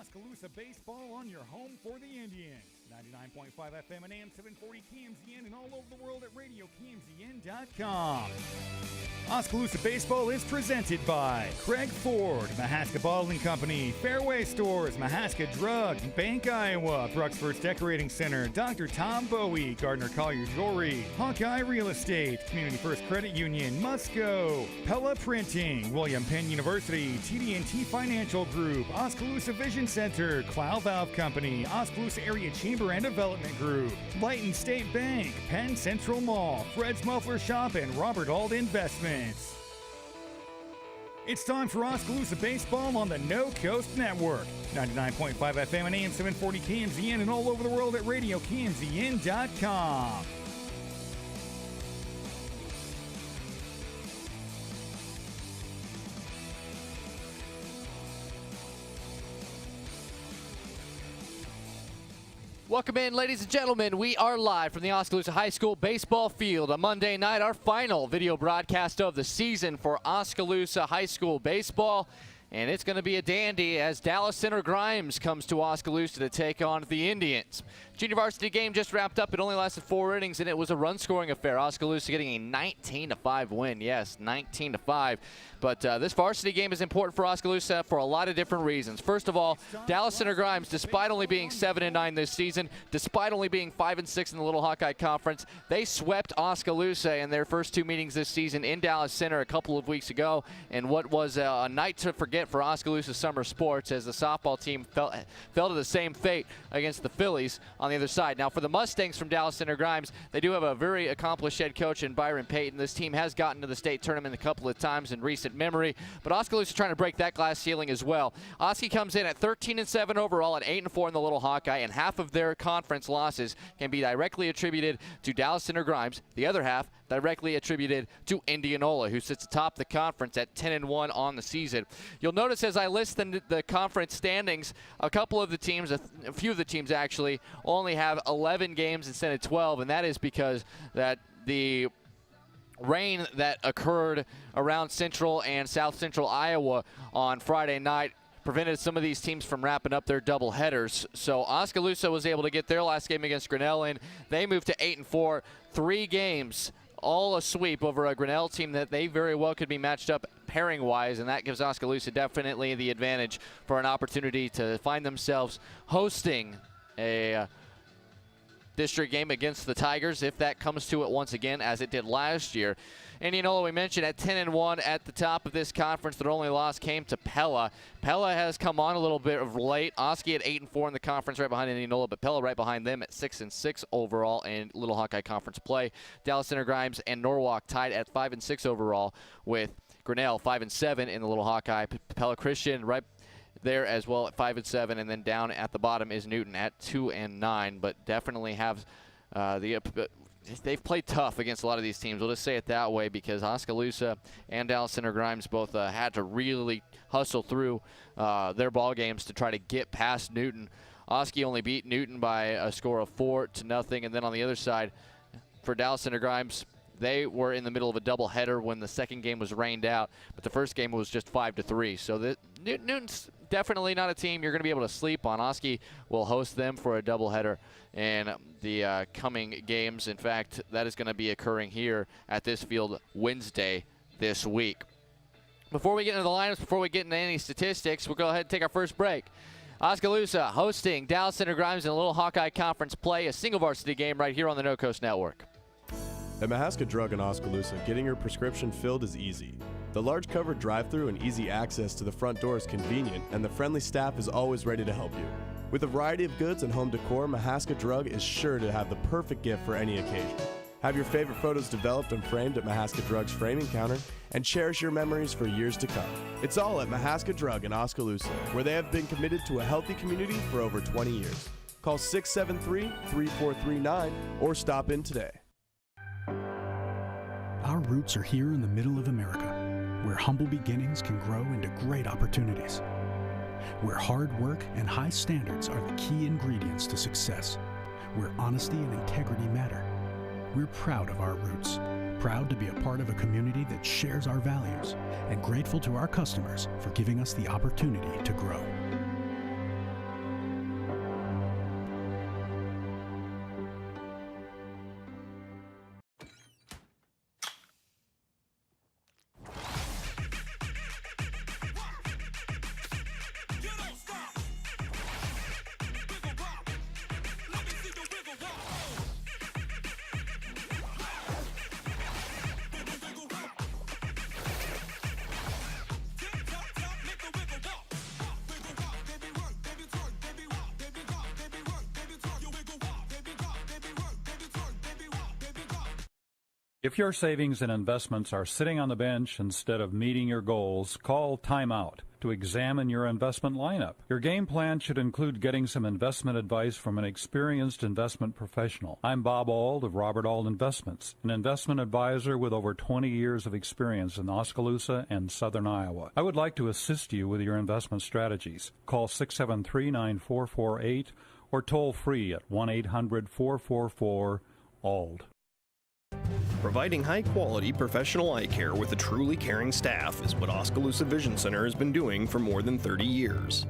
Oskaloosa baseball on your home for the Indians. 99.5 FM and AM 740 KMZN and all over the world at RadioKMZN.com. Oskaloosa baseball is presented by Craig Ford, Mahaska Bottling Company, Fairway Stores, Mahaska Drug, Bank Iowa, Bruxford's Decorating Center, Dr. Tom Bowie, Gardner Collier Jewelry, Hawkeye Real Estate, Community First Credit Union, Musco, Pella Printing, William Penn University, TD&T Financial Group, Oskaloosa Vision Center, Clow Valve Company, Oskaloosa Area Chamber and Development Group, Lighton State Bank, Penn Central Mall, Fred's Muffler Shop, and Robert Ald Investments. It's time for Oskaloosa baseball on the No Coast Network. 99.5 FM and AM 740 KMZN and all over the world at RadioKMZN.com. Welcome in, ladies and gentlemen. We are live from the Oskaloosa High School baseball field on Monday night, our final video broadcast of the season for Oskaloosa High School baseball. And it's going to be a dandy as Dallas Center Grimes comes to Oskaloosa to take on the Indians. Junior varsity game just wrapped up. It only lasted 4 innings, and it was a run-scoring affair. Oskaloosa getting a 19-5 win. Yes, 19-5. But this varsity game is important for Oskaloosa for a lot of different reasons. First of all, Dallas Center Grimes, despite only being 7-9 this season, despite only being 5-6 in the Little Hawkeye Conference, they swept Oskaloosa in their first 2 meetings this season in Dallas Center a couple of weeks ago. And what was a night to forget for Oskaloosa summer sports, as the softball team fell to the same fate against the Phillies on the other side. Now, for the Mustangs from Dallas Center Grimes, they do have a very accomplished head coach in Byron Payton. This team has gotten to the state tournament a couple of times in recent memory, but Oskaloosa trying to break that glass ceiling as well. Oski comes in at 13-7 overall, at 8-4 in the Little Hawkeye, and half of their conference losses can be directly attributed to Dallas Center Grimes. The other half directly attributed to Indianola, who sits atop the conference at 10-1 on the season. You'll notice as I list the conference standings, a couple of the teams, a few of the teams actually, only have 11 games instead of 12, and that is because that the rain that occurred around central and south central Iowa on Friday night prevented some of these teams from wrapping up their double headers. So Oskaloosa was able to get their last game against Grinnell in. They moved to 8-4, 3 games, all a sweep over a Grinnell team that they very well could be matched up pairing-wise, and that gives Oskaloosa definitely the advantage for an opportunity to find themselves hosting a district game against the Tigers, if that comes to it once again, as it did last year. Indianola, we mentioned, at 10-1 at the top of this conference. Their only loss came to Pella. Pella has come on a little bit of late. Oski at 8-4 in the conference, right behind Indianola, but Pella right behind them at 6-6 overall in Little Hawkeye Conference play. Dallas Center Grimes and Norwalk tied at 5-6 overall, with Grinnell 5-7 in the Little Hawkeye. Pella Christian right there as well at 5-7, and then down at the bottom is Newton at 2-9. But definitely have they've played tough against a lot of these teams. We'll just say it that way, because Oskaloosa and Dallas Center Grimes both had to really hustle through their ball games to try to get past Newton. Oski only beat Newton by a score of 4-0, and then on the other side for Dallas Center Grimes, they were in the middle of a doubleheader when the second game was rained out, but the first game was just 5-3. So Newton's definitely not a team you're going to be able to sleep on. Oski will host them for a doubleheader in the coming games. In fact, that is going to be occurring here at this field Wednesday this week. Before we get into the lineups, before we get into any statistics, we'll go ahead and take our first break. Oskaloosa hosting Dallas Center Grimes in a Little Hawkeye Conference play, a single varsity game right here on the No Coast Network. At Mahaska Drug in Oskaloosa, getting your prescription filled is easy. The large covered drive-thru and easy access to the front door is convenient, and the friendly staff is always ready to help you. With a variety of goods and home decor, Mahaska Drug is sure to have the perfect gift for any occasion. Have your favorite photos developed and framed at Mahaska Drug's framing counter, and cherish your memories for years to come. It's all at Mahaska Drug in Oskaloosa, where they have been committed to a healthy community for over 20 years. Call 673-3439 or stop in today. Our roots are here in the middle of America, where humble beginnings can grow into great opportunities. Where hard work and high standards are the key ingredients to success. Where honesty and integrity matter. We're proud of our roots, proud to be a part of a community that shares our values, and grateful to our customers for giving us the opportunity to grow. If your savings and investments are sitting on the bench instead of meeting your goals, call Timeout to examine your investment lineup. Your game plan should include getting some investment advice from an experienced investment professional. I'm Bob Auld of Robert Auld Investments, an investment advisor with over 20 years of experience in Oskaloosa and southern Iowa. I would like to assist you with your investment strategies. Call 673-9448 or toll free at 1-800-444-ALD. Providing high-quality professional eye care with a truly caring staff is what Oskaloosa Vision Center has been doing for more than 30 years.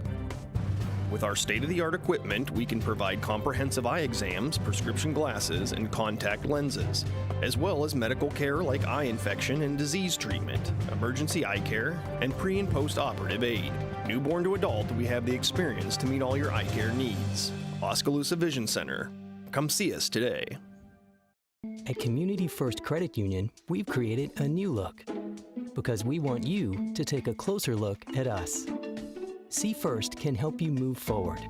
With our state-of-the-art equipment, we can provide comprehensive eye exams, prescription glasses, and contact lenses, as well as medical care like eye infection and disease treatment, emergency eye care, and pre- and post-operative aid. Newborn to adult, we have the experience to meet all your eye care needs. Oskaloosa Vision Center. Come see us today. At Community First Credit Union, we've created a new look because we want you to take a closer look at us. See First can help you move forward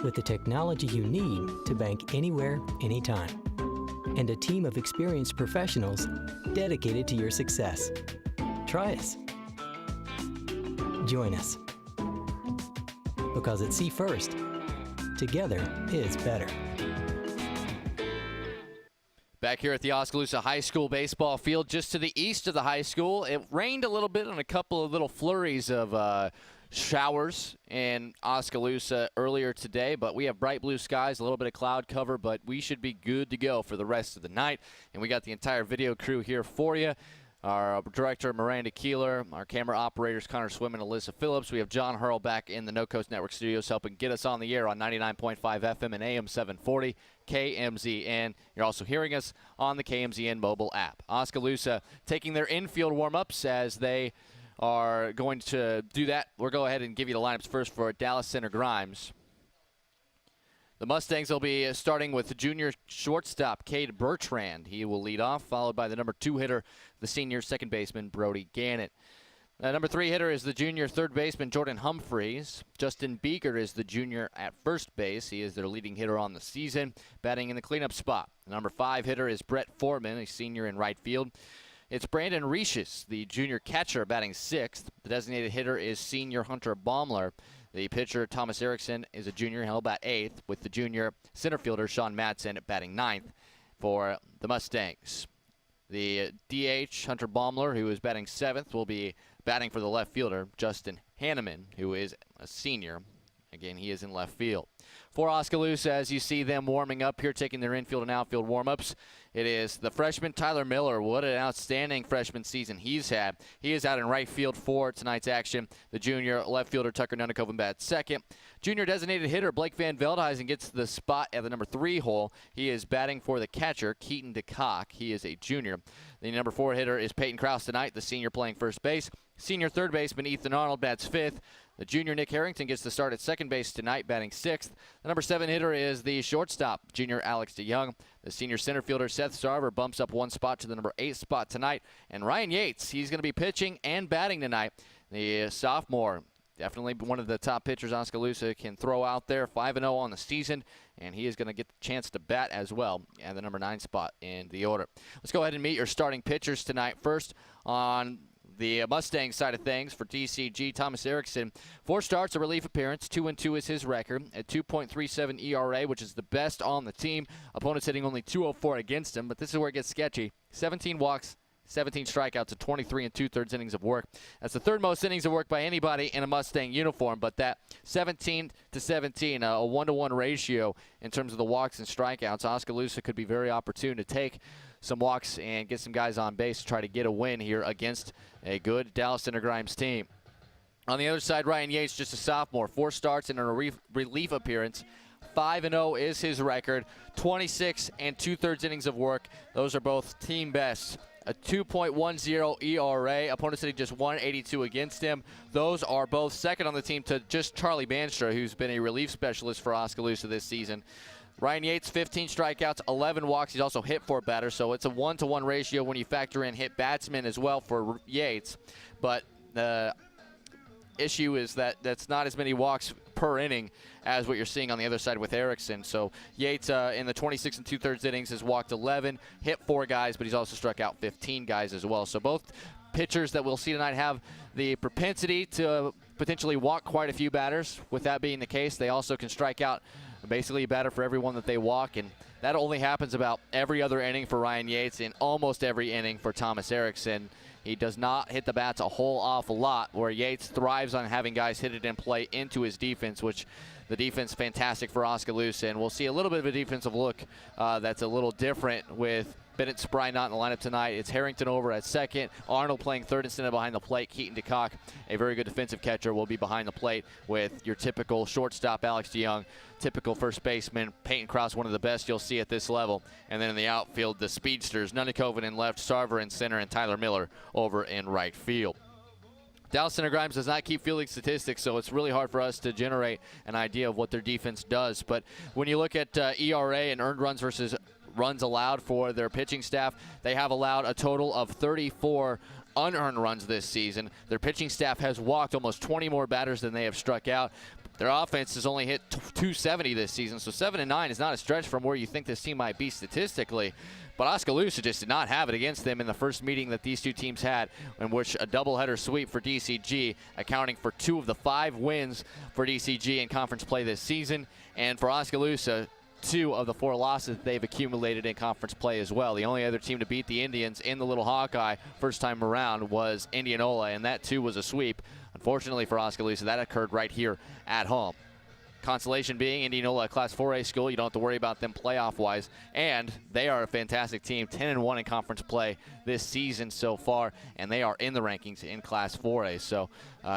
with the technology you need to bank anywhere, anytime, and a team of experienced professionals dedicated to your success. Try us. Join us. Because at See First, together is better. Back here at the Oskaloosa High School baseball field, just to the east of the high school. It rained a little bit on a couple of little flurries of showers in Oskaloosa earlier today, but we have bright blue skies, a little bit of cloud cover, but we should be good to go for the rest of the night. And we got the entire video crew here for you. Our director, Miranda Keeler, our camera operators, Connor Swim and Alyssa Phillips. We have John Hurl back in the No Coast Network studios helping get us on the air on 99.5 FM and AM 740 KMZN. You're also hearing us on the KMZN mobile app. Oskaloosa taking their infield warm-ups as they are going to do that. We'll go ahead and give you the lineups first for Dallas Center Grimes. The Mustangs will be starting with the junior shortstop, Cade Bertrand. He will lead off, followed by the number 2 hitter, the senior second baseman, Brody Gannett. The number 3 hitter is the junior third baseman, Jordan Humphreys. Justin Beeger is the junior at first base. He is their leading hitter on the season, batting in the cleanup spot. The number 5 hitter is Brett Foreman, a senior in right field. It's Brandon Reeses, the junior catcher, batting 6th. The designated hitter is senior Hunter Baumler. The pitcher, Thomas Erickson, is a junior. He'll bat 8th, with the junior center fielder, Sean Madsen, batting 9th for the Mustangs. The DH, Hunter Baumler, who is batting 7th, will be batting for the left fielder, Justin Hanneman, who is a senior. Again, he is in left field. For Oskaloosa, as you see them warming up here, taking their infield and outfield warm-ups, it is the freshman Tyler Miller. What an outstanding freshman season he's had. He is out in right field for tonight's action. The junior left fielder Tucker Nunnekoven bats second. Junior designated hitter Blake Van Veldhuizen gets the spot at the number 3 hole. He is batting for the catcher, Keaton DeCock. He is a junior. The number 4 hitter is Peyton Krause tonight, the senior playing first base. Senior third baseman Ethan Arnold bats 5th. The junior Nick Harrington gets the start at second base tonight, batting 6th. The number 7 hitter is the shortstop, junior Alex DeYoung. The senior center fielder Seth Sarver bumps up 1 spot to the number 8 spot tonight. And Ryan Yates, he's going to be pitching and batting tonight. The sophomore, definitely one of the top pitchers Oskaloosa can throw out there, 5-0 on the season, and he is going to get the chance to bat as well at the number 9 spot in the order. Let's go ahead and meet your starting pitchers tonight. First on the Mustang side of things for DCG, Thomas Erickson, 4 starts, a relief appearance, 2-2 is his record, at 2.37 ERA, which is the best on the team. Opponents hitting only .204 against him, but this is where it gets sketchy. 17 walks, 17 strikeouts, and 23 2/3 innings of work. That's the 3rd most innings of work by anybody in a Mustang uniform, but that 17 to 17, a 1-to-1 ratio in terms of the walks and strikeouts. Oskaloosa could be very opportune to take some walks and get some guys on base to try to get a win here against a good Dallas Center Grimes team. On the other side, Ryan Yates, just a sophomore, 4 starts and a relief appearance. 5-0 is his record, 26 2/3 innings of work. Those are both team best. A 2.10 ERA, opponents hitting just 182 against him. Those are both second on the team to just Charlie Banstra, who's been a relief specialist for Oskaloosa this season. Ryan Yates, 15 strikeouts, 11 walks. He's also hit for batter, so it's a 1-to-1 ratio when you factor in hit batsmen as well for Yates. But the issue is that that's not as many walks per inning as what you're seeing on the other side with Erickson. So Yates in the 26 2/3 innings has walked 11, hit 4 guys, but he's also struck out 15 guys as well. So both pitchers that we'll see tonight have the propensity to potentially walk quite a few batters. With that being the case, they also can strike out basically a batter for every one that they walk, and that only happens about every other inning for Ryan Yates and almost every inning for Thomas Erickson. He does not hit the bats a whole awful lot, where Yates thrives on having guys hit it and play into his defense, which the defense fantastic for Oskaloosa, and we'll see a little bit of a defensive look that's a little different with Bennett Spry not in the lineup tonight. It's Harrington over at second, Arnold playing third instead of behind the plate. Keaton DeCock, a very good defensive catcher, will be behind the plate with your typical shortstop Alex DeYoung, typical first baseman Peyton Krause, one of the best you'll see at this level. And then in the outfield, the speedsters, Nunikoven in left, Sarver in center, and Tyler Miller over in right field. Dallas Center Grimes does not keep fielding statistics, so it's really hard for us to generate an idea of what their defense does. But when you look at ERA and earned runs versus runs allowed for their pitching staff, they have allowed a total of 34 unearned runs this season. Their pitching staff has walked almost 20 more batters than they have struck out. Their offense has only hit 270 this season, so 7-9 is not a stretch from where you think this team might be statistically. But Oskaloosa just did not have it against them in the first meeting that these two teams had, in which a doubleheader sweep for DCG, accounting for 2 of the 5 wins for DCG in conference play this season. And for Oskaloosa, 2 of the 4 losses they've accumulated in conference play as well. The only other team to beat the Indians in the Little Hawkeye first time around was Indianola, and that too was a sweep. Unfortunately for Oskaloosa, that occurred right here at home. Consolation being Indianola, a Class 4A school. You don't have to worry about them playoff-wise. And they are a fantastic team, 10-1 in conference play this season so far, and they are in the rankings in Class 4A. So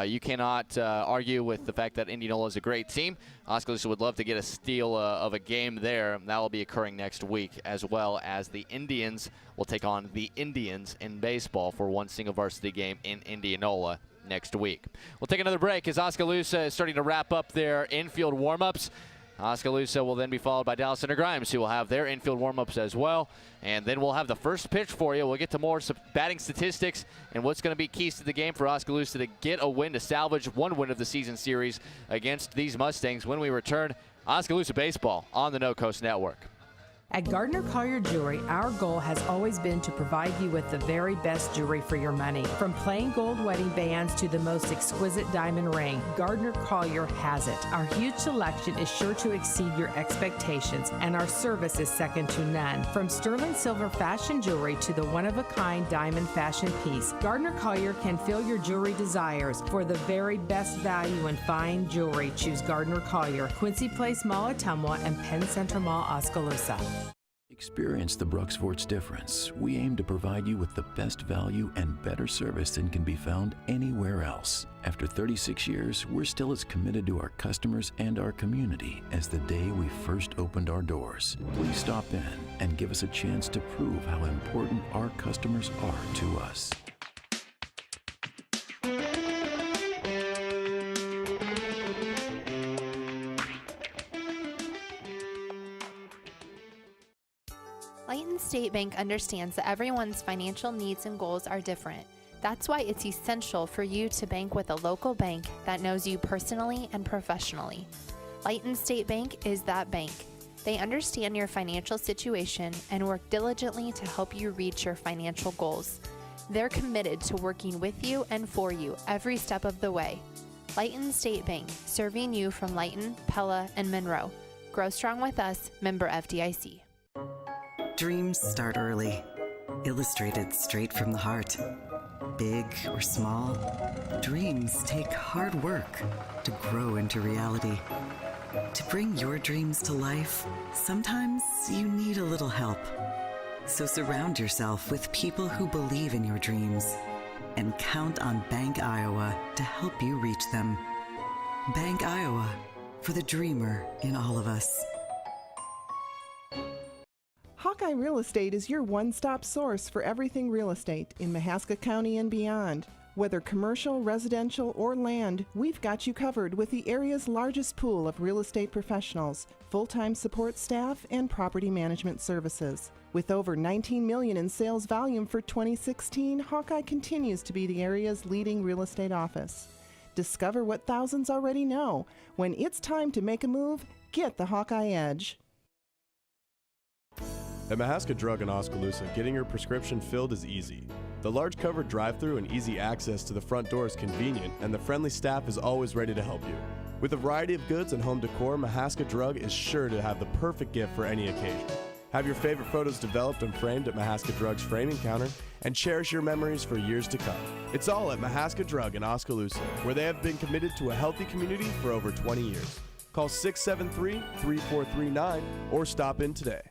you cannot argue with the fact that Indianola is a great team. Oskaloosa would love to get a steal of a game there. That will be occurring next week, as well as the Indians will take on the Indians in baseball for one single varsity game in Indianola next week. We'll take another break as Oskaloosa is starting to wrap up their infield warm-ups. Oskaloosa will then be followed by Dallas Center Grimes, who will have their infield warm-ups as well. And then we'll have the first pitch for you. We'll get to more batting statistics and what's going to be keys to the game for Oskaloosa to get a win, to salvage one win of the season series against these Mustangs when we return. Oskaloosa Baseball on the No Coast Network. At Gardner Collier Jewelry, our goal has always been to provide you with the very best jewelry for your money. From plain gold wedding bands to the most exquisite diamond ring, Gardner Collier has it. Our huge selection is sure to exceed your expectations, and our service is second to none. From sterling silver fashion jewelry to the one-of-a-kind diamond fashion piece, Gardner Collier can fill your jewelry desires. For the very best value in fine jewelry, choose Gardner Collier, Quincy Place Mall, Ottumwa, and Penn Center Mall, Oskaloosa. Experience the Bruxforts difference. We aim to provide you with the best value and better service than can be found anywhere else. After 36 years, we're still as committed to our customers and our community as the day we first opened our doors. Please stop in and give us a chance to prove how important our customers are to us. Layton State Bank understands that everyone's financial needs and goals are different. That's why it's essential for you to bank with a local bank that knows you personally and professionally. Layton State Bank is that bank. They understand your financial situation and work diligently to help you reach your financial goals. They're committed to working with you and for you every step of the way. Layton State Bank, serving you from Layton, Pella, and Monroe. Grow strong with us, member FDIC. Dreams start early, illustrated straight from the heart. Big or small, dreams take hard work to grow into reality. To bring your dreams to life, sometimes you need a little help. So surround yourself with people who believe in your dreams and count on Bank Iowa to help you reach them. Bank Iowa, for the dreamer in all of us. Hawkeye Real Estate is your one-stop source for everything real estate in Mahaska County and beyond. Whether commercial, residential, or land, we've got you covered with the area's largest pool of real estate professionals, full-time support staff, and property management services. With over $19 million in sales volume for 2016, Hawkeye continues to be the area's leading real estate office. Discover what thousands already know. When it's time to make a move, get the Hawkeye Edge. At Mahaska Drug in Oskaloosa, getting your prescription filled is easy. The large covered drive-thru and easy access to the front door is convenient, and the friendly staff is always ready to help you. With a variety of goods and home decor, Mahaska Drug is sure to have the perfect gift for any occasion. Have your favorite photos developed and framed at Mahaska Drug's framing counter, and cherish your memories for years to come. It's all at Mahaska Drug in Oskaloosa, where they have been committed to a healthy community for over 20 years. Call 673-3439 or stop in today.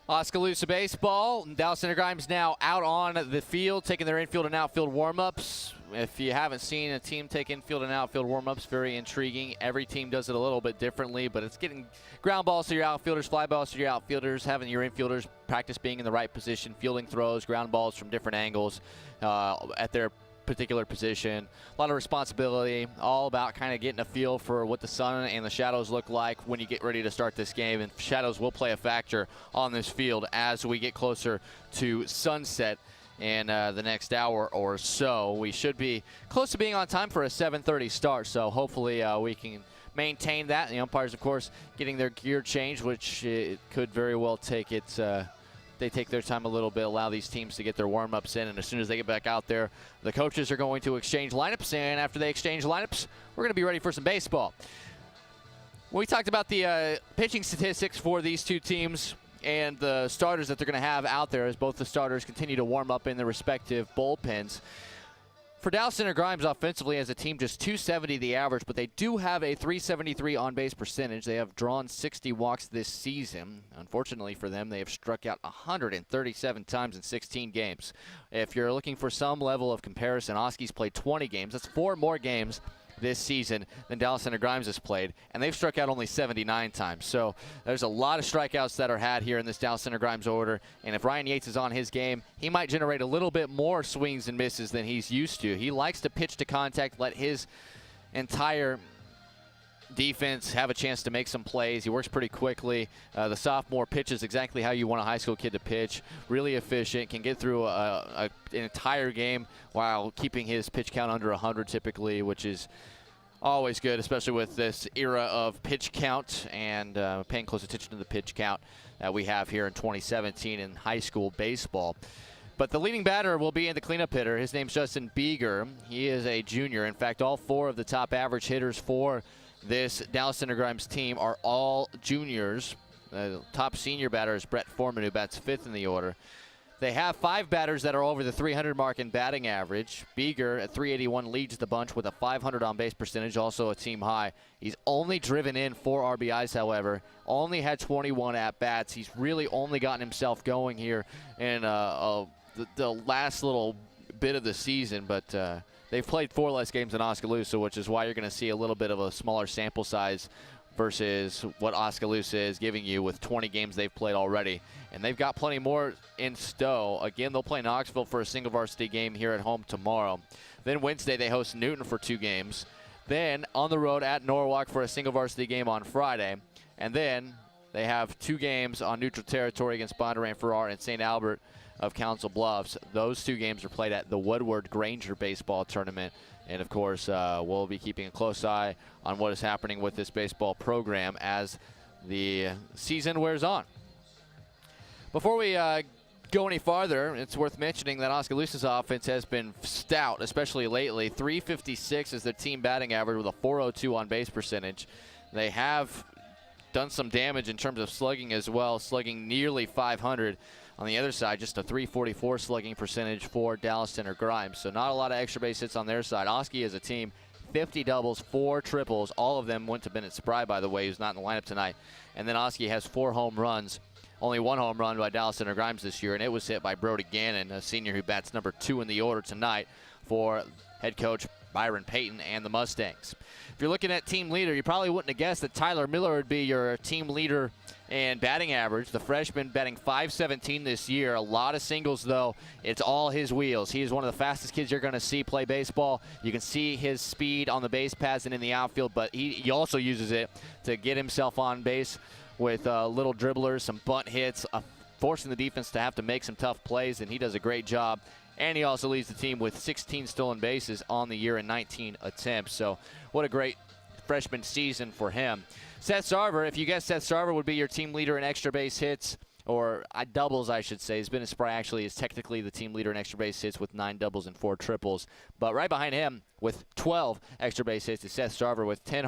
Oskaloosa baseball. Dallas Center Grimes now out on the field, taking their infield and outfield warm-ups. If you haven't seen a team take infield and outfield warm-ups, very intriguing. Every team does it a little bit differently, but it's getting ground balls to your outfielders, fly balls to your outfielders, having your infielders practice being in the right position, fielding throws, ground balls from different angles at their particular position. A lot of responsibility, all about kind of getting a feel for what the sun and the shadows look like when you get ready to start this game, and shadows will play a factor on this field as we get closer to sunset in the next hour or so. We should be close to being on time for a 7:30 start, so hopefully we can maintain that. And the umpires, of course, getting their gear changed, which it could very well take its they take their time a little bit, allow these teams to get their warm-ups in, and as soon as they get back out there, the coaches are going to exchange lineups, and after they exchange lineups, we're going to be ready for some baseball. We talked about the pitching statistics for these two teams and the starters that they're going to have out there as both the starters continue to warm up in their respective bullpens. For Dallas Center Grimes offensively as a team, just .270 the average, but they do have a .373 on-base percentage. They have drawn 60 walks this season. Unfortunately for them, they have struck out 137 times in 16 games. If you're looking for some level of comparison, Oski's played 20 games. That's 4 more games this season than Dallas Center Grimes has played, and they've struck out only 79 times. So there's a lot of strikeouts that are had here in this Dallas Center Grimes order, and if Ryan Yates is on his game, he might generate a little bit more swings and misses than he's used to. He likes to pitch to contact, let his entire defense have a chance to make some plays. He works pretty quickly. The sophomore pitches exactly how you want a high school kid to pitch. Really efficient, can get through an entire game while keeping his pitch count under 100 typically, which is always good, especially with this era of pitch count and paying close attention to the pitch count that we have here in 2017 in high school baseball. But the leading batter will be in the cleanup hitter. His name's Ohs Bb. He is a junior. In fact, all 4 of the top average hitters for this Dallas Center Grimes team are all juniors. The top senior batter is Brett Foreman, who bats 5th in the order. They have 5 batters that are over the 300 mark in batting average. Beeger at 381 leads the bunch with a 500 on-base percentage, also a team high. He's only driven in 4 RBIs, however. Only had 21 at-bats. He's really only gotten himself going here in the last little bit of the season, but they've played 4 less games than Oskaloosa, which is why you're going to see a little bit of a smaller sample size versus what Oskaloosa is giving you with 20 games they've played already. And they've got plenty more in stow. Again, they'll play Knoxville for a single varsity game here at home tomorrow. Then Wednesday, they host Newton for 2 games. Then on the road at Norwalk for a single varsity game on Friday. And then they have 2 games on neutral territory against Bondurant Farrar and St. Albert of Council Bluffs. Those 2 games are played at the Woodward Granger baseball tournament. And, of course, we'll be keeping a close eye on what is happening with this baseball program as the season wears on. Before we go any farther, it's worth mentioning that Oskaloosa's offense has been stout, especially lately. .356 is their team batting average with a .402 on-base percentage. They have done some damage in terms of slugging as well, slugging nearly .500. On the other side, just a .344 slugging percentage for Dallas Center Grimes. So not a lot of extra base hits on their side. Oski as a team, 50 doubles, 4 triples. All of them went to Bennett Spry, by the way, who's not in the lineup tonight. And then Oski has 4 home runs. Only 1 home run by Dallas Center Grimes this year, and it was hit by Brody Gannon, a senior who bats number 2 in the order tonight for head coach Byron Payton and the Mustangs. If you're looking at team leader, you probably wouldn't have guessed that Tyler Miller would be your team leader in batting average. The freshman batting .517 this year. A lot of singles, though. It's all his wheels. He is one of the fastest kids you're going to see play baseball. You can see his speed on the base paths and in the outfield, but he also uses it to get himself on base with little dribblers, some bunt hits, forcing the defense to have to make some tough plays, and he does a great job and he also leads the team with 16 stolen bases on the year and 19 attempts. So what a great freshman season for him. Seth Sarver, if you guessed Seth Sarver would be your team leader in extra base hits, or doubles, I should say. He's been actually is technically the team leader in extra base hits with 9 doubles and 4 triples. But right behind him with 12 extra base hits is Seth Sarver with 10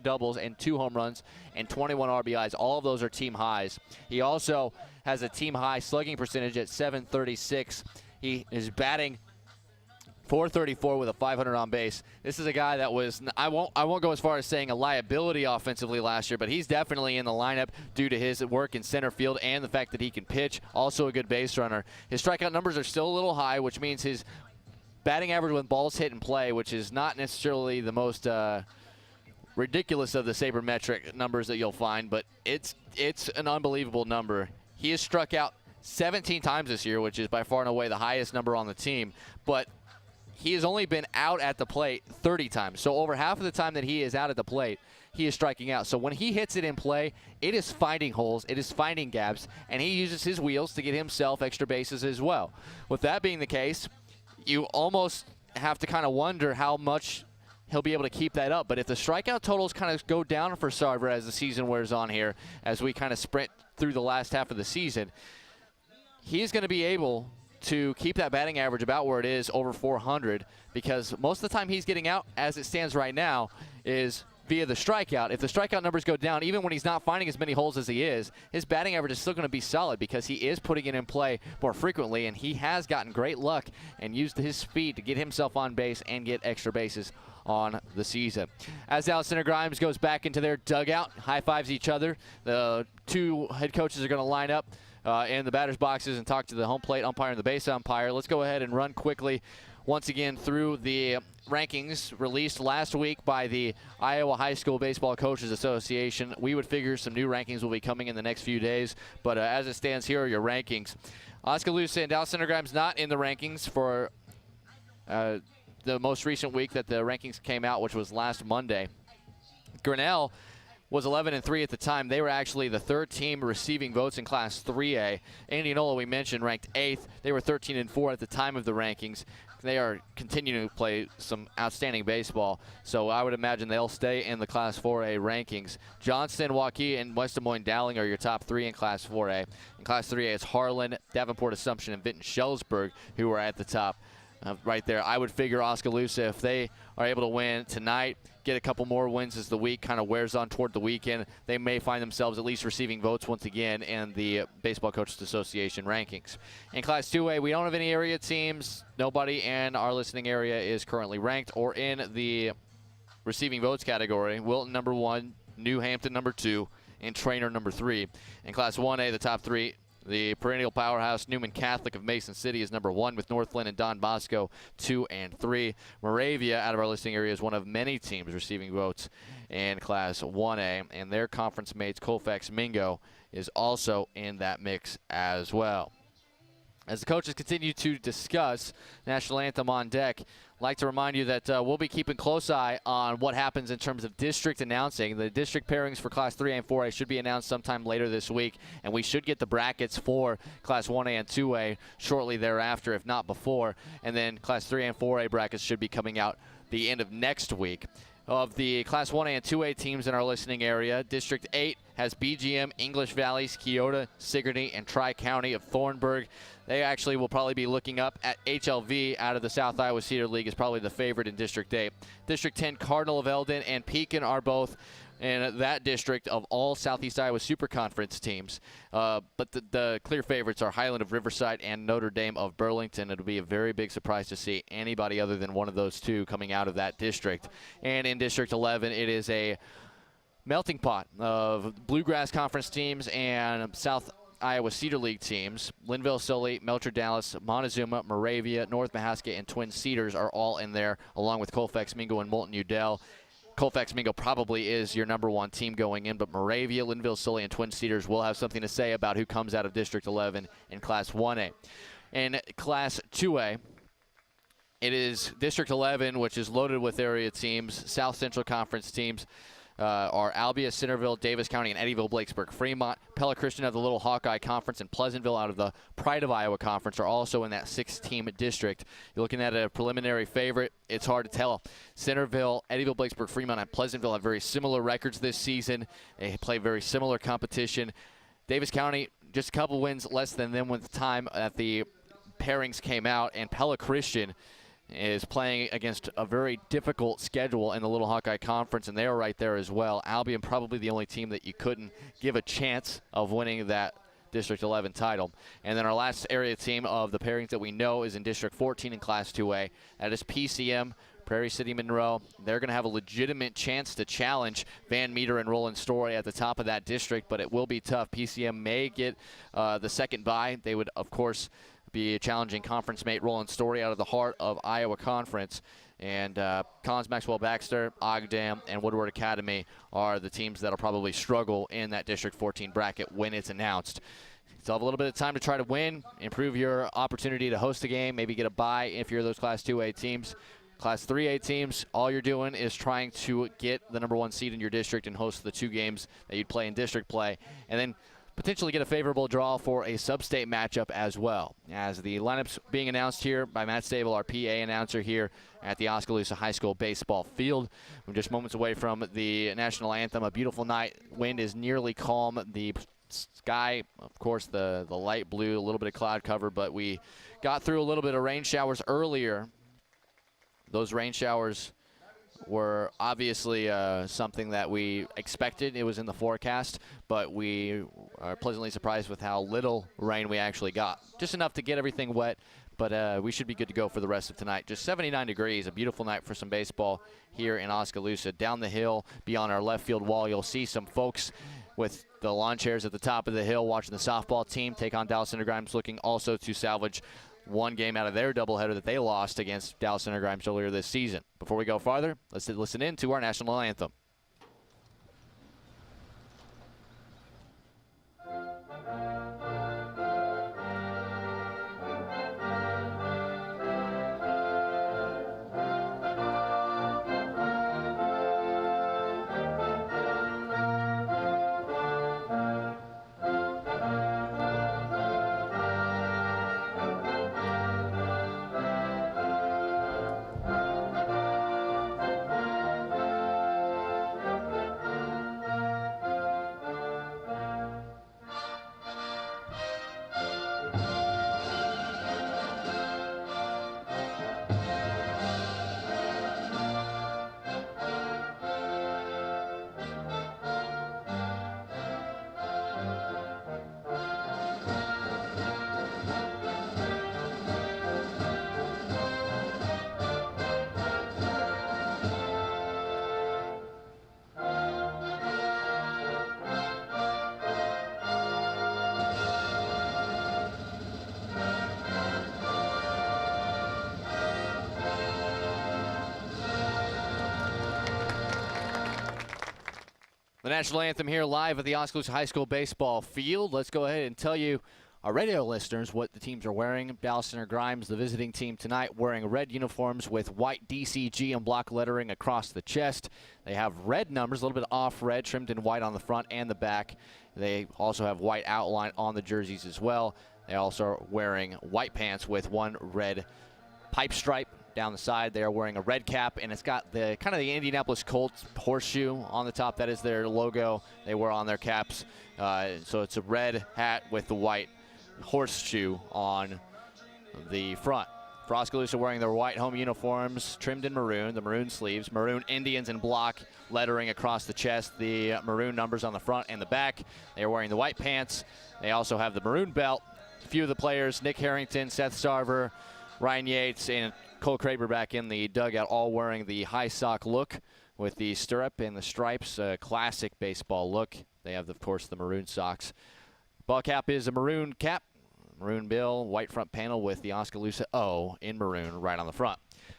doubles and 2 home runs and 21 RBIs. All of those are team highs. He also has a team high slugging percentage at .736. He is batting .434 with a .500 on base. This is a guy that was, I won't go as far as saying a liability offensively last year, but he's definitely in the lineup due to his work in center field and the fact that he can pitch. Also a good base runner. His strikeout numbers are still a little high, which means his batting average when balls hit and play, which is not necessarily the most ridiculous of the sabermetric numbers that you'll find, but it's an unbelievable number. He has struck out 17 times this year, which is by far and away the highest number on the team, but he has only been out at the plate 30 times. So over half of the time that he is out at the plate, he is striking out. So when he hits it in play, it is finding holes, it is finding gaps, and he uses his wheels to get himself extra bases as well. With that being the case, you almost have to kind of wonder how much he'll be able to keep that up. But if the strikeout totals kind of go down for Sarver as the season wears on here, as we kind of sprint through the last half of the season, he's going to be able to keep that batting average about where it is, over 400, because most of the time he's getting out, as it stands right now, is via the strikeout. If the strikeout numbers go down, even when he's not finding as many holes as he is, his batting average is still going to be solid because he is putting it in play more frequently, and he has gotten great luck and used his speed to get himself on base and get extra bases on the season. As Dallas Center Grimes goes back into their dugout, high-fives each other, the two head coaches are going to line up in the batter's boxes and talk to the home plate umpire and the base umpire. Let's go ahead and run quickly once again through the rankings released last week by the Iowa High School Baseball Coaches Association. We would figure some new rankings will be coming in the next few days, but as it stands, here are your rankings. Oskaloosa and Dallas Center Grimes not in the rankings for the most recent week that the rankings came out, which was last Monday. Grinnell was 11-3 at the time. They were actually the third team receiving votes in Class 3A. Indianola, we mentioned, ranked 8th. They were 13-4 at the time of the rankings. They are continuing to play some outstanding baseball, so I would imagine they'll stay in the Class 4A rankings. Johnston, Waukee, and West Des Moines Dowling are your top 3 in Class 4A. In Class 3A, it's Harlan, Davenport Assumption, and Vinton-Schellsburg who are at the top. Right there, I would figure Oskaloosa, if they are able to win tonight, get a couple more wins as the week kind of wears on toward the weekend, they may find themselves at least receiving votes once again in the Baseball Coaches Association rankings. In Class 2A, we don't have any area teams. Nobody in our listening area is currently ranked or in the receiving votes category. Wilton number 1, New Hampton number 2, and Trainer number 3. In Class 1A, the top 3, the perennial powerhouse Newman Catholic of Mason City is number 1, with Northland and Don Bosco 2 and 3. Moravia, out of our listing area, is one of many teams receiving votes in Class 1A, and their conference mates Colfax Mingo is also in that mix as well. As the coaches continue to discuss National Anthem on deck, I'd like to remind you that we'll be keeping close eye on what happens in terms of district announcing. The district pairings for Class 3A and 4A should be announced sometime later this week, and we should get the brackets for Class 1A and 2A shortly thereafter, if not before. And then Class 3A and 4A brackets should be coming out the end of next week. Of the Class 1A and 2A teams in our listening area, District 8 has BGM, English Valley, Keota, Sigourney, and Tri-County of Thornburg. They actually will probably be looking up at HLV out of the South Iowa Cedar League is probably the favorite in District 8. District 10, Cardinal of Eldon and Pekin are both in that district of all Southeast Iowa Super Conference teams. But the clear favorites are Highland of Riverside and Notre Dame of Burlington. It'll be a very big surprise to see anybody other than one of those two coming out of that district. And in District 11, it is a melting pot of Bluegrass Conference teams and South Iowa Cedar League teams. Linville, Sully, Melcher Dallas, Montezuma, Moravia, North Mahaska, and Twin Cedars are all in there, along with Colfax Mingo and Moulton Udell. Colfax Mingo probably is your number 1 team going in, but Moravia, Linville, Sully, and Twin Cedars will have something to say about who comes out of District 11 in Class 1A. In Class 2A, it is District 11, which is loaded with area teams, South Central Conference teams. are Albia, Centerville, Davis County, and Eddyville, Blakesburg, Fremont. Pella Christian of the Little Hawkeye Conference and Pleasantville out of the Pride of Iowa Conference are also in that 6-team district. You're looking at a preliminary favorite. It's hard to tell. Centerville, Eddyville, Blakesburg, Fremont, and Pleasantville have very similar records this season. They play very similar competition. Davis County, just a couple wins less than them with the time that the pairings came out, and Pella Christian is playing against a very difficult schedule in the Little Hawkeye Conference, and they are right there as well. Albion probably the only team that you couldn't give a chance of winning that District 11 title. And then our last area team of the pairings that we know is in District 14 in Class 2A. That is PCM, Prairie City Monroe. They're going to have a legitimate chance to challenge Van Meter and Roland Story at the top of that district, but it will be tough. PCM may get the second bye. They would, of course, be challenging conference mate Roland Story out of the heart of Iowa Conference. And Collins, Maxwell Baxter, Ogden, and Woodward Academy are the teams that will probably struggle in that District 14 bracket when it's announced. Still have a little bit of time to try to win, improve your opportunity to host a game, maybe get a bye if you're those Class 2A teams. Class 3A teams, all you're doing is trying to get the number 1 seed in your district and host the 2 games that you'd play in district play, and then potentially get a favorable draw for a sub-state matchup as well. As the lineups being announced here by Matt Stable, our PA announcer here at the Oskaloosa High School baseball field. We're just moments away from the national anthem. A beautiful night. Wind is nearly calm. The sky, of course, the light blue, a little bit of cloud cover, but we got through a little bit of rain showers earlier. Those rain showers were obviously something that we expected. It was in the forecast, but we are pleasantly surprised with how little rain we actually got. Just enough to get everything wet, but we should be good to go for the rest of tonight. Just 79 degrees, a beautiful night for some baseball here in Oskaloosa. Down the hill, beyond our left field wall, you'll see some folks with the lawn chairs at the top of the hill watching the softball team take on Dallas Intergrimes, looking also to salvage one game out of their doubleheader that they lost against Dallas Intergrimes earlier this season. Before we go farther, let's listen in to our national anthem. The national anthem here live at the Oskaloosa High School baseball field. Let's go ahead and tell you, our radio listeners, what the teams are wearing. Dallas Intergrimes, the visiting team tonight, wearing red uniforms with white DCG and block lettering across the chest. They have red numbers, a little bit off red, trimmed in white on the front and the back. They also have white outline on the jerseys as well. They also are wearing white pants with one red pipe stripe down the side. They are wearing a red cap, and it's got the kind of the Indianapolis Colts horseshoe on the top. That is their logo they wear on their caps. So it's a red hat with the white horseshoe on the front. For Oskaloosa, wearing their white home uniforms, trimmed in maroon, the maroon sleeves, maroon Indians in block lettering across the chest, the maroon numbers on the front and the back. They are wearing the white pants. They also have the maroon belt. A few of the players, Nick Harrington, Seth Sarver, Ryan Yates, and Cole Kraber back in the dugout, all wearing the high sock look with the stirrup and the stripes, a classic baseball look. They have, of course, the maroon socks. Ball cap is a maroon cap, maroon bill, white front panel with the Oskaloosa O in maroon right on the front.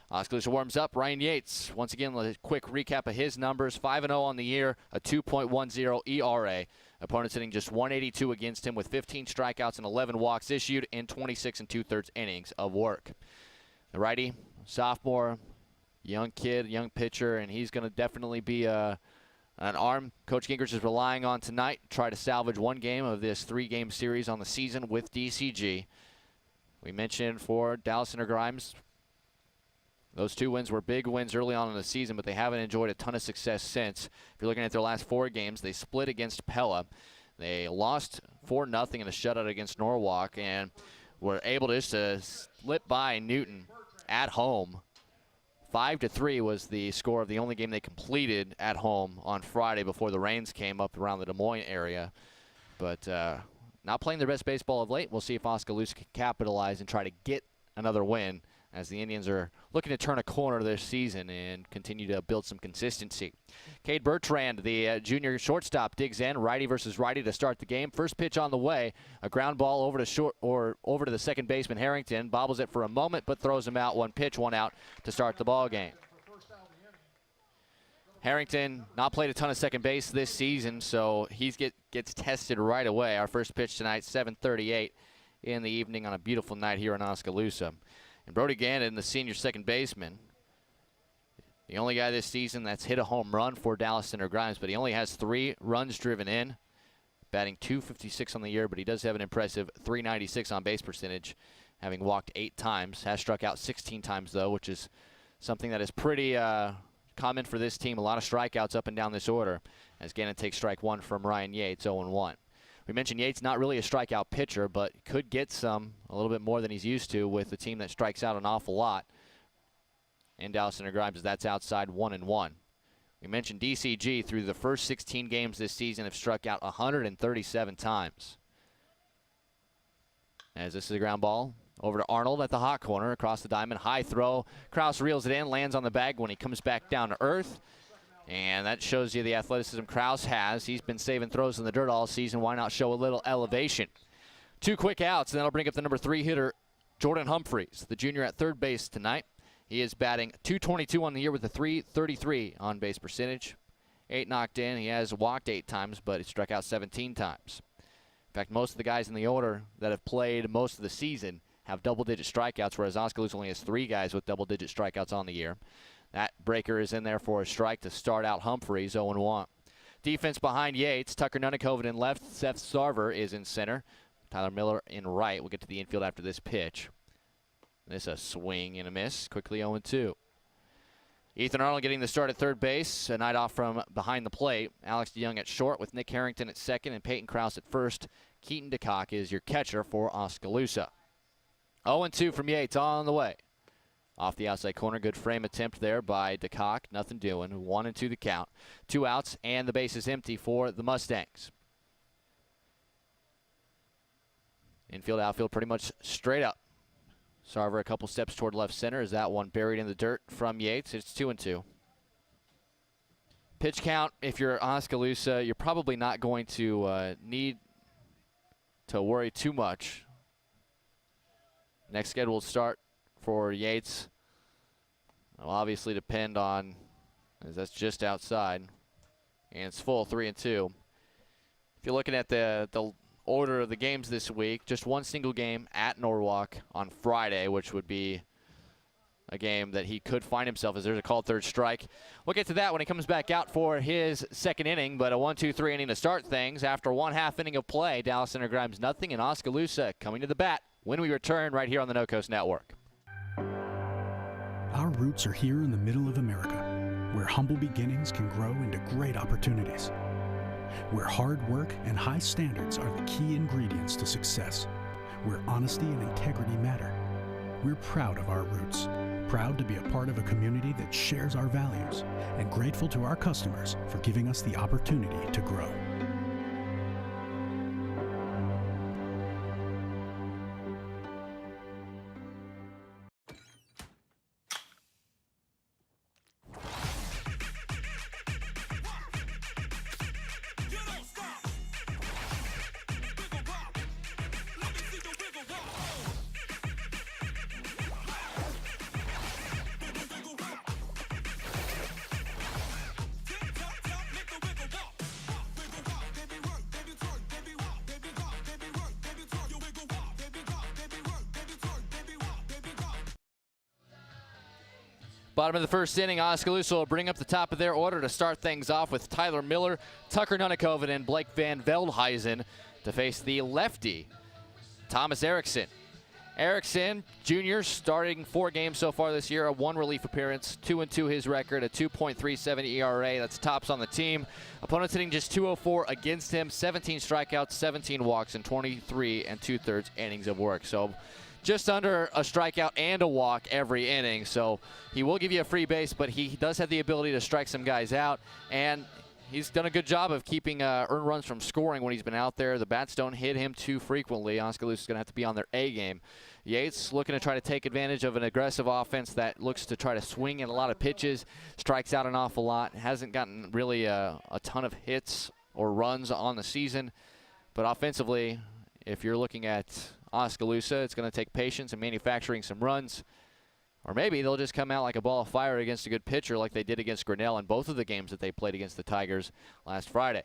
Oskaloosa warms up. Ryan Yates, once again, a quick recap of his numbers. 5-0 on the year, a 2.10 ERA. Opponents hitting just 182 against him with 15 strikeouts and 11 walks issued in 26 2/3 innings of work. The righty, sophomore, young kid, young pitcher, and he's going to definitely be a An arm Coach Gingrich is relying on tonight to try to salvage one game of this 3-game series on the season with DCG. We mentioned for Dallas Center Grimes, those 2 wins were big wins early on in the season, but they haven't enjoyed a ton of success since. If you're looking at their last 4 games, they split against Pella. They lost 4-0 in a shutout against Norwalk and were able to just slip by Newton at home. 5-3 was the score of the only game they completed at home on Friday before the rains came up around the Des Moines area. But not playing their best baseball of late. We'll see if Oskaloosa can capitalize and try to get another win as the Indians are looking to turn a corner this season and continue to build some consistency. Cade Bertrand, the junior shortstop, digs in, righty versus righty to start the game. First pitch on the way, a ground ball over to the second baseman Harrington, bobbles it for a moment but throws him out. 1 pitch, 1 out to start the ball game. Harrington not played a ton of second base this season, so he gets tested right away. Our first pitch tonight, 7:38 in the evening on a beautiful night here in Oskaloosa. And Brody Gannon, the senior second baseman, the only guy this season that's hit a home run for Dallas Center Grimes, but he only has 3 runs driven in, batting .256 on the year, but he does have an impressive .396 on base percentage, having walked 8 times. Has struck out 16 times, though, which is something that is pretty common for this team. A lot of strikeouts up and down this order, as Gannon takes strike 1 from Ryan Yates, 0-1. We mentioned Yates not really a strikeout pitcher, but could get some, a little bit more than he's used to with a team that strikes out an awful lot. And Dallas Center Grimes, that's outside 1-1. We mentioned DCG through the first 16 games this season have struck out 137 times. As this is a ground ball over to Arnold at the hot corner across the diamond. High throw. Krause reels it in, lands on the bag when he comes back down to earth. And that shows you the athleticism Krause has. He's been saving throws in the dirt all season. Why not show a little elevation? 2 quick outs, and that'll bring up the number 3 hitter, Jordan Humphreys, the junior at third base tonight. He is batting .222 on the year with a .333 on base percentage. 8 knocked in. He has walked 8 times, but he struck out 17 times. In fact, most of the guys in the order that have played most of the season have double-digit strikeouts, whereas Oskaloosa only has 3 guys with double-digit strikeouts on the year. That breaker is in there for a strike to start out Humphreys, 0-1. Defense behind Yates. Tucker Nunnikoven in left. Seth Sarver is in center. Tyler Miller in right. We'll get to the infield after this pitch. This a swing and a miss. Quickly 0-2. Ethan Arnold getting the start at third base. A night off from behind the plate. Alex DeYoung at short with Nick Harrington at second and Peyton Krause at first. Keaton DeCock is your catcher for Oskaloosa. 0-2 from Yates on the way. Off the outside corner, good frame attempt there by DeCock. Nothing doing. 1-2 the count. 2 outs, and the base is empty for the Mustangs. Infield, outfield pretty much straight up. Sarver a couple steps toward left center. Is that one buried in the dirt from Yates? It's 2-2. Pitch count, if you're Oskaloosa, you're probably not going to need to worry too much. Next scheduled start for Yates will obviously depend on, as that's just outside, and it's full 3-2. If you're looking at the order of the games this week, just one single game at Norwalk on Friday, which would be a game that he could find himself as there's a called third strike. We'll get to that when he comes back out for his second inning, but a 1-2-3 inning to start things. After 1/2 inning of play, Dallas Center Grimes nothing, and Oskaloosa coming to the bat when we return right here on the No Coast Network. Our roots are here in the middle of America, where humble beginnings can grow into great opportunities, where hard work and high standards are the key ingredients to success, where honesty and integrity matter. We're proud of our roots, proud to be a part of a community that shares our values, and grateful to our customers for giving us the opportunity to grow. Bottom of the first inning, Oskaloosa will bring up the top of their order to start things off with Tyler Miller, Tucker Nunnekoven, and Blake Van Veldhuizen to face the lefty, Thomas Erickson. Erickson, junior, starting 4 games so far this year, a 1 relief appearance, 2-2 his record, a 2.37 ERA. That's tops on the team. Opponents hitting just .204 against him, 17 strikeouts, 17 walks, and 23 2/3 innings of work. So just under a strikeout and a walk every inning. So he will give you a free base, but he does have the ability to strike some guys out. And he's done a good job of keeping earned runs from scoring when he's been out there. The bats don't hit him too frequently. Oskaloosa's going to have to be on their A game. Yates looking to try to take advantage of an aggressive offense that looks to try to swing at a lot of pitches, strikes out an awful lot, hasn't gotten really a ton of hits or runs on the season. But offensively, if you're looking at Oskaloosa, it's going to take patience and manufacturing some runs. Or maybe they'll just come out like a ball of fire against a good pitcher like they did against Grinnell in both of the games that they played against the Tigers last Friday.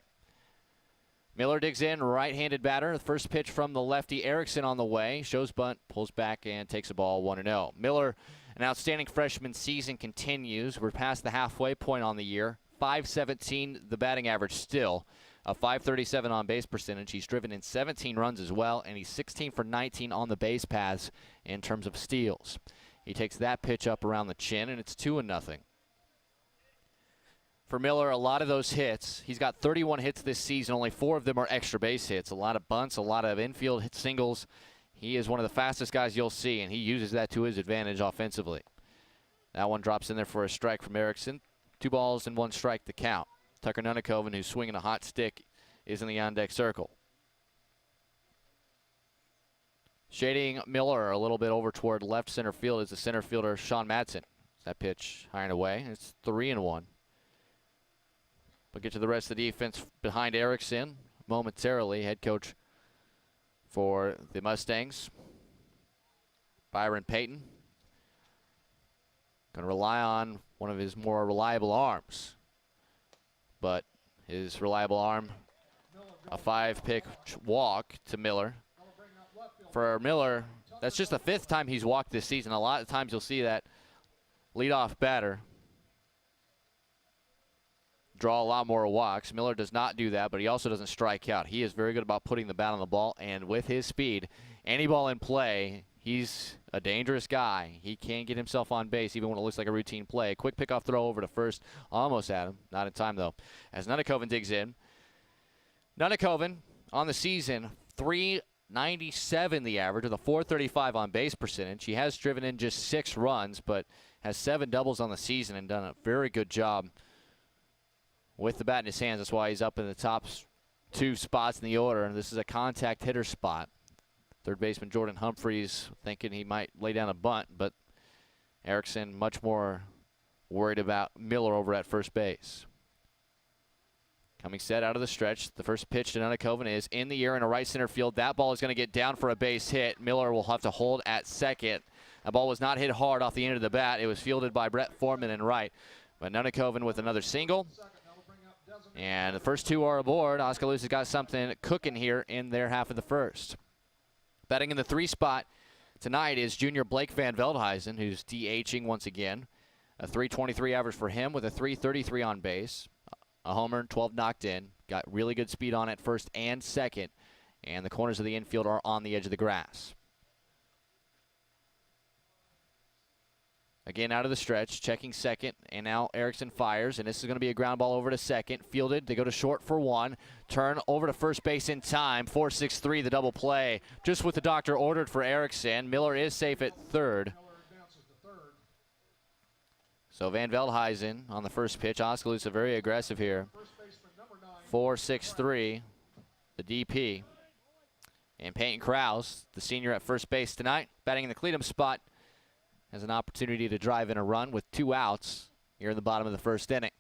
Miller digs in, right-handed batter. The first pitch from the lefty, Erickson on the way. Shows bunt, pulls back, and takes a ball 1-0. Miller, an outstanding freshman season continues. We're past the halfway point on the year. .517 the batting average still. A .537 on base percentage. He's driven in 17 runs as well, and he's 16 for 19 on the base paths in terms of steals. He takes that pitch up around the chin, and it's 2-0. For Miller, a lot of those hits, he's got 31 hits this season. Only 4 of them are extra base hits. A lot of bunts, a lot of infield hit singles. He is one of the fastest guys you'll see, and he uses that to his advantage offensively. That one drops in there for a strike from Erickson. 2 balls and 1 strike to count. Tucker Nunnekoven, who's swinging a hot stick, is in the on-deck circle. Shading Miller a little bit over toward left center field is the center fielder, Sean Madsen. That pitch high and away. It's 3-1. We'll get to the rest of the defense behind Erickson momentarily. Head coach for the Mustangs, Byron Payton. Going to rely on one of his more reliable arms. But his reliable arm, a 5-pitch walk to Miller. For Miller, that's just the 5th time he's walked this season. A lot of times you'll see that leadoff batter draw a lot more walks. Miller does not do that, but he also doesn't strike out. He is very good about putting the bat on the ball, and with his speed, any ball in play, he's a dangerous guy. He can get himself on base even when it looks like a routine play. Quick pickoff throw over to first, almost at him. Not in time, though, as Nunnekoven digs in. Nunnekoven on the season, .397 the average with a .435 on base percentage. He has driven in just 6 runs, but has 7 doubles on the season and done a very good job with the bat in his hands. That's why he's up in the top 2 spots in the order. And this is a contact hitter spot. Third baseman Jordan Humphreys thinking he might lay down a bunt, but Erickson much more worried about Miller over at first base. Coming set out of the stretch, the first pitch to Nunnekoven is in the air in a right center field. That ball is going to get down for a base hit. Miller will have to hold at second. The ball was not hit hard off the end of the bat. It was fielded by Brett Foreman in right. But Nunnekoven with another single. And the first 2 are aboard. Oskaloosa's got something cooking here in their half of the first. Batting in the 3 spot tonight is junior Blake Van Veldhuizen, who's DHing once again. A .323 average for him with a .333 on base. A homer, 12 knocked in. Got really good speed on at first and second. And the corners of the infield are on the edge of the grass. Again, out of the stretch, checking second, and now Erickson fires, and this is going to be a ground ball over to second. Fielded, they go to short for 1. Turn over to first base in time, 4-6-3, the double play. Just what the doctor ordered for Erickson. Miller is safe at third. So Van Veldhuizen on the first pitch. Oskaloosa very aggressive here. 4-6-3, the DP. And Peyton Krause, the senior at first base tonight, batting in the Cleveland spot, has an opportunity to drive in a run with 2 outs here in the bottom of the first inning.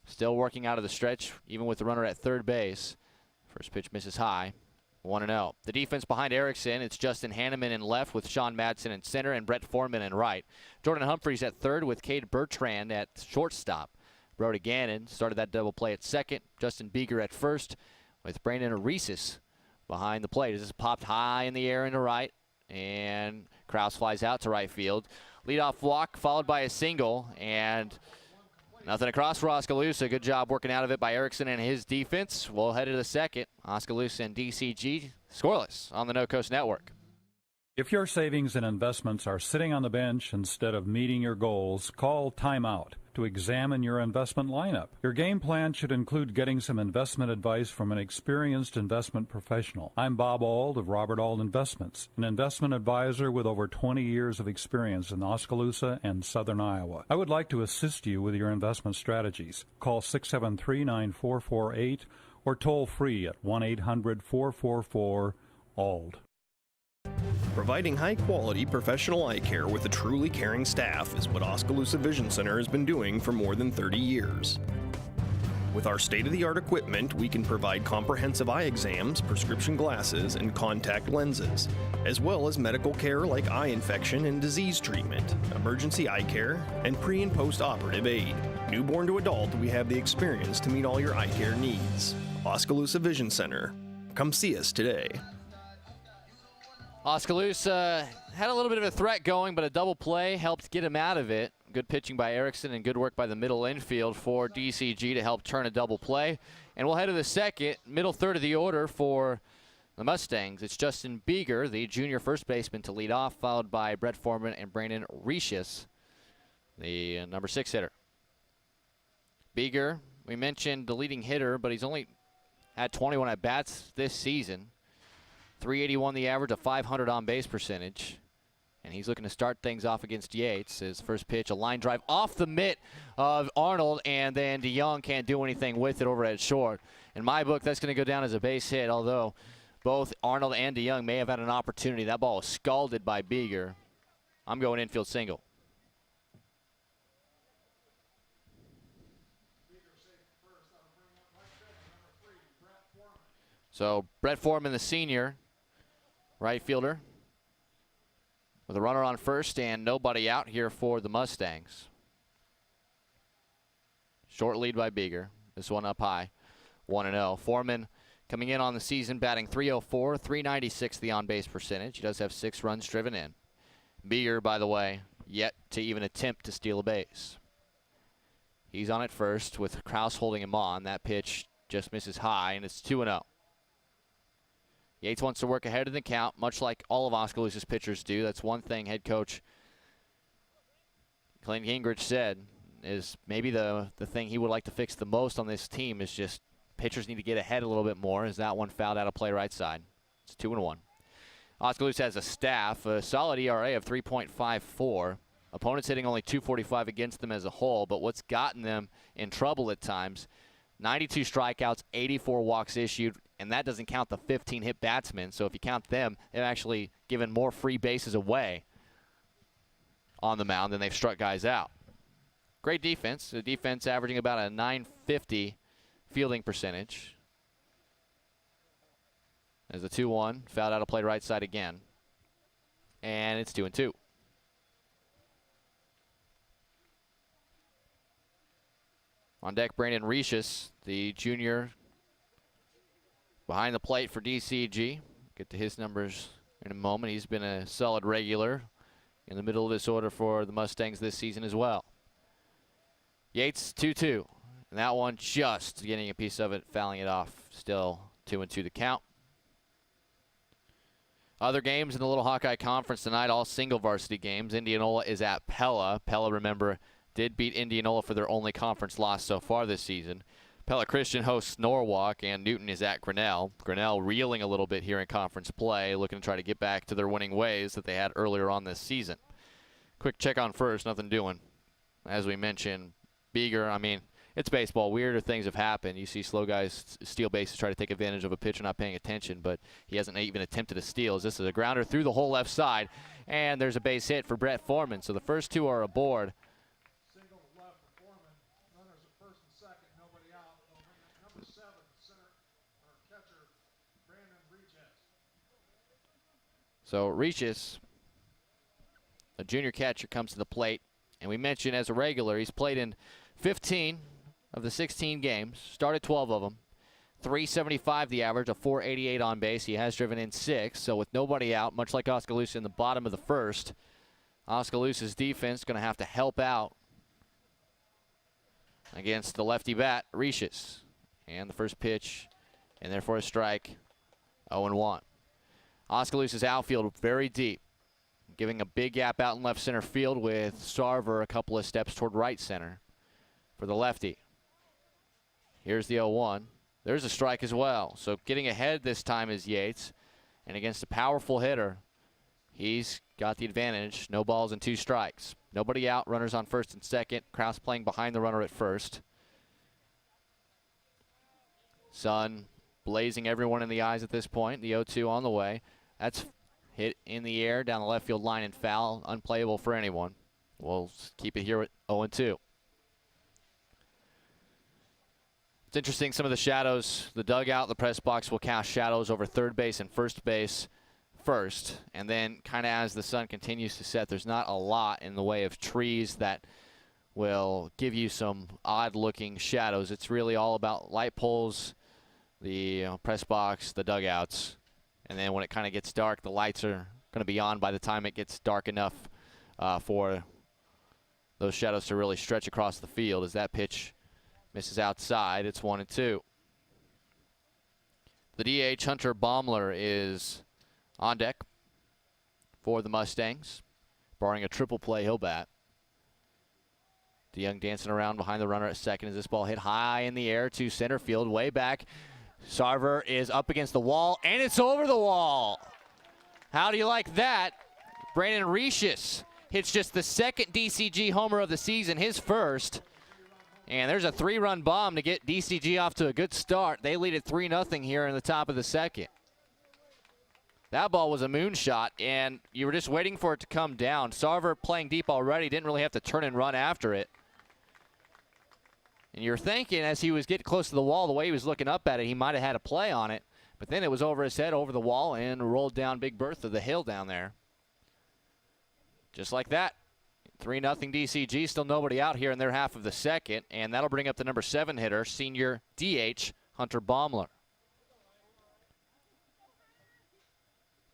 Still working out of the stretch, even with the runner at third base. First pitch misses high, 1-0. The defense behind Erickson, it's Justin Hanneman in left with Sean Madsen in center and Brett Foreman in right. Jordan Humphreys at third with Cade Bertrand at shortstop. Brody Gannon started that double play at second. Justin Beeger at first with Brandon Aresis behind the plate. This is popped high in the air into right. And Kraus flies out to right field. Leadoff walk followed by a single, and nothing across for Oskaloosa. Good job working out of it by Erickson and his defense. We'll head to the second. Oskaloosa and DCG scoreless on the No Coast Network. If your savings and investments are sitting on the bench instead of meeting your goals, call timeout to examine your investment lineup. Your game plan should include getting some investment advice from an experienced investment professional. I'm Bob Auld of Robert Auld Investments, an investment advisor with over 20 years of experience in Oskaloosa and southern Iowa. I would like to assist you with your investment strategies. Call 673-9448 or toll free at 1-800-444-ALD. Providing high-quality professional eye care with a truly caring staff is what Oskaloosa Vision Center has been doing for more than 30 years. With our state-of-the-art equipment, we can provide comprehensive eye exams, prescription glasses, and contact lenses, as well as medical care like eye infection and disease treatment, emergency eye care, and pre- and post-operative aid. Newborn to adult, we have the experience to meet all your eye care needs. Oskaloosa Vision Center. Come see us today. Oskaloosa had a little bit of a threat going, but a double play helped get him out of it. Good pitching by Erickson and good work by the middle infield for DCG to help turn a double play. And we'll head to the second, middle third of the order for the Mustangs. It's Justin Beeger, the junior first baseman, to lead off, followed by Brett Foreman and Brandon Recius, the number 6 hitter. Beeger, we mentioned the leading hitter, but he's only had 21 at-bats this season. 381 the average, a 500 on-base percentage. And he's looking to start things off against Yates. His first pitch, a line drive off the mitt of Arnold, and then DeYoung can't do anything with it over at short. In my book, that's going to go down as a base hit, although both Arnold and DeYoung may have had an opportunity. That ball was scalded by Beeger. I'm going infield single. So Brett Foreman, the senior right fielder, with a runner on first and nobody out here for the Mustangs. Short lead by Beeger. This one up high, 1-0. Foreman coming in on the season, batting .304, .396 the on-base percentage. He does have 6 runs driven in. Beeger, by the way, yet to even attempt to steal a base. He's on at first with Kraus holding him on. That pitch just misses high, and it's 2-0. Yates wants to work ahead of the count, much like all of Oskaloosa's pitchers do. That's one thing head coach Clint Gingrich said is maybe the thing he would like to fix the most on this team is just pitchers need to get ahead a little bit more, as that one fouled out of play right side. It's 2-1. Oskaloosa has a staff, a solid ERA of 3.54. Opponents hitting only .245 against them as a whole, but what's gotten them in trouble at times, 92 strikeouts, 84 walks issued, and that doesn't count the 15 hit batsmen. So if you count them, they've actually given more free bases away on the mound than they've struck guys out. Great defense. The defense averaging about a .950 fielding percentage. There's a 2-1. Fouled out of play right side again. And it's 2-2. On deck, Brandon Recius, the junior behind the plate for DCG. Get to his numbers in a moment. He's been a solid regular in the middle of this order for the Mustangs this season as well. Yates 2-2. And that one just getting a piece of it, fouling it off. Still 2-2 to count. Other games in the Little Hawkeye Conference tonight, all single varsity games. Indianola is at Pella. Pella, remember, did beat Indianola for their only conference loss so far this season. Pella Christian hosts Norwalk, and Newton is at Grinnell. Grinnell reeling a little bit here in conference play, looking to try to get back to their winning ways that they had earlier on this season. Quick check on first, nothing doing. As we mentioned, Beeger, I mean, it's baseball. Weirder things have happened. You see slow guys steal bases, try to take advantage of a pitcher not paying attention, but he hasn't even attempted a steal. This is a grounder through the whole left side, and there's a base hit for Brett Foreman. So the first two are aboard. So Recius, a junior catcher, comes to the plate. And we mentioned as a regular, he's played in 15 of the 16 games, started 12 of them. .375 the average, a .488 on base. He has driven in 6, so with nobody out, much like Oskaloosa in the bottom of the first, Oskaloosa's defense going to have to help out against the lefty bat, Riches. And the first pitch, and therefore a strike, 0-1. Oskaloosa's outfield very deep, giving a big gap out in left center field with Sarver a couple of steps toward right center for the lefty. Here's the 0-1. There's a strike as well. So getting ahead this time is Yates. And against a powerful hitter, he's got the advantage. No balls and 2 strikes. Nobody out. Runners on first and second. Kraus playing behind the runner at first. Sun blazing everyone in the eyes at this point. The 0-2 on the way. That's hit in the air down the left field line and foul. Unplayable for anyone. We'll keep it here at 0-2. It's interesting, some of the shadows, the dugout, the press box will cast shadows over third base and first base first. And then kind of as the sun continues to set, there's not a lot in the way of trees that will give you some odd-looking shadows. It's really all about light poles, the press box, the dugouts. And then when it kind of gets dark, the lights are going to be on by the time it gets dark enough for those shadows to really stretch across the field. As that pitch misses outside, it's 1-2. The DH, Hunter Baumler, is on deck for the Mustangs. Barring a triple play, he'll bat. DeYoung dancing around behind the runner at second as this ball hit high in the air to center field, way back. Sarver is up against the wall, and it's over the wall. How do you like that? Brandon Riches hits just the second DCG homer of the season, his first. And there's a 3-run bomb to get DCG off to a good start. They lead at 3-0 here in the top of the second. That ball was a moonshot, and you were just waiting for it to come down. Sarver playing deep already, didn't really have to turn and run after it. And you're thinking as he was getting close to the wall, the way he was looking up at it, he might have had a play on it. But then it was over his head, over the wall, and rolled down Big Bertha, the hill down there. Just like that. 3-0 DCG, still nobody out here in their half of the second, and that'll bring up the number 7 hitter, senior DH, Hunter Baumler.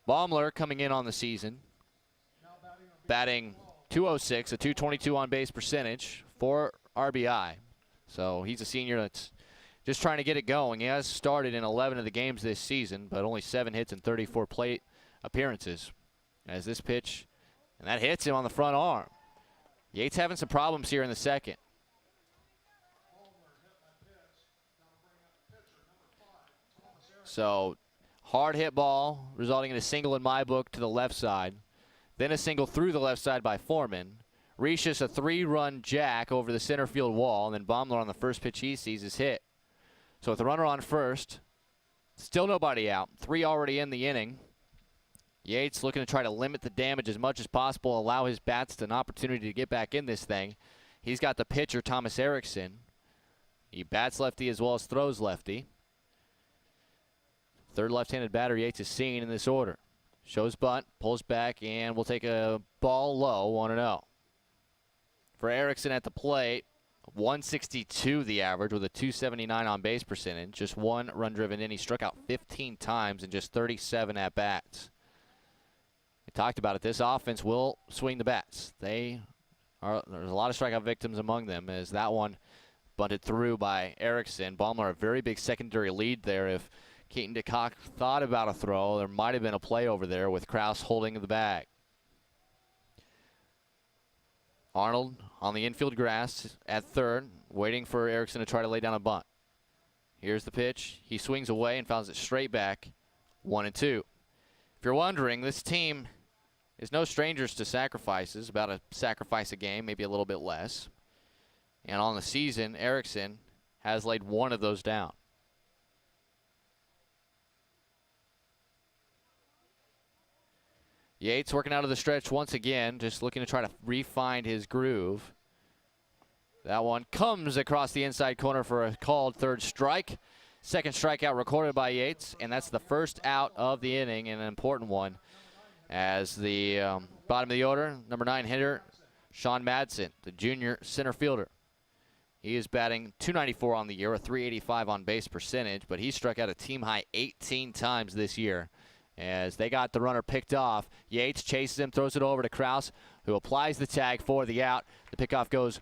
Baumler coming in on the season, batting .206, a .222 on base percentage, 4 RBI. So he's a senior that's just trying to get it going. He has started in 11 of the games this season, but only 7 hits and 34 plate appearances. As this pitch, and that hits him on the front arm. Yates having some problems here in the second. So hard hit ball resulting in a single in my book to the left side. Then a single through the left side by Foreman. Riches a 3-run jack over the center field wall, and then Baumler on the first pitch he sees is hit. So with the runner on first, still nobody out. 3 already in the inning. Yates looking to try to limit the damage as much as possible, allow his bats an opportunity to get back in this thing. He's got the pitcher, Thomas Erickson. He bats lefty as well as throws lefty. Third left-handed batter Yates is seen in this order. Shows bunt, pulls back, and will take a ball low, 1-0. For Erickson at the plate, 162 the average with a .279 on base percentage. Just 1 run driven in. He struck out 15 times in just 37 at-bats. We talked about it. This offense will swing the bats. There's a lot of strikeout victims among them, as that one bunted through by Erickson. Baumler a very big secondary lead there. If Keaton DeCock thought about a throw, there might have been a play over there with Kraus holding the bag. Arnold on the infield grass at third, waiting for Erickson to try to lay down a bunt. Here's the pitch. He swings away and fouls it straight back, 1-2. If you're wondering, this team is no strangers to sacrifices, about a sacrifice a game, maybe a little bit less. And on the season, Erickson has laid 1 of those down. Yates working out of the stretch once again, just looking to try to re-find his groove. That one comes across the inside corner for a called third strike. Second strikeout recorded by Yates, and that's the first out of the inning, and an important one. As the bottom of the order, number 9 hitter, Sean Madsen, the junior center fielder. He is batting .294 on the year, a .385 on base percentage, but he struck out a team-high 18 times this year. As they got the runner picked off, Yates chases him, throws it over to Kraus, who applies the tag for the out. The pickoff goes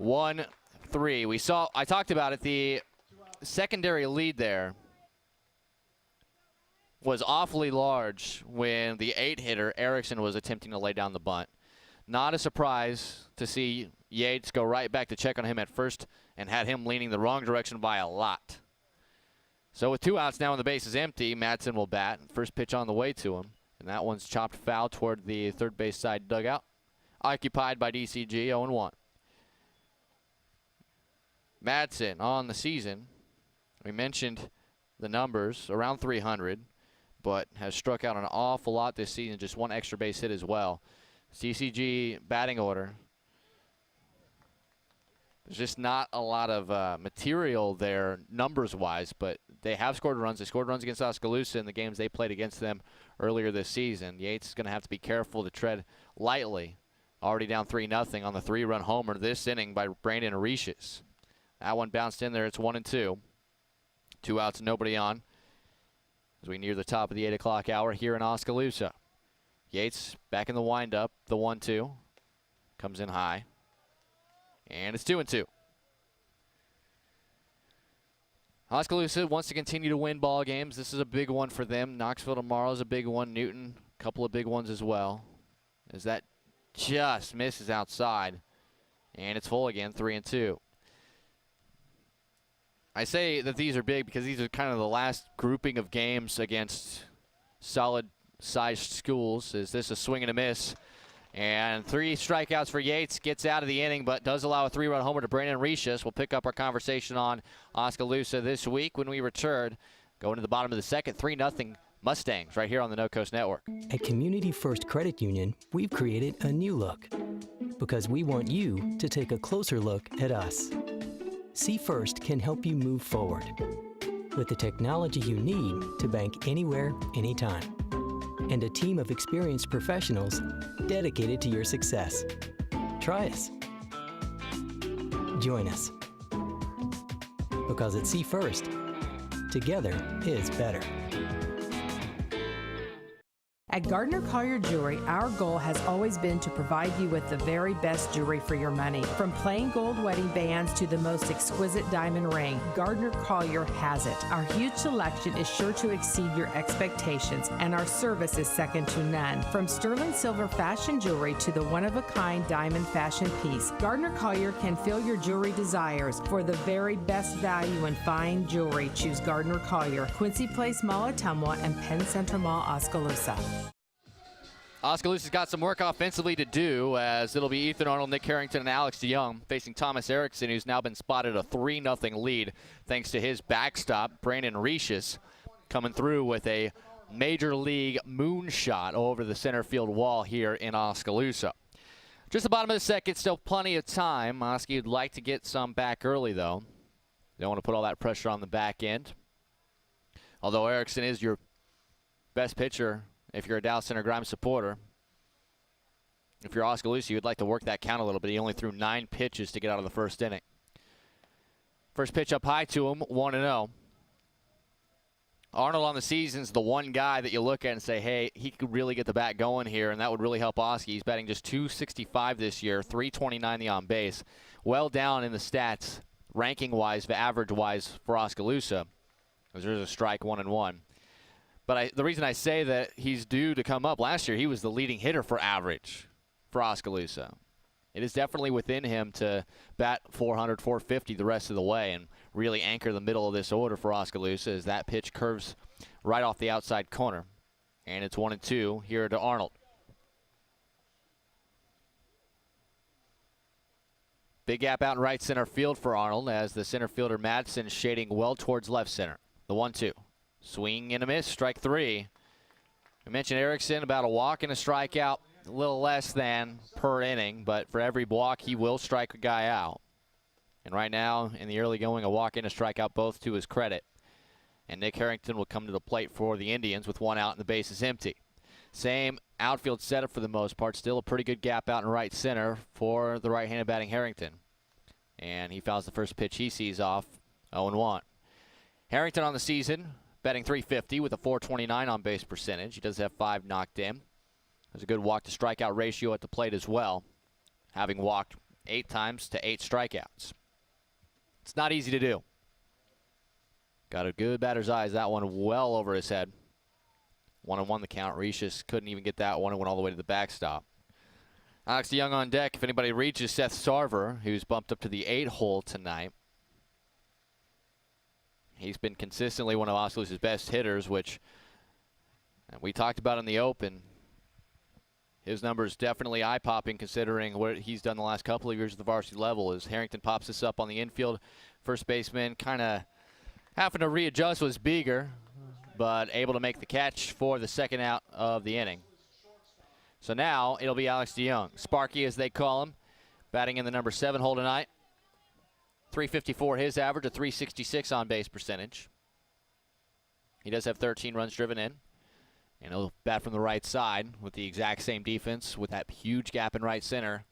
1-3. I talked about it, the secondary lead there was awfully large when the 8-hitter, Erickson, was attempting to lay down the bunt. Not a surprise to see Yates go right back to check on him at first and had him leaning the wrong direction by a lot. So with 2 outs now and the base is empty, Madsen will bat. First pitch on the way to him, and that one's chopped foul toward the third base side dugout. Occupied by DCG, 0-1. Madsen on the season, we mentioned the numbers, around 300, but has struck out an awful lot this season, just 1 extra base hit as well. DCG batting order. There's just not a lot of material there numbers-wise, but they have scored runs. They scored runs against Oskaloosa in the games they played against them earlier this season. Yates is going to have to be careful to tread lightly. Already down 3-0 on the 3-run homer this inning by Brandon Reeses. That one bounced in there. It's 1-2. 2 outs, nobody on as we near the top of the 8 o'clock hour here in Oskaloosa. Yates back in the windup, the 1-2. Comes in high. And it's 2-2. Oskaloosa wants to continue to win ball games. This is a big one for them. Knoxville tomorrow is a big one. Newton, a couple of big ones as well. As that just misses outside. And it's full again, 3-2. I say that these are big because these are kind of the last grouping of games against solid-sized schools. Is this a swing and a miss? And 3 strikeouts for Yates, gets out of the inning, but does allow a 3-run homer to Brandon Reeses. We'll pick up our conversation on Oskaloosa this week when we return. Going to the bottom of the second, 3-0 Mustangs right here on the No Coast Network. At Community First Credit Union, we've created a new look because we want you to take a closer look at us. See First can help you move forward with the technology you need to bank anywhere, anytime, and a team of experienced professionals dedicated to your success. Try us. Join us. Because at See First, together is better. At Gardner Collier Jewelry, our goal has always been to provide you with the very best jewelry for your money. From plain gold wedding bands to the most exquisite diamond ring, Gardner Collier has it. Our huge selection is sure to exceed your expectations, and our service is second to none. From sterling silver fashion jewelry to the one-of-a-kind diamond fashion piece, Gardner Collier can fill your jewelry desires. For the very best value in fine jewelry, choose Gardner Collier, Quincy Place Mall, Ottumwa, and Penn Center Mall, Oskaloosa. Oskaloosa's got some work offensively to do as it'll be Ethan Arnold, Nick Harrington, and Alex DeYoung facing Thomas Erickson, who's now been spotted a 3-0 lead thanks to his backstop, Brandon Reeses, coming through with a major league moonshot over the center field wall here in Oskaloosa. Just the bottom of the second, still plenty of time. Oski would like to get some back early, though. Don't want to put all that pressure on the back end. Although Erickson is your best pitcher if you're a Dallas Center Grimes supporter. If you're Oskaloosa, you'd like to work that count a little bit. He only threw 9 pitches to get out of the first inning. First pitch up high to him, 1-0. Arnold on the season's the one guy that you look at and say, hey, he could really get the bat going here, and that would really help Oski. He's batting just .265 this year, .329 the on base. Well down in the stats, ranking-wise, average-wise for Oskaloosa. There's a strike, 1-1. But the reason I say that he's due to come up, last year he was the leading hitter for average for Oskaloosa. It is definitely within him to bat 400, 450 the rest of the way and really anchor the middle of this order for Oskaloosa as that pitch curves right off the outside corner. And it's 1-2 here to Arnold. Big gap out in right center field for Arnold as the center fielder Madsen shading well towards left center. The 1-2. Swing and a miss, strike 3. We mentioned Erickson, about a walk and a strikeout, a little less than per inning, but for every walk, he will strike a guy out. And right now, in the early going, a walk and a strikeout, both to his credit. And Nick Harrington will come to the plate for the Indians with 1 out and the base is empty. Same outfield setup for the most part, still a pretty good gap out in right center for the right-handed batting Harrington. And he fouls the first pitch he sees off, 0-1. Harrington on the season, batting .350 with a .429 on base percentage. He does have 5 knocked in. There's a good walk to strikeout ratio at the plate as well, having walked 8 times to 8 strikeouts. It's not easy to do. Got a good batter's eyes. That one well over his head. 1-1 the count. Rishis couldn't even get that one and went all the way to the backstop. Alex DeYoung on deck. If anybody reaches Seth Sarver, who's bumped up to the 8 hole tonight. He's been consistently one of Oskaloosa's best hitters, which we talked about in the Open. His numbers definitely eye-popping considering what he's done the last couple of years at the varsity level. As Harrington pops this up on the infield, first baseman kind of having to readjust was Beeger, but able to make the catch for the second out of the inning. So now it'll be Alex DeYoung, Sparky as they call him, batting in the number 7 hole tonight. .354 his average, a .366 on base percentage. He does have 13 runs driven in. And he'll bat from the right side with the exact same defense with that huge gap in right center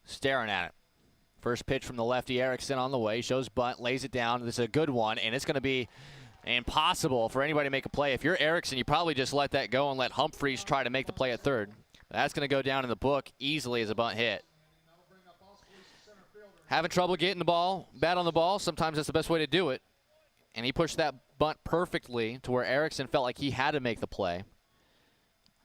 staring at it. First pitch from the lefty, Erickson on the way. Shows bunt, lays it down. This is a good one, and it's going to be impossible for anybody to make a play. If you're Erickson, you probably just let that go and let Humphreys try to make the play at third. That's going to go down in the book easily as a bunt hit. Having trouble getting the ball, bat on the ball, sometimes that's the best way to do it. And he pushed that bunt perfectly to where Erickson felt like he had to make the play.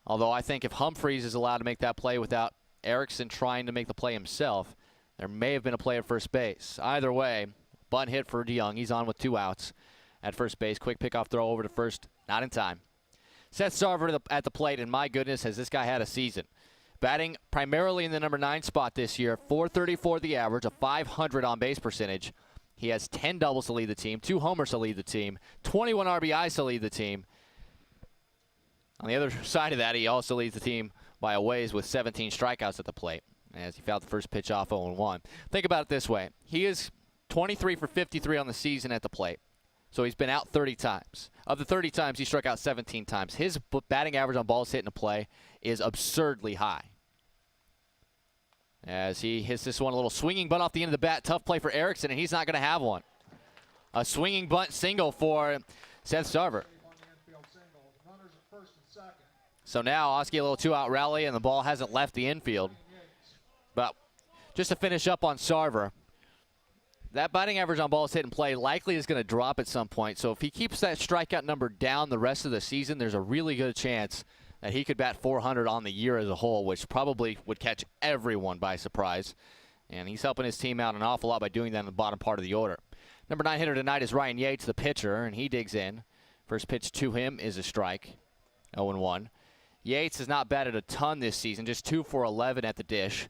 Although I think if Humphreys is allowed to make that play without Erickson trying to make the play himself, there may have been a play at first base. Either way, bunt hit for DeYoung. He's on with 2 outs at first base. Quick pickoff throw over to first. Not in time. Seth Sarver at the plate, and my goodness, has this guy had a season. Batting primarily in the number 9 spot this year, .434 the average, a .500 on base percentage. He has 10 doubles to lead the team, 2 homers to lead the team, 21 RBIs to lead the team. On the other side of that, he also leads the team by a ways with 17 strikeouts at the plate as he fouled the first pitch off 0-1. Think about it this way. He is 23 for 53 on the season at the plate. So he's been out 30 times. Of the 30 times, he struck out 17 times. His batting average on balls hit in a play is absurdly high. As he hits this one, a little swinging bunt off the end of the bat. Tough play for Erickson, and he's not going to have one. A swinging bunt single for Seth Sarver. So now Oski a little 2-out rally, and the ball hasn't left the infield. But just to finish up on Sarver, that batting average on balls hit in play likely is going to drop at some point. So if he keeps that strikeout number down the rest of the season, there's a really good chance that he could bat 400 on the year as a whole, which probably would catch everyone by surprise. And he's helping his team out an awful lot by doing that in the bottom part of the order. Number 9 hitter tonight is Ryan Yates, the pitcher, and he digs in. First pitch to him is a strike, 0-1. Yates has not batted a ton this season, just 2 for 11 at the dish.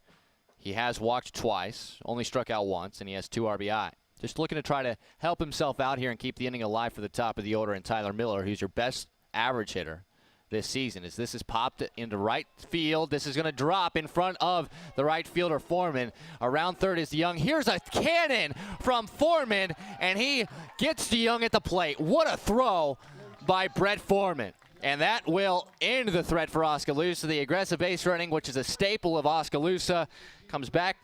He has walked twice, only struck out once, and he has 2 RBI. Just looking to try to help himself out here and keep the inning alive for the top of the order. And Tyler Miller, who's your best average hitter this season, as this is popped into right field. This is going to drop in front of the right fielder, Foreman. Around third is DeYoung. Here's a cannon from Foreman, and he gets DeYoung at the plate. What a throw by Brett Foreman. And that will end the threat for Oskaloosa. The aggressive base running, which is a staple of Oskaloosa, comes back.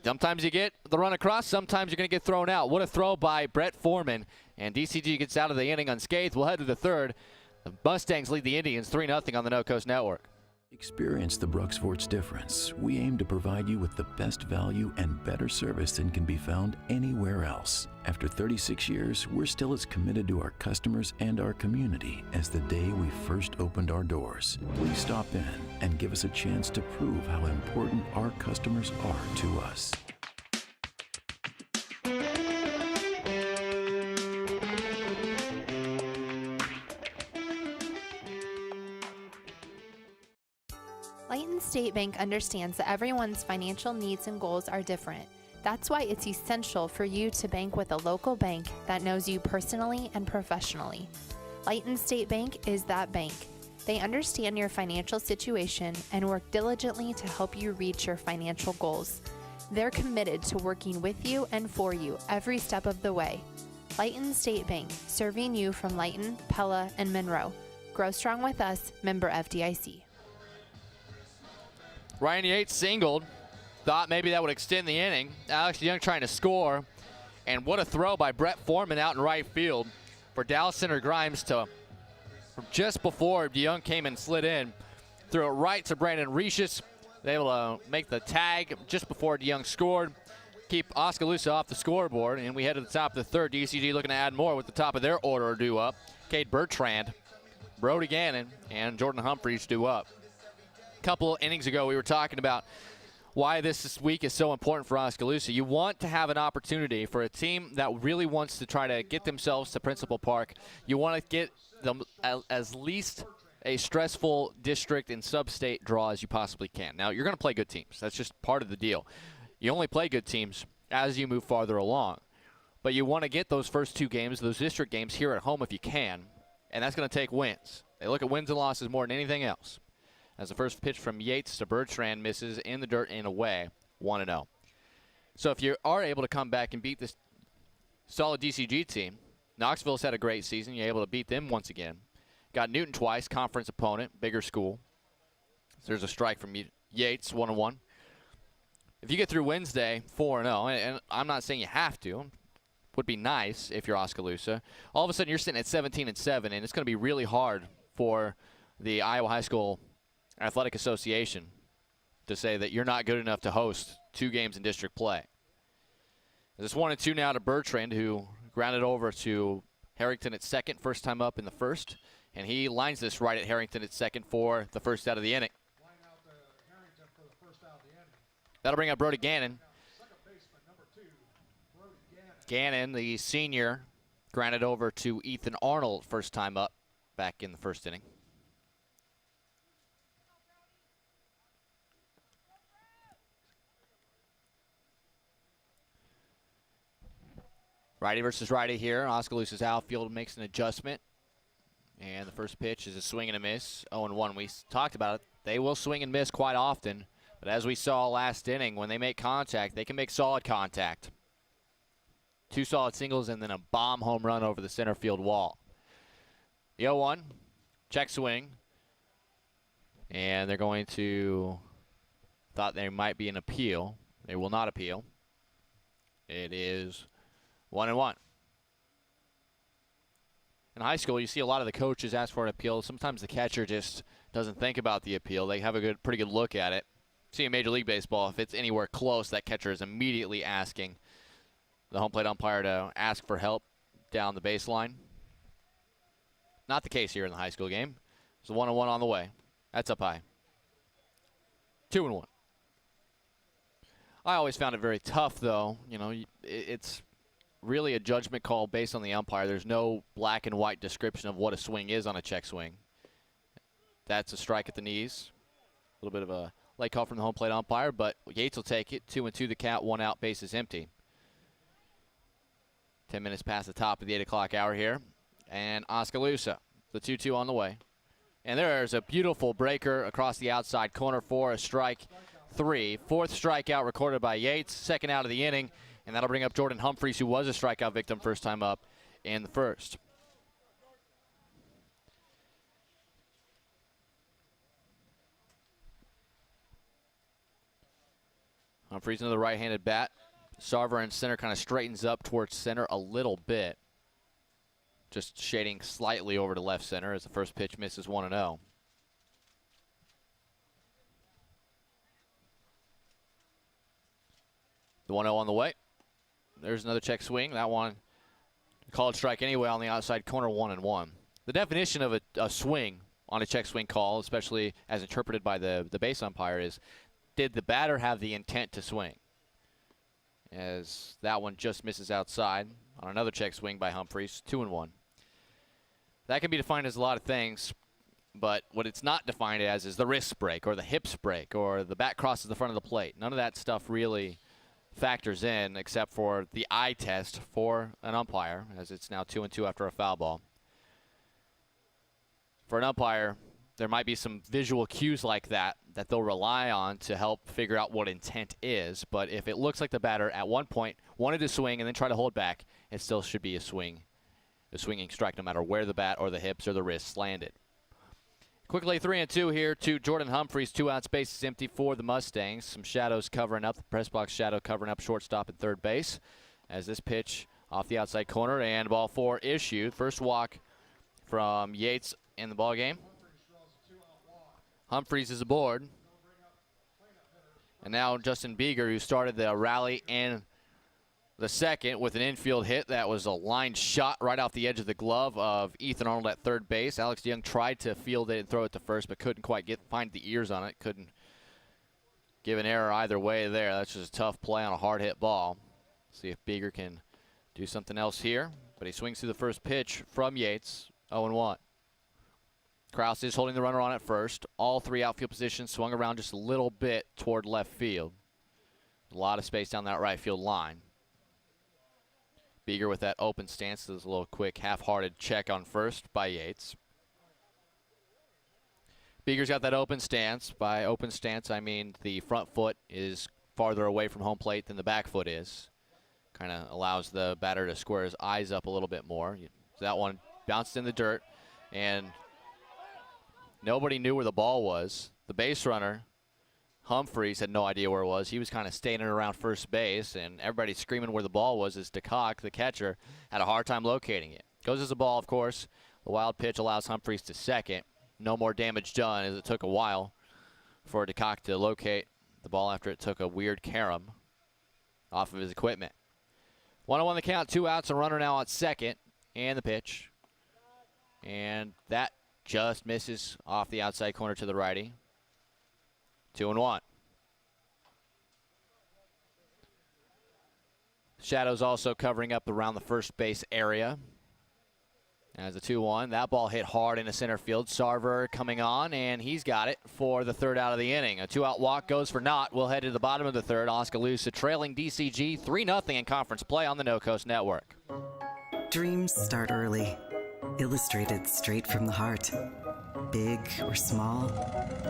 Sometimes you get the run across, sometimes you're going to get thrown out. What a throw by Brett Foreman. And DCG gets out of the inning unscathed. We'll head to the third. The Mustangs lead the Indians 3-0 on the No Coast Network. Experience the Bruxforts difference. We aim to provide you with the best value and better service than can be found anywhere else. After 36 years, we're still as committed to our customers and our community as the day we first opened our doors. Please stop in and give us a chance to prove how important our customers are to us. Layton State Bank understands that everyone's financial needs and goals are different. That's why it's essential for you to bank with a local bank that knows you personally and professionally. Layton State Bank is that bank. They understand your financial situation and work diligently to help you reach your financial goals. They're committed to working with you and for you every step of the way. Layton State Bank, serving you from Layton, Pella, and Monroe. Grow strong with us, member FDIC. Ryan Yates singled Thought maybe that would extend the inning. Alex Young trying to score. And what a throw by Brett Foreman out in right field for Dallas Center Grimes to, just before DeYoung came and slid in, threw it right to Brandon Reicius. They able to make the tag just before DeYoung scored, keep Oskaloosa off the scoreboard, and we head to the top of the third. DCG looking to add more with the top of their order due up. Cade Bertrand, Brody Gannon, and Jordan Humphreys due up. A couple innings ago, we were talking about why this week is so important for Oskaloosa. You want to have an opportunity for a team that really wants to try to get themselves to Principal Park. You want to get them as least a stressful district and sub-state draw as you possibly can. Now, you're going to play good teams. That's just part of the deal. You only play good teams as you move farther along. But you want to get those first two games, those district games, here at home if you can, and that's going to take wins. They look at wins and losses more than anything else. As the first pitch from Yates to Bertrand misses in the dirt and away, 1-0. So if you are able to come back and beat this solid DCG team, Knoxville's had a great season. You're able to beat them once again. Got Newton twice, conference opponent, bigger school. So there's a strike from Yates, 1-1. If you get through Wednesday 4-0, and I'm not saying you have to, would be nice if you're Oskaloosa. All of a sudden you're sitting at 17-7, and it's going to be really hard for the Iowa High School Athletic Association to say that you're not good enough to host 2 games in district play. It's 1-2 now to Bertrand, who grounded over to Harrington at second, first time up in the first, and he lines this right at Harrington at second for the first out of the inning. That'll bring up Brody Gannon. Gannon, the senior, grounded over to Ethan Arnold, first time up back in the first inning. Righty versus righty here. Oskaloosa's outfield makes an adjustment. And the first pitch is a swing and a miss. 0-1. We talked about it. They will swing and miss quite often. But as we saw last inning, when they make contact, they can make solid contact. 2 solid singles and then a bomb home run over the center field wall. The 0-1. Check swing. And they're going to, thought there might be an appeal. They will not appeal. It is 1-1. In high school, you see a lot of the coaches ask for an appeal. Sometimes the catcher just doesn't think about the appeal. They have a pretty good look at it. See in Major League Baseball, if it's anywhere close, that catcher is immediately asking the home plate umpire to ask for help down the baseline. Not the case here in the high school game. It's a 1-1 on the way. That's up high. 2-1. I always found it very tough, though. You know, it's really a judgment call based on the umpire. There's no black and white description of what a swing is on a check swing. That's a strike at the knees. A little bit of a late call from the home plate umpire, but Yates will take it. 2-2 the count, 1 out, bases empty. 10 minutes past the top of the 8 o'clock hour here. And Oskaloosa, the 2-2 on the way. And there's a beautiful breaker across the outside corner for a strike 3. 4th strikeout recorded by Yates, 2nd out of the inning. And that'll bring up Jordan Humphreys, who was a strikeout victim first time up in the first. Humphreys into the right-handed bat. Sarver in center kind of straightens up towards center a little bit. Just shading slightly over to left center as the first pitch misses 1-0. The 1-0 on the way. There's another check swing. That one called strike anyway on the outside corner, 1-1. The definition of a swing on a check swing call, especially as interpreted by the base umpire, is did the batter have the intent to swing? As that one just misses outside on another check swing by Humphreys, 2-1. That can be defined as a lot of things, but what it's not defined as is the wrist break or the hips break or the bat crosses the front of the plate. None of that stuff really factors in except for the eye test for an umpire, as it's now 2-2 after a foul ball. For an umpire, there might be some visual cues like that they'll rely on to help figure out what intent is, but if it looks like the batter at one point wanted to swing and then try to hold back, it still should be a swinging strike no matter where the bat or the hips or the wrists landed. Quickly 3-2 here to Jordan Humphreys. 2 out, space is empty for the Mustangs. Some shadows covering up. The press box shadow covering up shortstop and third base. As this pitch off the outside corner and ball 4 issued. First walk from Yates in the ball game. Humphreys is aboard. And now Justin Beeger, who started the rally in the second with an infield hit. That was a line shot right off the edge of the glove of Ethan Arnold at third base. Alex DeYoung tried to field it and throw it to first, but couldn't quite find the ears on it. Couldn't give an error either way there. That's just a tough play on a hard hit ball. See if Beeger can do something else here. But he swings through the first pitch from Yates. 0-1. Krause is holding the runner on at first. All 3 outfield positions swung around just a little bit toward left field. A lot of space down that right field line. Beeger with that open stance. There's a little quick half-hearted check on first by Yates. Beeger's got that open stance. By open stance, I mean the front foot is farther away from home plate than the back foot is. Kind of allows the batter to square his eyes up a little bit more. So that one bounced in the dirt, and nobody knew where the ball was. The base runner, Humphreys, had no idea where it was. He was kind of standing around first base, and everybody screaming where the ball was as DeCock, the catcher, had a hard time locating it. Goes as a ball, of course. The wild pitch allows Humphreys to second. No more damage done, as it took a while for DeCock to locate the ball after it took a weird carom off of his equipment. 1-1 the count, 2 outs, a runner now at second, and the pitch. And that just misses off the outside corner to the righty. 2-1. Shadows also covering up around the first base area. As a 2-1, that ball hit hard into center field. Sarver coming on, and he's got it for the 3rd out of the inning. A 2-out walk goes for naught. We'll head to the bottom of the 3rd. Oskaloosa trailing DCG 3-0 in conference play on the No Coast Network. Dreams start early, illustrated straight from the heart. Big or small,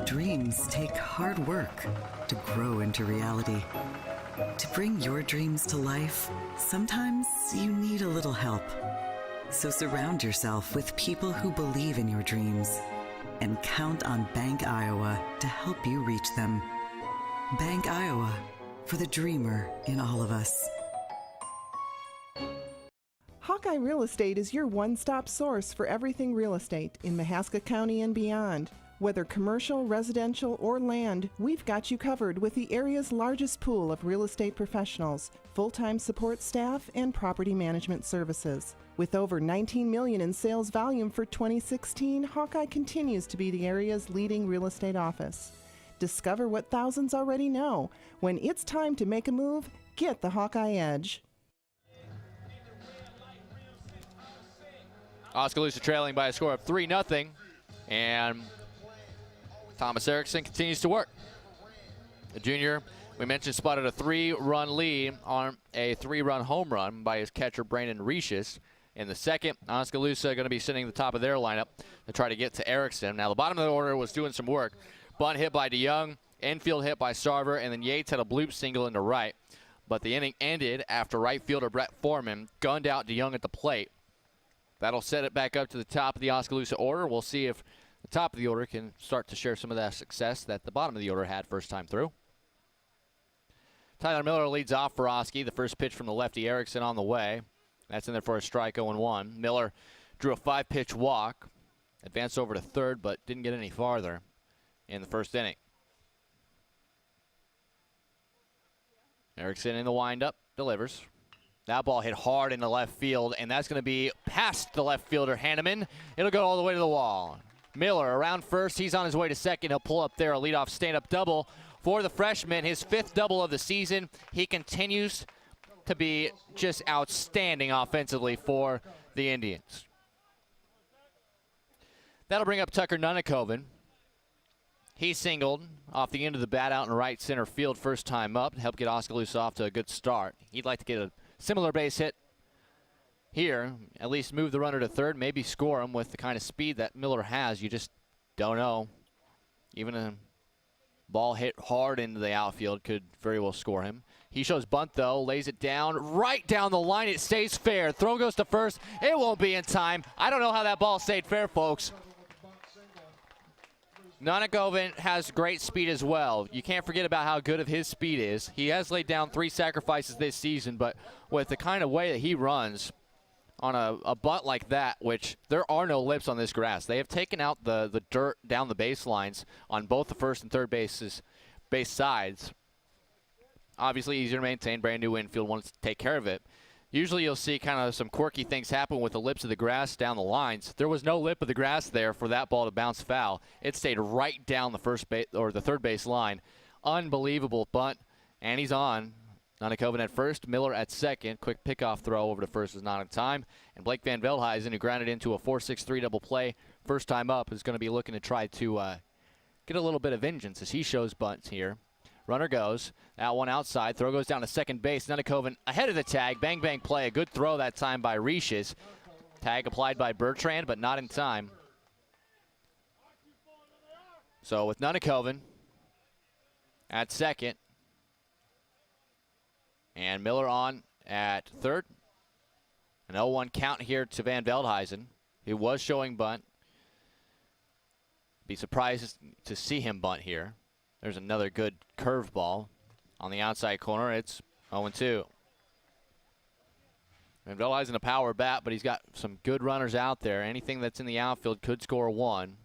dreams take hard work to grow into reality. To bring your dreams to life, sometimes you need a little help. So surround yourself with people who believe in your dreams and count on Bank Iowa to help you reach them. Bank Iowa, for the dreamer in all of us. Hawkeye Real Estate is your one-stop source for everything real estate in Mahaska County and beyond. Whether commercial, residential, or land, we've got you covered with the area's largest pool of real estate professionals, full-time support staff, and property management services. With over $19 million in sales volume for 2016, Hawkeye continues to be the area's leading real estate office. Discover what thousands already know. When it's time to make a move, get the Hawkeye Edge. Oskaloosa trailing by a score of 3-0, and Thomas Erickson continues to work. The junior, we mentioned, spotted a 3-run lead on a 3-run home run by his catcher Brandon Reishes. In the second, Oskaloosa going to be sitting at the top of their lineup to try to get to Erickson. Now the bottom of the order was doing some work. Bunt hit by DeYoung, infield hit by Sarver, and then Yates had a bloop single into right. But the inning ended after right fielder Brett Foreman gunned out DeYoung at the plate. That'll set it back up to the top of the Oskaloosa order. We'll see if the top of the order can start to share some of that success that the bottom of the order had first time through. Tyler Miller leads off for Oski. The first pitch from the lefty Erickson on the way. That's in there for a strike, 0-1. Miller drew a 5-pitch walk, advanced over to third, but didn't get any farther in the first inning. Erickson in the windup, delivers. That ball hit hard into left field, and that's going to be past the left fielder, Hanneman. It'll go all the way to the wall. Miller around first. He's on his way to second. He'll pull up there, a leadoff stand-up double for the freshman, his 5th double of the season. He continues to be just outstanding offensively for the Indians. That'll bring up Tucker Nunnekoven. He singled off the end of the bat out in right center field first time up to help get Oskaloosa off to a good start. He'd like to get a similar base hit here, at least move the runner to third, maybe score him with the kind of speed that Miller has. You just don't know. Even a ball hit hard into the outfield could very well score him. He shows bunt, though, lays it down, right down the line. It stays fair. Throw goes to first. It won't be in time. I don't know how that ball stayed fair, folks. Nanakoven has great speed as well. You can't forget about how good of his speed is. He has laid down 3 sacrifices this season, but with the kind of way that he runs on a bunt like that, which there are no lips on this grass. They have taken out the dirt down the baselines on both the first and third base sides. Obviously easier to maintain, brand new infield, wants to take care of it. Usually you'll see kind of some quirky things happen with the lips of the grass down the lines. There was no lip of the grass there for that ball to bounce foul. It stayed right down the first base or the third base line. Unbelievable bunt, and he's on. Nanakoven at first, Miller at second. Quick pickoff throw over to first is not in time. And Blake Van Veldhuizen, who grounded into a 4-6-3 double play first time up, is going to be looking to try to get a little bit of vengeance as he shows bunts here. Runner goes. That one outside. Throw goes down to second base. Nanakoven ahead of the tag. Bang, bang play. A good throw that time by Riches. Tag applied by Bertrand, but not in time. So with Nanakoven at second. And Miller on at third. An 0-1 count here to Van Veldhuizen, who was showing bunt. Be surprised to see him bunt here. There's another good curveball on the outside corner. It's 0-2. Van Veldhuizen a power bat, but he's got some good runners out there. Anything that's in the outfield could score 1.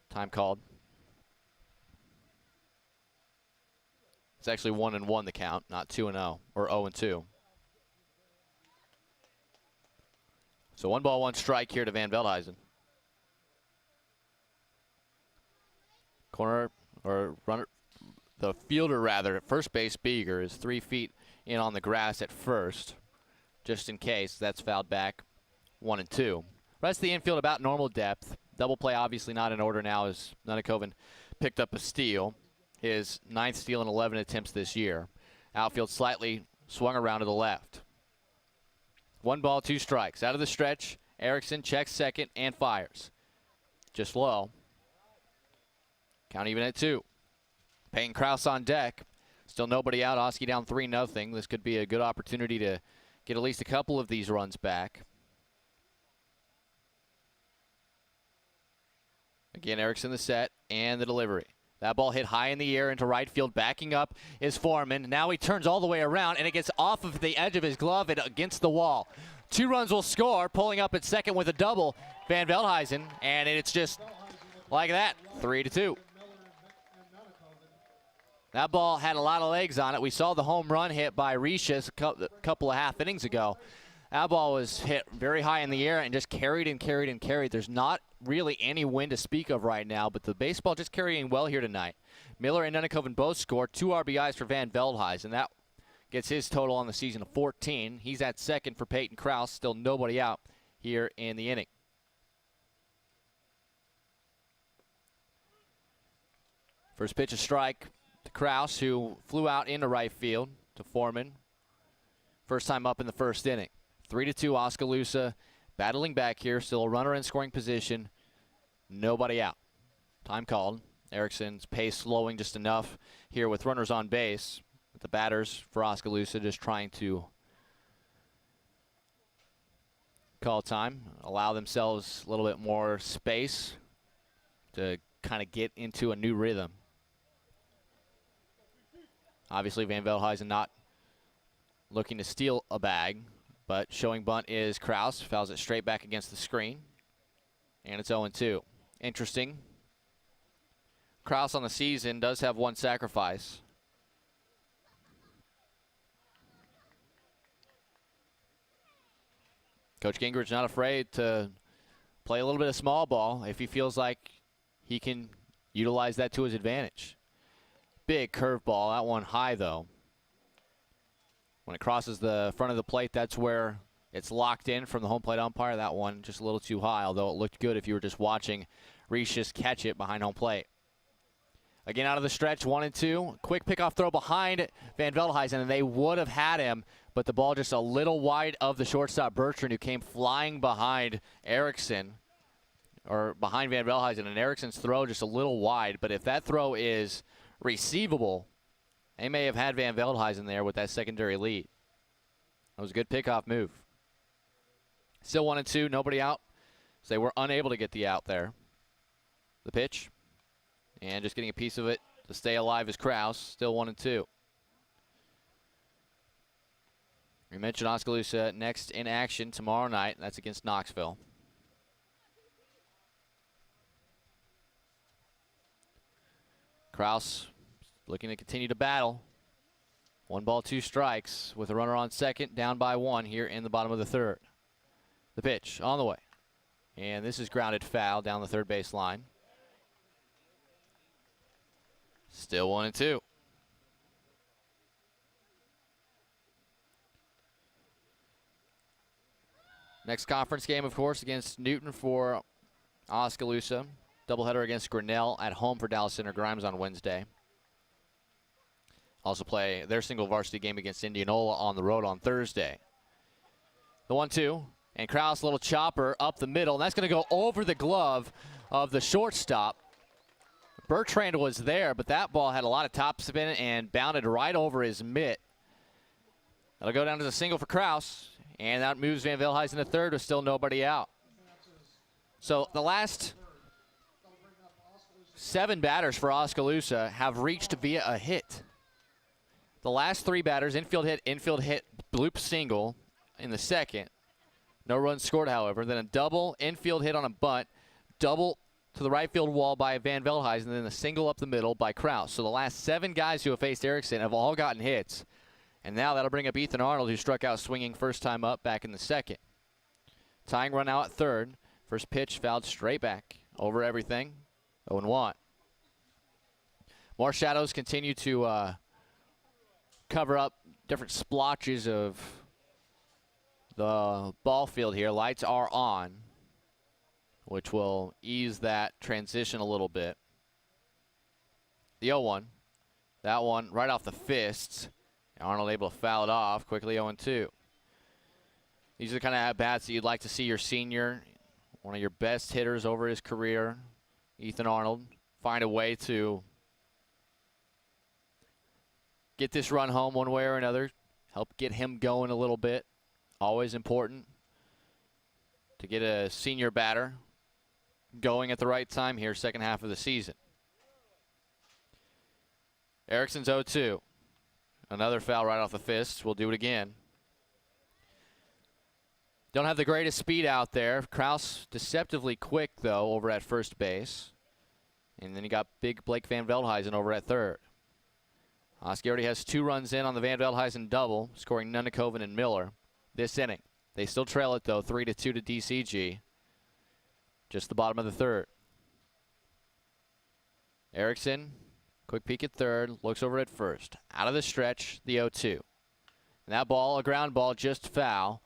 Time called. It's actually 1-1 the count, not 2-0 or 0-2. So 1 ball, 1 strike here to Van Veldhuizen. Corner or runner, the fielder rather at first base, Beeger, is 3 feet in on the grass at first, just in case. That's fouled back. 1-2. Rest of the infield about normal depth. Double play obviously not in order now as Nanakoven picked up a steal. His 9th steal in 11 attempts this year. Outfield slightly swung around to the left. 1 ball, 2 strikes. Out of the stretch, Erickson checks second and fires. Just low. Count even at 2. Peyton Krause on deck. Still nobody out. Oski down 3-0. This could be a good opportunity to get at least a couple of these runs back. Again, Erickson the set and the delivery. That ball hit high in the air into right field. Backing up is Foreman. Now he turns all the way around, and it gets off of the edge of his glove and against the wall. 2 runs will score. Pulling up at second with a double, Van Veldhuizen, and it's just like that, 3-2. That ball had a lot of legs on it. We saw the home run hit by Riches a couple of half innings ago. That ball was hit very high in the air and just carried and carried and carried. There's not really any wind to speak of right now, but the baseball just carrying well here tonight. Miller and Nanakoven both scored 2 RBIs for Van Veldhuizen. That gets his total on the season of 14. He's at second for Peyton Krause. Still nobody out here in the inning. First pitch a strike to Krause, who flew out into right field to Foreman. First time up in the first inning. 3-2 Oskaloosa battling back here. Still a runner in scoring position. Nobody out. Time called. Erickson's pace slowing just enough here with runners on base. But the batters for Oskaloosa just trying to call time, allow themselves a little bit more space to kind of get into a new rhythm. Obviously, Van Veldhuizen not looking to steal a bag, but showing bunt is Krause. Fouls it straight back against the screen, and it's 0-2. Interesting. Krause on the season does have 1 sacrifice. Coach Gingrich not afraid to play a little bit of small ball if he feels like he can utilize that to his advantage. Big curveball, that one high though. When it crosses the front of the plate, that's where it's locked in from the home plate umpire. That one just a little too high, although it looked good if you were just watching Riches catch it behind home plate. Again, out of the stretch, 1-2. Quick pickoff throw behind Van Veldhuizen, and they would have had him, but the ball just a little wide of the shortstop Bertrand, who came flying behind Erickson, or behind Van Veldhuizen, and Erickson's throw just a little wide. But if that throw is receivable, they may have had Van Veldhuizen there with that secondary lead. That was a good pickoff move. Still 1-2, nobody out. So they were unable to get the out there. The pitch And just getting a piece of it to stay alive is Kraus, still 1-2. We mentioned Oskaloosa next in action tomorrow night. That's against Knoxville. Kraus looking to continue to battle. 1 ball, 2 strikes with a runner on second, down by 1 here in the bottom of the third. The pitch on the way. And this is grounded foul down the third base line. Still 1-2. Next conference game, of course, against Newton for Oskaloosa. Doubleheader against Grinnell at home for Dallas Center Grimes on Wednesday. Also play their single varsity game against Indianola on the road on Thursday. The 1-2, and Kraus, little chopper up the middle, and that's going to go over the glove of the shortstop. Bertrand was there, but that ball had a lot of top spin and bounded right over his mitt. That'll go down as a single for Kraus, and that moves Van Veldhuizen to third with still nobody out. So the last 7 batters for Oskaloosa have reached via a hit. The last 3 batters, infield hit, bloop single in the second. No runs scored, however. Then a double, infield hit on a bunt, double to the right field wall by Van Veldhuizen, and then a single up the middle by Kraus. So the last 7 guys who have faced Erickson have all gotten hits. And now that'll bring up Ethan Arnold, who struck out swinging first time up back in the second. Tying run out at third. First pitch fouled straight back over everything. 0-1. More shadows continue to cover up different splotches of the ball field here. Lights are on, which will ease that transition a little bit. The 0-1. That one right off the fists. Arnold able to foul it off quickly. 0-2. These are the kind of at-bats that you'd like to see your senior, one of your best hitters over his career, Ethan Arnold, find a way to get this run home one way or another, help get him going a little bit. Always important to get a senior batter going at the right time here, second half of the season. Erickson's 0-2. Another foul right off the fist. We'll do it again. Don't have the greatest speed out there. Kraus deceptively quick, though, over at first base. And then you got big Blake Van Veldhuizen over at third. Oski already has 2 runs in on the Van Veldhuizen double, scoring Nunnekoven and Miller this inning. They still trail it, though, 3-2 to DCG. Just the bottom of the third. Erickson, quick peek at third, looks over at first. Out of the stretch, the 0-2. And that ball, a ground ball, just foul.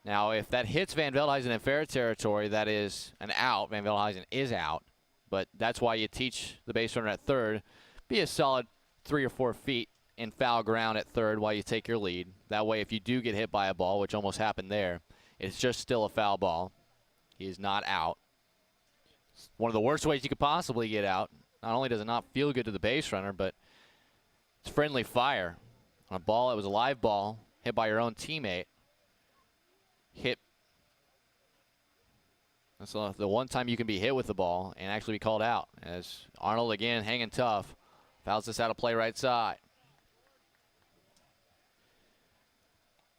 Now, if that hits Van Veldhuizen in fair territory, that is an out. Van Veldhuizen is out. But that's why you teach the base runner at third. Be a solid 3 or 4 feet in foul ground at third while you take your lead. That way, if you do get hit by a ball, which almost happened there, it's just still a foul ball. He is not out. It's one of the worst ways you could possibly get out. Not only does it not feel good to the base runner, but it's friendly fire on a ball that was a live ball, hit by your own teammate. Hit. That's the one time you can be hit with the ball and actually be called out. As Arnold, again, hanging tough, fouls this out of play right side.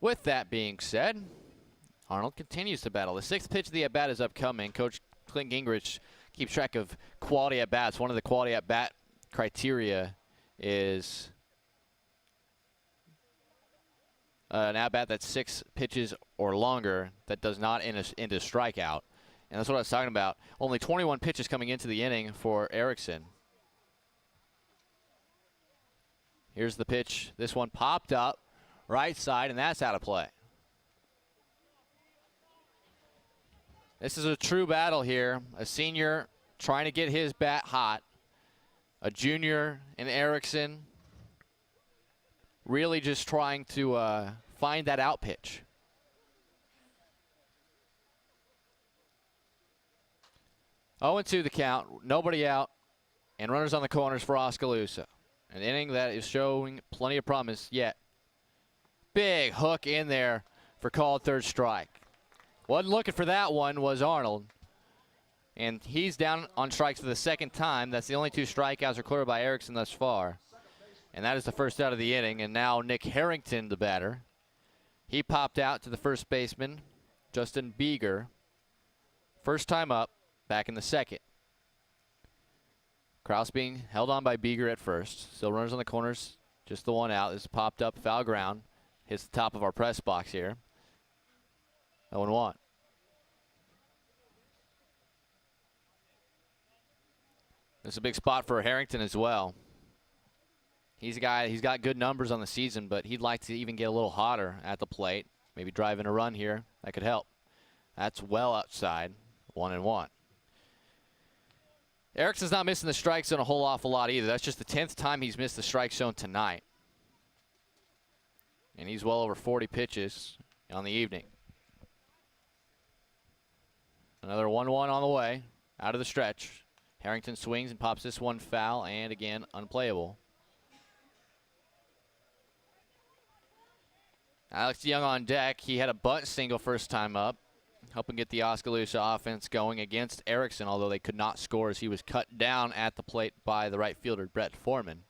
With that being said, Arnold continues to battle. The 6th pitch of the at-bat is upcoming. Coach Clint Gingrich keeps track of quality at-bats. One of the quality at-bat criteria is an at-bat that's 6 pitches or longer that does not end a strikeout. And that's what I was talking about. Only 21 pitches coming into the inning for Erickson. Here's the pitch. This one popped up right side, and that's out of play. This is a true battle here. A senior trying to get his bat hot. A junior in Erickson really just trying to find that out pitch. Oh, 0-2 the count. Nobody out. And runners on the corners for Oskaloosa. An inning that is showing plenty of promise yet. Big hook in there for called third strike. Wasn't looking for that one was Arnold. And he's down on strikes for the second time. That's the only 2 strikeouts recorded by Erickson thus far. And that is the first out of the inning. And now Nick Harrington, the batter. He popped out to the first baseman, Justin Beeger. First time up, back in the second. Kraus being held on by Beeger at first. Still runners on the corners, just the one out. This is popped up, foul ground. Hits the top of our press box here. 0-1. This is a big spot for Harrington as well. He's a guy, he's got good numbers on the season, but he'd like to even get a little hotter at the plate. Maybe drive in a run here. That could help. That's well outside. 1-1. Erickson's not missing the strike zone a whole awful lot either. That's just the 10th time he's missed the strike zone tonight. And he's well over 40 pitches on the evening. Another 1-1 on the way, out of the stretch. Harrington swings and pops this one foul, and again, unplayable. Alex Young on deck. He had a bunt single first time up, helping get the Oskaloosa offense going against Erickson, although they could not score as he was cut down at the plate by the right fielder, Brett Foreman.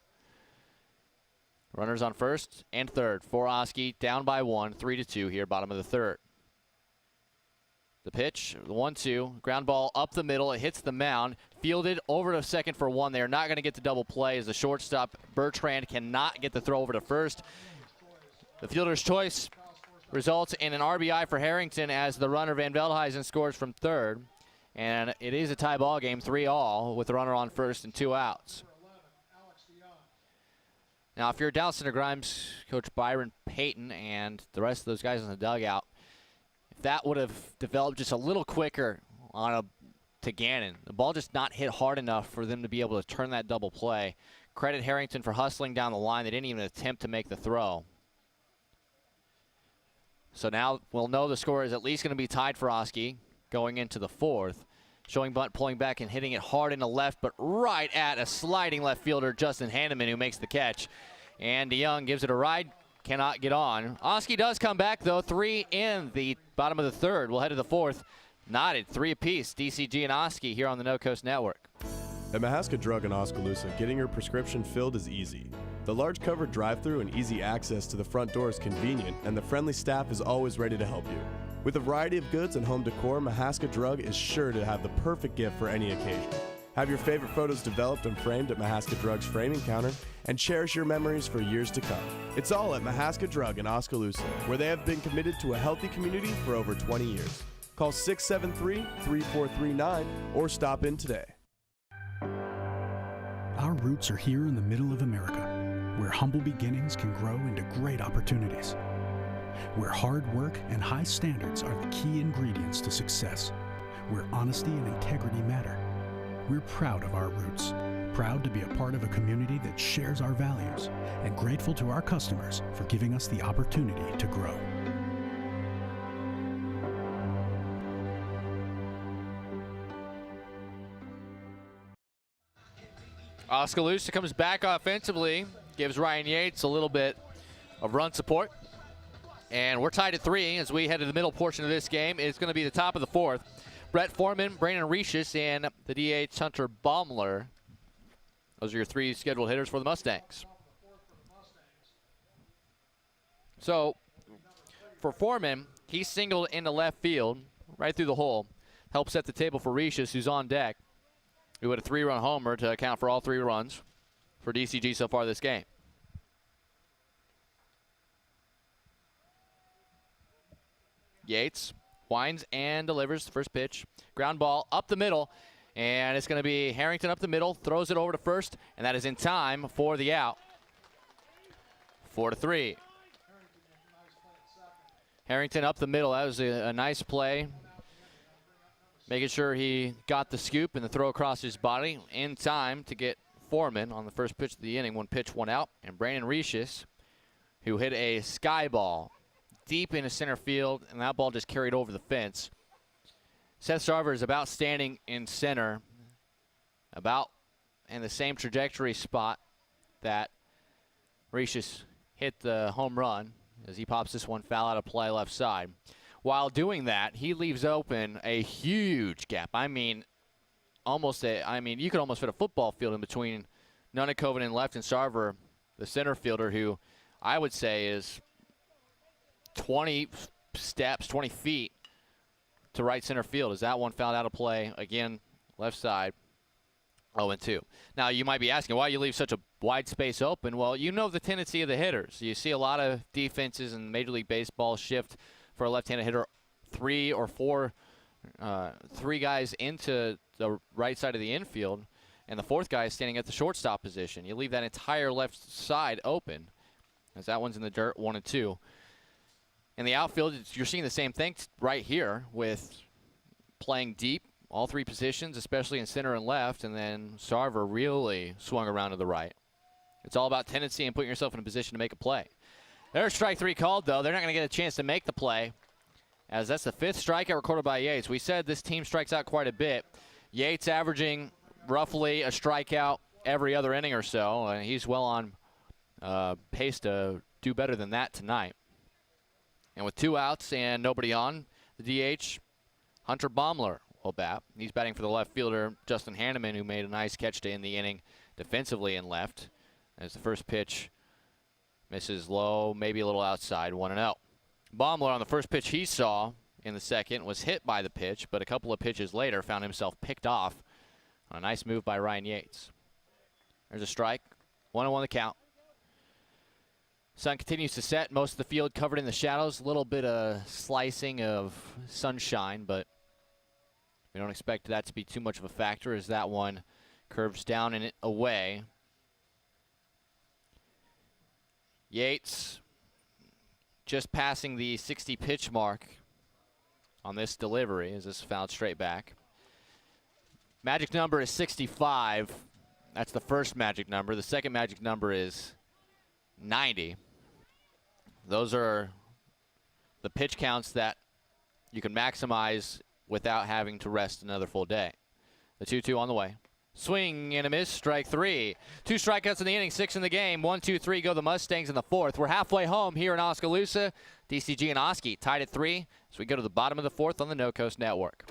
Runners on first and third for Oski, down by 1, 3-2 here, bottom of the third. The pitch, the 1-2, ground ball up the middle. It hits the mound, fielded over to second for 1. They are not going to get the double play as the shortstop, Bertrand, cannot get the throw over to first. The fielder's choice results in an RBI for Harrington as the runner Van Veldhuizen scores from third. And it is a tie ball game, 3-all, with the runner on first and 2 outs. Now, if you're Dallas Center Grimes, Coach Byron Payton, and the rest of those guys in the dugout, if that would have developed just a little quicker to Gannon, the ball just not hit hard enough for them to be able to turn that double play. Credit Harrington for hustling down the line. They didn't even attempt to make the throw. So now we'll know the score is at least going to be tied for Oski going into the 4th. Showing bunt, pulling back, and hitting it hard into left, but right at a sliding left fielder, Justin Hanneman, who makes the catch. And DeYoung gives it a ride, cannot get on. Oski does come back, though. 3 in the bottom of the 3rd. We'll head to the 4th. Knotted, 3 apiece, DCG and Oski here on the No Coast Network. At Mahaska Drug in Oskaloosa, getting your prescription filled is easy. The large covered drive-thru and easy access to the front door is convenient, and the friendly staff is always ready to help you. With a variety of goods and home decor, Mahaska Drug is sure to have the perfect gift for any occasion. Have your favorite photos developed and framed at Mahaska Drug's framing counter, and cherish your memories for years to come. It's all at Mahaska Drug in Oskaloosa, where they have been committed to a healthy community for over 20 years. Call 673-3439 or stop in today. Our roots are here in the middle of America, where humble beginnings can grow into great opportunities. Where hard work and high standards are the key ingredients to success. Where honesty and integrity matter. We're proud of our roots, proud to be a part of a community that shares our values, and grateful to our customers for giving us the opportunity to grow. Oskaloosa comes back offensively, gives Ryan Yates a little bit of run support. And we're tied at 3 as we head to the middle portion of this game. It's going to be the top of the 4th. Brett Foreman, Brandon Recius, and the DH Hunter Baumler. Those are your 3 scheduled hitters for the Mustangs. So for Foreman, he singled into left field, right through the hole. Helped set the table for Recius, who's on deck. We had a 3-run homer to account for all 3 runs for DCG so far this game. Yates winds and delivers the first pitch. Ground ball up the middle, and it's going to be Harrington up the middle, throws it over to first, and that is in time for the out. 4-3. Harrington up the middle. That was a nice play. Making sure he got the scoop and the throw across his body in time to get Foreman on the first pitch of the inning. 1 pitch, 1 out. And Brandon Recius, who hit a sky ball deep into center field, and that ball just carried over the fence. Seth Sarver is about standing in center, about in the same trajectory spot that Recius hit the home run as he pops this one foul out of play left side. While doing that, he leaves open a huge gap. I mean, almost you could almost fit a football field in between Nunikoven in left and Sarver, the center fielder, who I would say is 20 steps, 20 feet to right center field. As that one fouled out of play again, left side, 0-2. Now you might be asking, why you leave such a wide space open? Well, you know the tendency of the hitters. You see a lot of defenses in Major League Baseball shift for a left-handed hitter 3 or 4, 3 guys into the right side of the infield, and the 4th guy is standing at the shortstop position. You leave that entire left side open, as that one's in the dirt, 1-2. In the outfield, you're seeing the same thing right here with playing deep, all 3 positions, especially in center and left, and then Sarver really swung around to the right. It's all about tendency and putting yourself in a position to make a play. There's strike 3 called, though. They're not going to get a chance to make the play, as that's the 5th strikeout recorded by Yates. We said this team strikes out quite a bit. Yates averaging roughly a strikeout every other inning or so. He's well on pace to do better than that tonight. And with 2 outs and nobody on, the DH, Hunter Baumler will bat. He's batting for the left fielder, Justin Hanneman, who made a nice catch to end the inning defensively in left. As the first pitch misses low, maybe a little outside, 1-0. Baumler, on the first pitch he saw in the second, was hit by the pitch, but a couple of pitches later found himself picked off on a nice move by Ryan Yates. There's a strike, 1-1 the count. Sun continues to set, most of the field covered in the shadows. A little bit of slicing of sunshine, but we don't expect that to be too much of a factor as that one curves down and away. Yates just passing the 60 pitch mark on this delivery as this fouled straight back. Magic number is 65. That's the first magic number. The second magic number is 90. Those are the pitch counts that you can maximize without having to rest another full day. The 2-2 on the way. Swing and a miss, strike 3. 2 strikeouts in the inning, 6 in the game. 1-2-3 go the Mustangs in the 4th. We're halfway home here in Oskaloosa. DCG and Oski tied at 3 as we go to the bottom of the 4th on the No Coast Network.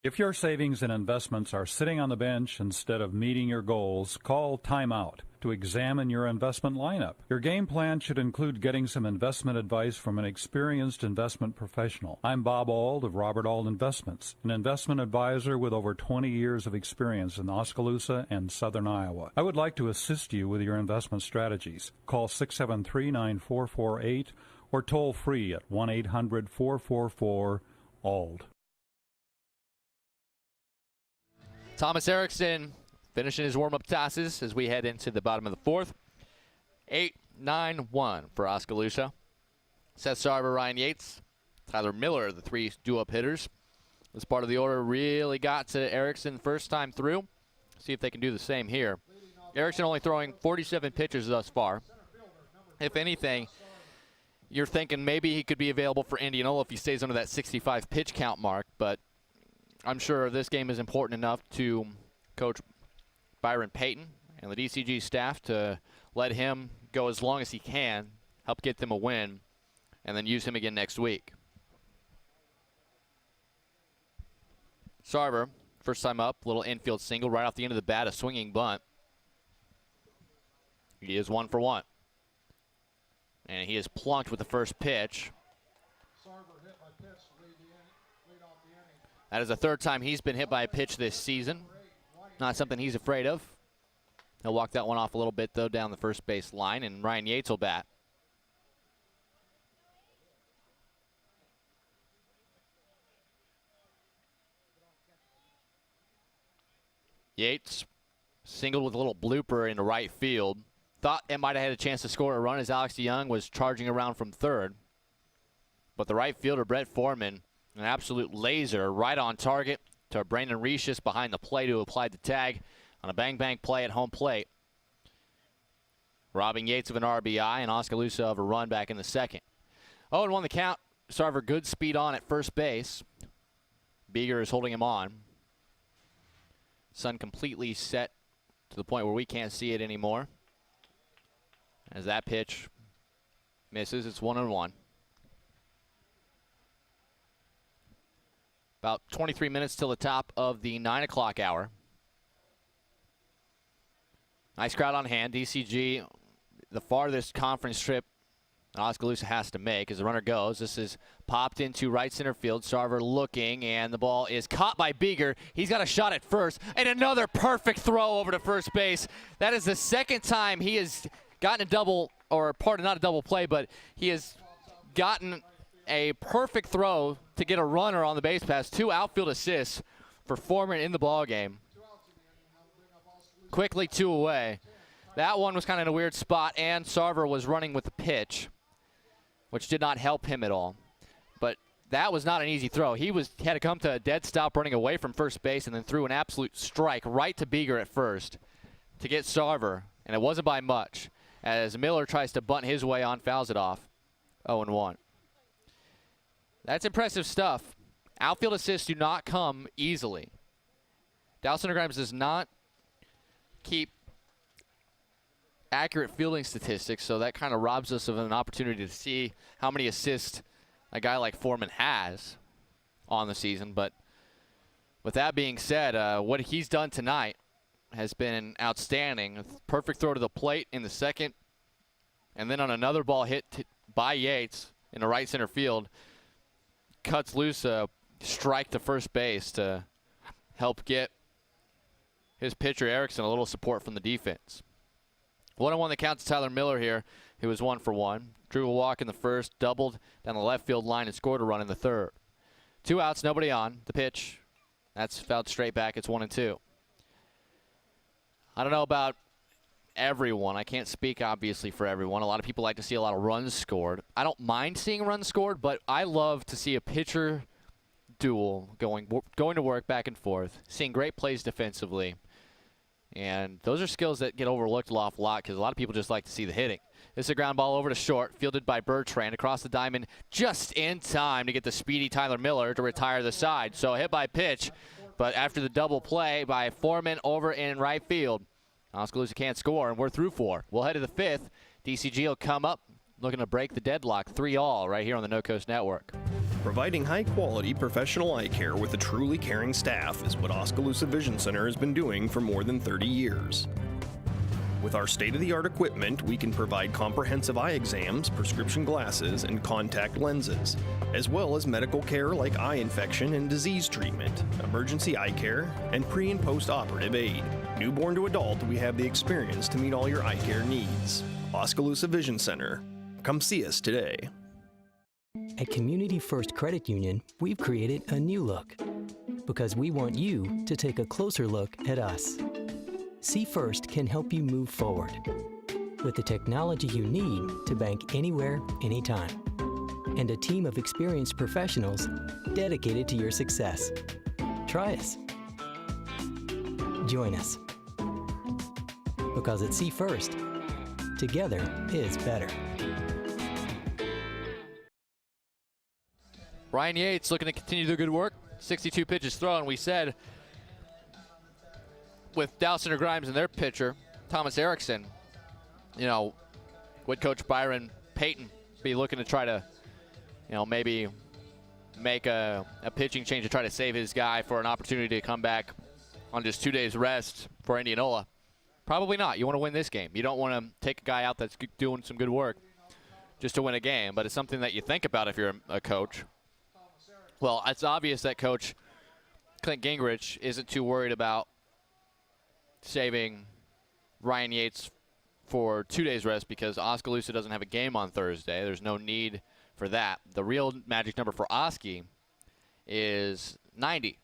If your savings and investments are sitting on the bench instead of meeting your goals, call timeout to examine your investment lineup. Your game plan should include getting some investment advice from an experienced investment professional. I'm Bob Auld of Robert Auld Investments, an investment advisor with over 20 years of experience in Oskaloosa and southern Iowa. I would like to assist you with your investment strategies. Call 673-9448 or toll free at 1-800-444-ALD. Thomas Erickson finishing his warm-up tosses as we head into the bottom of the 4th. 8-9-1 for Oskaloosa. Seth Sarver, Ryan Yates, Tyler Miller, the 3 due-up hitters. This part of the order really got to Erickson first time through. See if they can do the same here. Erickson only throwing 47 pitches thus far. If anything, you're thinking maybe he could be available for Indianola if he stays under that 65 pitch count mark, but I'm sure this game is important enough to Coach Byron Payton and the DCG staff to let him go as long as he can, help get them a win, and then use him again next week. Sarver, first time up, little infield single right off the end of the bat, a swinging bunt. He is 1 for 1. And he is plunked with the first pitch. That is the 3rd time he's been hit by a pitch this season. Not something he's afraid of. He'll walk that one off a little bit, though, down the first base line, and Ryan Yates will bat. Yates singled with a little blooper into right field. Thought it might have had a chance to score a run as Alex DeYoung was charging around from 3rd. But the right fielder, Brett Foreman, an absolute laser right on target to Brandon Recius behind the plate, who applied the tag on a bang-bang play at home plate, robbing Yates of an RBI and Oskaloosa of a run back in the second. 0-1 the count. Sarver good speed on at first base. Beeger is holding him on. Sun completely set to the point where we can't see it anymore. As that pitch misses, it's 1-1. About 23 minutes till the top of the 9 o'clock hour. Nice crowd on hand. DCG, the farthest conference trip Oskaloosa has to make as the runner goes. This is popped into right center field. Sarver looking, and the ball is caught by Beeger. He's got a shot at first, and another perfect throw over to first base. That is the second time he has gotten a double, or pardon, not a double play, but he has gotten a perfect throw to get a runner on the base pass. 2 outfield assists for Foreman in the ball game. Quickly 2 away. That one was kind of in a weird spot, and Sarver was running with the pitch, which did not help him at all. But that was not an easy throw. He had to come to a dead stop running away from first base and then threw an absolute strike right to Beeger at first to get Sarver, and it wasn't by much, as Miller tries to bunt his way on, fouls it off. 0-1. That's impressive stuff. Outfield assists do not come easily. Dawson Grimes does not keep accurate fielding statistics, so that kind of robs us of an opportunity to see how many assists a guy like Foreman has on the season. But with that being said, what he's done tonight has been outstanding. A perfect throw to the plate in the second, and then on another ball hit by Yates in the right center field, cuts loose a strike to first base to help get his pitcher Erickson a little support from the defense. 1-1 the count to Tyler Miller here, who was 1 for 1. Drew a walk in the first, doubled down the left field line, and scored a run in the third. 2 outs, nobody on. The pitch, that's fouled straight back. It's 1-2. I don't know about everyone. I can't speak, obviously, for everyone. A lot of people like to see a lot of runs scored. I don't mind seeing runs scored, but I love to see a pitcher duel going to work back and forth, seeing great plays defensively. And those are skills that get overlooked an awful lot because a lot of people just like to see the hitting. This is a ground ball over to short, fielded by Bertrand across the diamond just in time to get the speedy Tyler Miller to retire the side. So a hit by pitch, but after the double play by Foreman over in right field, Oskaloosa can't score, and we're through 4. We'll head to the 5th. DCG will come up, looking to break the deadlock 3-all right here on the No Coast Network. Providing high-quality professional eye care with a truly caring staff is what Oskaloosa Vision Center has been doing for more than 30 years. With our state-of-the-art equipment, we can provide comprehensive eye exams, prescription glasses, and contact lenses, as well as medical care like eye infection and disease treatment, emergency eye care, and pre- and post-operative aid. Newborn to adult, we have the experience to meet all your eye care needs. Oskaloosa Vision Center. Come see us today. At Community First Credit Union, we've created a new look because we want you to take a closer look at us. See First can help you move forward with the technology you need to bank anywhere, anytime, and a team of experienced professionals dedicated to your success. Try us. Join us. Because at See First, together is better. Ryan Yates looking to continue the good work. 62 pitches thrown. We said with Dowson or Grimes and their pitcher, Thomas Erickson, would Coach Byron Payton be looking to try to, maybe make a pitching change to try to save his guy for an opportunity to come back on just 2 days rest for Indianola? Probably not. You want to win this game. You don't want to take a guy out that's doing some good work just to win a game, but it's something that you think about if you're a coach. Well, it's obvious that Coach Clint Gingrich isn't too worried about saving Ryan Yates for 2 days rest because Oskaloosa doesn't have a game on Thursday. There's no need for that. The real magic number for Oski is 90.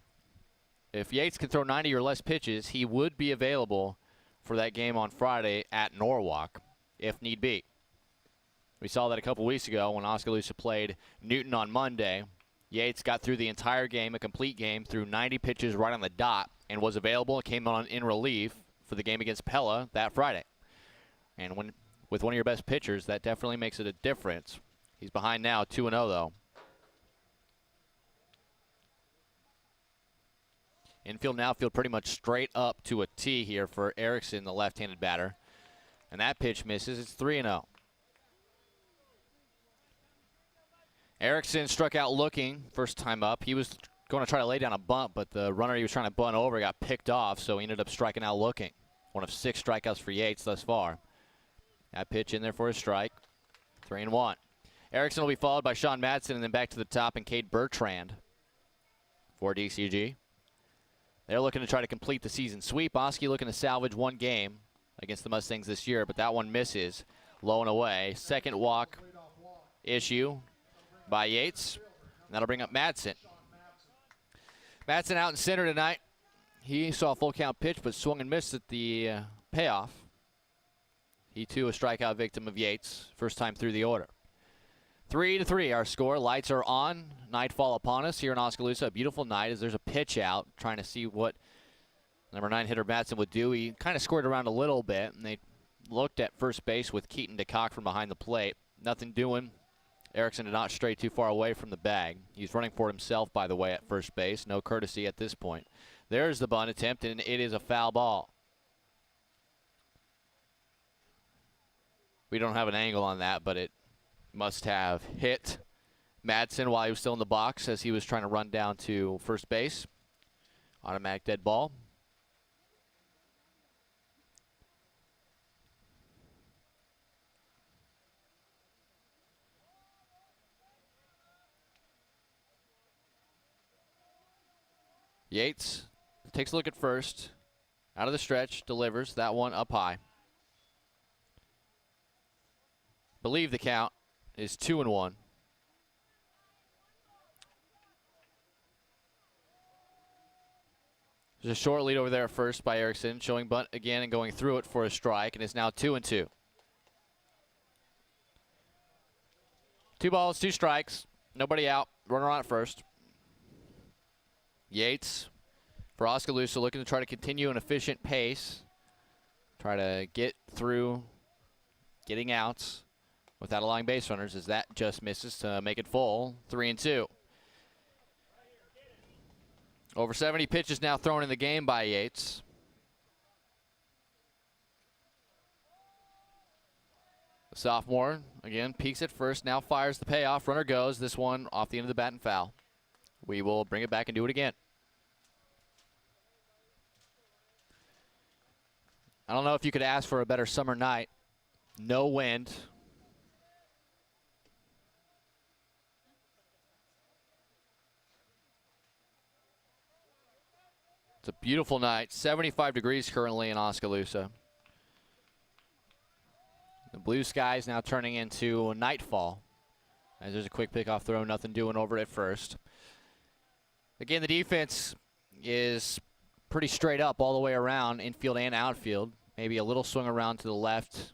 If Yates can throw 90 or less pitches, he would be available for that game on Friday at Norwalk if need be. We saw that a couple weeks ago when Oskaloosa played Newton on Monday. Yates got through the entire game, a complete game, through 90 pitches right on the dot, and was available and came on in relief for the game against Pella that Friday. And with one of your best pitchers, that definitely makes it a difference. He's behind now, 2-0 though. Infield and outfield pretty much straight up to a T here for Erickson, the left-handed batter. And that pitch misses. It's 3-0. Erickson struck out looking first time up. He was going to try to lay down a bunt, but the runner he was trying to bunt over got picked off, so he ended up striking out looking. One of 6 strikeouts for Yates thus far. That pitch in there for a strike. 3-1. Erickson will be followed by Sean Madsen, and then back to the top and Cade Bertrand for DCG. They're looking to try to complete the season sweep. Oski looking to salvage one game against the Mustangs this year, but that one misses. Low and away. Second walk issue by Yates. And that'll bring up Madsen. Madsen out in center tonight. He saw a full count pitch, but swung and missed at the payoff. He, too, a strikeout victim of Yates. First time through the order. 3-3 our score. Lights are on. Nightfall upon us here in Oskaloosa. A beautiful night as there's a pitch out. Trying to see what number 9 hitter Madsen would do. He kind of squared around a little bit, and they looked at first base with Keaton DeCock from behind the plate. Nothing doing. Erickson did not stray too far away from the bag. He's running for himself, by the way, at first base. No courtesy at this point. There's the bunt attempt, and it is a foul ball. We don't have an angle on that, but it must have hit Madsen while he was still in the box as he was trying to run down to first base. Automatic dead ball. Yates takes a look at first. Out of the stretch, delivers that one up high. Believe the count is 2-1. There's a short lead over there at first by Erickson, showing bunt again and going through it for a strike, and it's now 2-2. 2 balls, 2 strikes, nobody out, runner on at first. Yates for Oskaloosa looking to try to continue an efficient pace, try to get through getting outs without allowing base runners, as that just misses to make it full. 3-2. Over 70 pitches now thrown in the game by Yates. The sophomore, again, peeks at first, now fires the payoff. Runner goes. This one off the end of the bat and foul. We will bring it back and do it again. I don't know if you could ask for a better summer night. No wind. It's a beautiful night. 75 degrees currently in Oskaloosa. The blue skies now turning into nightfall. As there's a quick pickoff throw, nothing doing over it at first. Again, the defense is pretty straight up all the way around, infield and outfield. Maybe a little swing around to the left,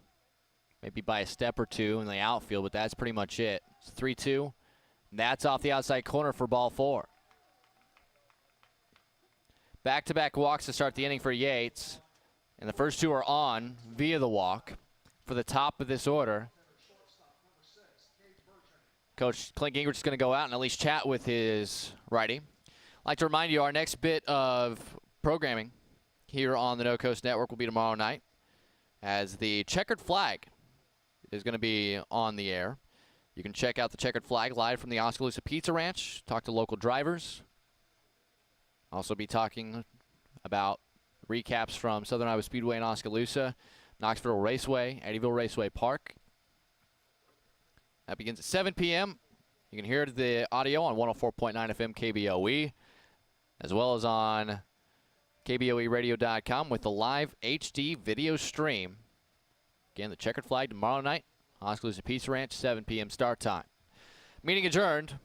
maybe by a step or two in the outfield, but that's pretty much it. It's 3-2. That's off the outside corner for ball 4. Back-to-back walks to start the inning for Yates, and the first 2 are on via the walk. For the top of this order, Coach Clint Gingrich is going to go out and at least chat with his righty. I'd like to remind you, our next bit of programming here on the No Coast Network will be tomorrow night, as the checkered flag is going to be on the air. You can check out the checkered flag live from the Oskaloosa Pizza Ranch, talk to local drivers. Also be talking about recaps from Southern Iowa Speedway in Oskaloosa, Knoxville Raceway, Eddyville Raceway Park. That begins at 7 p.m. You can hear the audio on 104.9 FM KBOE, as well as on KBOEradio.com with the live HD video stream. Again, the checkered flag tomorrow night, Oskaloosa Pizza Ranch, 7 p.m. start time. Meeting adjourned.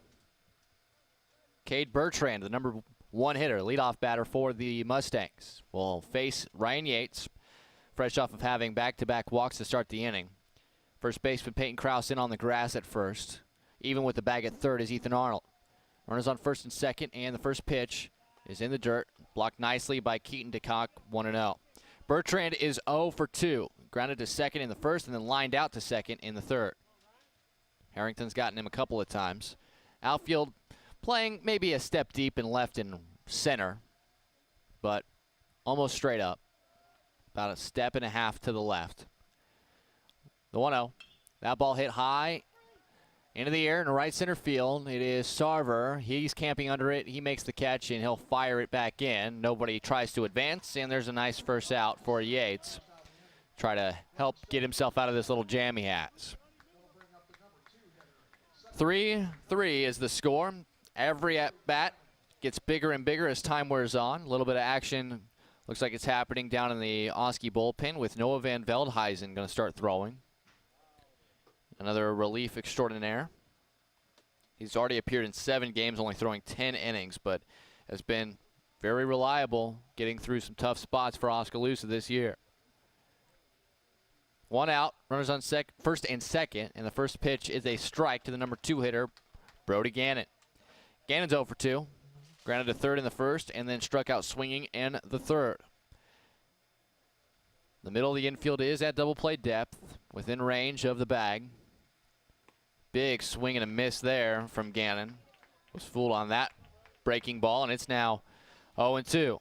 Cade Bertrand, the number 1 hitter, leadoff batter for the Mustangs, will face Ryan Yates, fresh off of having back-to-back walks to start the inning. First baseman Peyton Krause in on the grass at first. Even with the bag at third is Ethan Arnold. Runners on first and second, and the first pitch is in the dirt. Blocked nicely by Keaton DeCock, 1-0. Bertrand is 0 for 2. Grounded to second in the first and then lined out to second in the third. Harrington's gotten him a couple of times. Outfield playing maybe a step deep in left and center, but almost straight up. About a step and a half to the left. The 1-0. That ball hit high into the air in the right center field. It is Sarver. He's camping under it. He makes the catch, and he'll fire it back in. Nobody tries to advance, and there's a nice first out for Yates. Try to help get himself out of this little jam he has. 3-3 is the score. Every at-bat gets bigger and bigger as time wears on. A little bit of action looks like it's happening down in the Oski bullpen with Noah Van Veldhuizen going to start throwing. Another relief extraordinaire. He's already appeared in 7 games, only throwing 10 innings, but has been very reliable, getting through some tough spots for Oskaloosa this year. 1 out, runners on first and second, and the first pitch is a strike to the number 2 hitter, Brody Gannon. Gannon's 0 for 2, grounded to third in the first, and then struck out swinging in the third. The middle of the infield is at double play depth, within range of the bag. Big swing and a miss there from Gannon. Was fooled on that breaking ball, and it's now 0-2.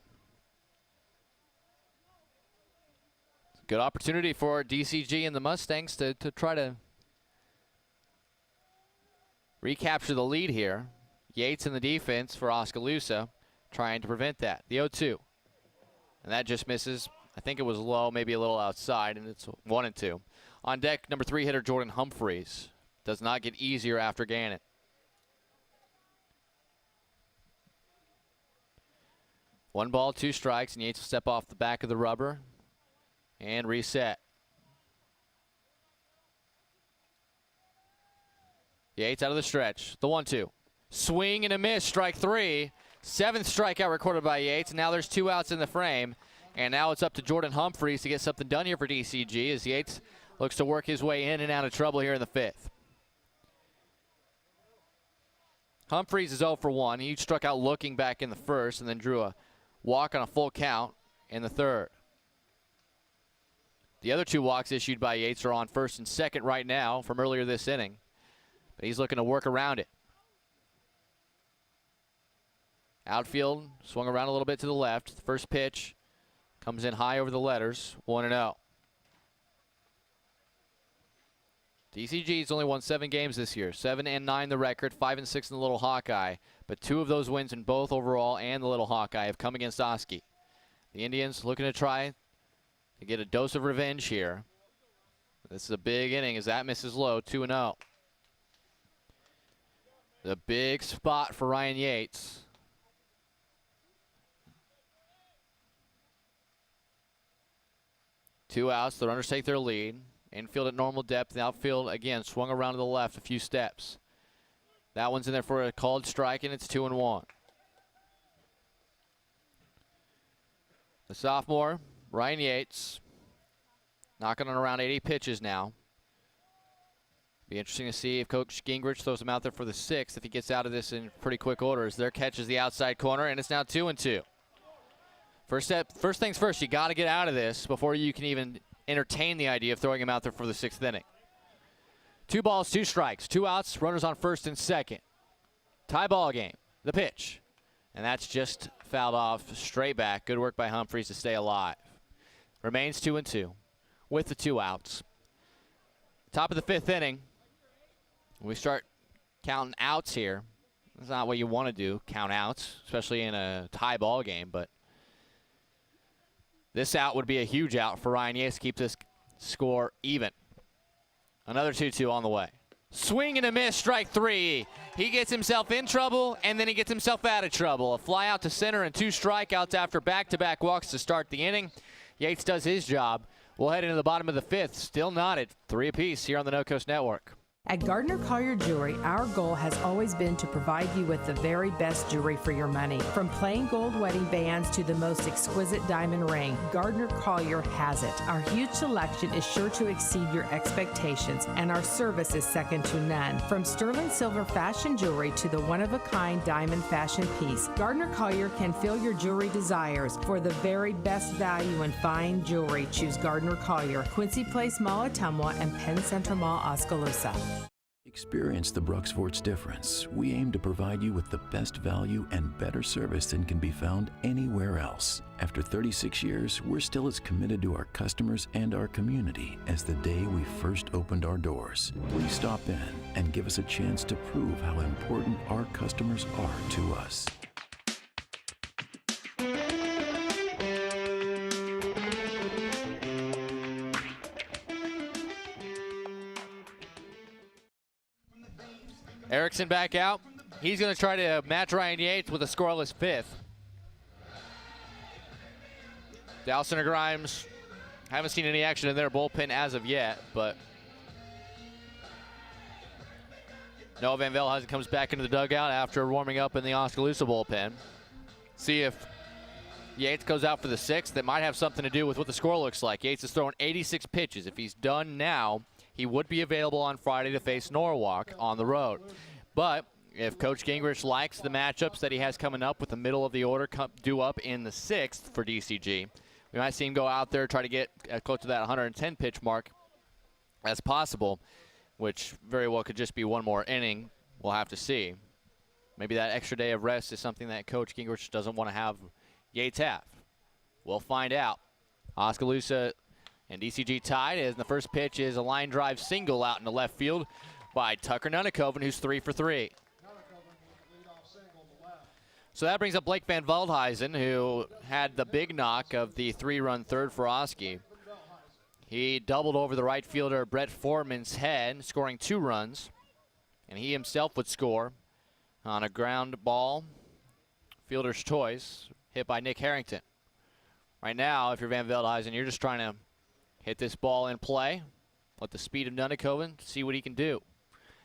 Good opportunity for DCG and the Mustangs to try to recapture the lead here. Yates in the defense for Oskaloosa trying to prevent that. The 0-2. And that just misses. I think it was low, maybe a little outside, and it's 1-2. On deck, number 3 hitter Jordan Humphreys. Does not get easier after Gannon. One ball, 2 strikes, and Yates will step off the back of the rubber and reset. Yates out of the stretch. The 1-2. Swing and a miss, strike 3. 7th strikeout recorded by Yates. Now there's 2 outs in the frame. And now it's up to Jordan Humphreys to get something done here for DCG as Yates looks to work his way in and out of trouble here in the 5th. Humphreys is 0 for 1. He struck out looking back in the first and then drew a walk on a full count in the third. The other 2 walks issued by Yates are on first and second right now from earlier this inning. But he's looking to work around it. Outfield swung around a little bit to the left. The first pitch comes in high over the letters, 1-0. DCG's only won 7 games this year. 7-9 the record, 5-6 in the Little Hawkeye. But 2 of those wins in both overall and the Little Hawkeye have come against Oski. The Indians looking to try to get a dose of revenge here. This is a big inning as that misses low, 2-0. The big spot for Ryan Yates. Two outs, the runners take their lead. Infield at normal depth. The outfield, again, swung around to the left a few steps. That one's in there for a called strike, and it's 2-1. The sophomore, Ryan Yates, knocking on around 80 pitches now. Be interesting to see if Coach Gingrich throws him out there for the 6th if he gets out of this in pretty quick order as their catch is the outside corner, and it's now 2-2. First things first, you got to get out of this before you can even entertain the idea of throwing him out there for the 6th inning. 2 balls, 2 strikes, 2 outs, runners on first and second. Tie ball game, the pitch. And that's just fouled off straight back. Good work by Humphreys to stay alive. Remains 2-2 with the 2 outs. Top of the 5th inning. We start counting outs here. That's not what you want to do, count outs, especially in a tie ball game, but this out would be a huge out for Ryan Yates to keep this score even. Another 2-2 on the way. Swing and a miss, strike 3. He gets himself in trouble, and then he gets himself out of trouble. A fly out to center and 2 strikeouts after back-to-back walks to start the inning. Yates does his job. We'll head into the bottom of the 5th. Still knotted. 3 apiece here on the No Coast Network. At Gardner Collier Jewelry, our goal has always been to provide you with the very best jewelry for your money. From plain gold wedding bands to the most exquisite diamond ring, Gardner Collier has it. Our huge selection is sure to exceed your expectations, and our service is second to none. From sterling silver fashion jewelry to the one-of-a-kind diamond fashion piece, Gardner Collier can fill your jewelry desires. For the very best value in fine jewelry, choose Gardner Collier, Quincy Place Mall, Ottumwa, and Penn Central Mall, Oskaloosa. Experience the Bruxforts difference. We aim to provide you with the best value and better service than can be found anywhere else. After 36 years, we're still as committed to our customers and our community as the day we first opened our doors. Please stop in and give us a chance to prove how important our customers are to us. Erickson back out. He's going to try to match Ryan Yates with a scoreless fifth. Dowson and Grimes haven't seen any action in their bullpen as of yet, but Noah Van Veldhuizen comes back into the dugout after warming up in the Oskaloosa bullpen. See if Yates goes out for the sixth. That might have something to do with what the score looks like. Yates is throwing 86 pitches. If he's done now, he would be available on Friday to face Norwalk on the road. But if Coach Gingrich likes the matchups that he has coming up with the middle of the order due up in the sixth for DCG, we might see him go out there, try to get as close to that 110 pitch mark as possible, which very well could just be one more inning. We'll have to see. Maybe that extra day of rest is something that Coach Gingrich doesn't want to have Yates have. We'll find out. Oskaloosa and DCG tied as the first pitch is a line drive single out in the left field by Tucker Nunnekoven, who's 3 for 3. So that brings up Blake Van Veldhuizen, who had the big knock of the 3-run third for Oski. He doubled over the right fielder Brett Foreman's head, scoring 2 runs, and he himself would score on a ground ball, fielder's choice, hit by Nick Harrington. Right now, if you're Van Veldhuizen, you're just trying to hit this ball in play, let the speed of Nunnekoven see what he can do.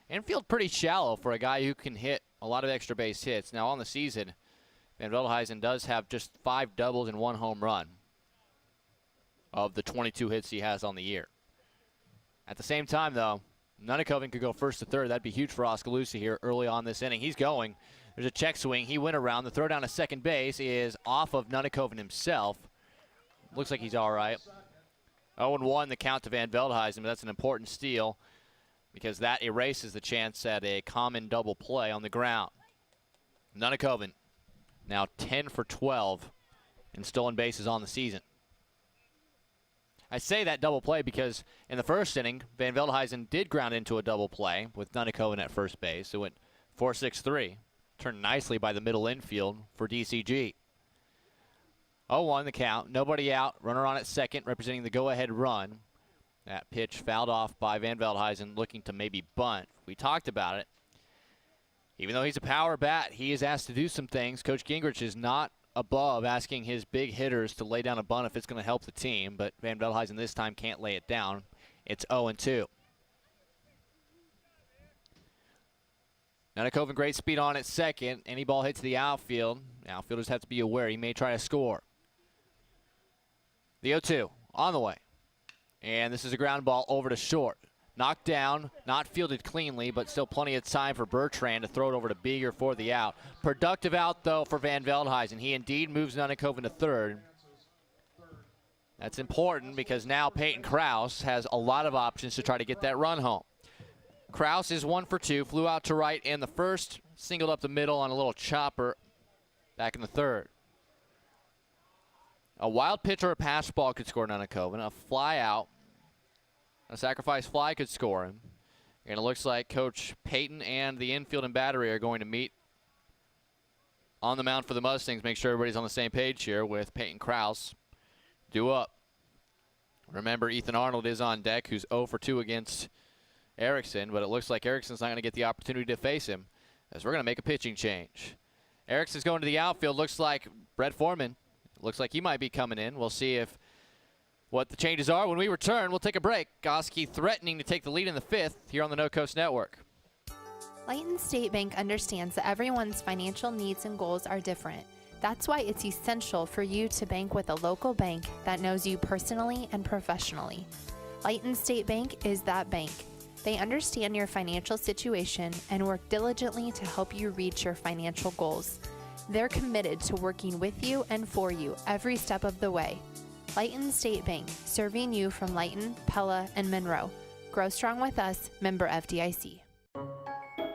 Infield pretty shallow for a guy who can hit a lot of extra base hits. Now on the season, Van Veldhuizen does have just 5 doubles and 1 home run of the 22 hits he has on the year. At the same time, though, Nunnekoven could go first to third. That'd be huge for Oskaloosa here early on this inning. He's going. There's a check swing. He went around. The throw down to second base is off of Nunnekoven himself. Looks like he's all right. 0-1 the count to Van Veldhuizen, but that's an important steal because that erases the chance at a common double play on the ground. Nunnekoven now 10 for 12 in stolen bases on the season. I say that double play because in the first inning, Van Veldhuizen did ground into a double play with Nunnekoven at first base. It went 4-6-3, turned nicely by the middle infield for DCG. 0-1 the count, nobody out, runner on at second, representing the go-ahead run. That pitch fouled off by Van Veldhuizen, looking to maybe bunt. We talked about it. Even though he's a power bat, he is asked to do some things. Coach Gingrich is not above asking his big hitters to lay down a bunt if it's going to help the team, but Van Veldhuizen this time can't lay it down. It's 0-2. Nunnekoven, great speed on at second. Any ball hits the outfield. Outfielders have to be aware. He may try to score. The 0-2 on the way. And this is a ground ball over to short. Knocked down, not fielded cleanly, but still plenty of time for Bertrand to throw it over to Beeger for the out. Productive out, though, for Van Veldhuizen. He indeed moves Nunnekoven to third. That's important because now Peyton Krause has a lot of options to try to get that run home. Krause is 1 for 2, flew out to right in the first, singled up the middle on a little chopper back in the third. A wild pitch or a pass ball could score Nunnekoven. A fly out, a sacrifice fly could score him. And it looks like Coach Peyton and the infield and battery are going to meet on the mound for the Mustangs. Make sure everybody's on the same page here with Peyton Krause due up. Remember, Ethan Arnold is on deck, who's 0 for 2 against Erickson, but it looks like Erickson's not going to get the opportunity to face him as we're going to make a pitching change. Erickson's going to the outfield. Looks like Brett Foreman. Looks like he might be coming in. We'll see if what the changes are when we return. We'll take a break. Oski threatening to take the lead in the 5th here on the No Coast Network. Layton State Bank understands that everyone's financial needs and goals are different. That's why it's essential for you to bank with a local bank that knows you personally and professionally. Layton State Bank is that bank. They understand your financial situation and work diligently to help you reach your financial goals. They're committed to working with you and for you every step of the way. Layton State Bank, serving you from Layton, Pella, and Monroe. Grow strong with us, member FDIC.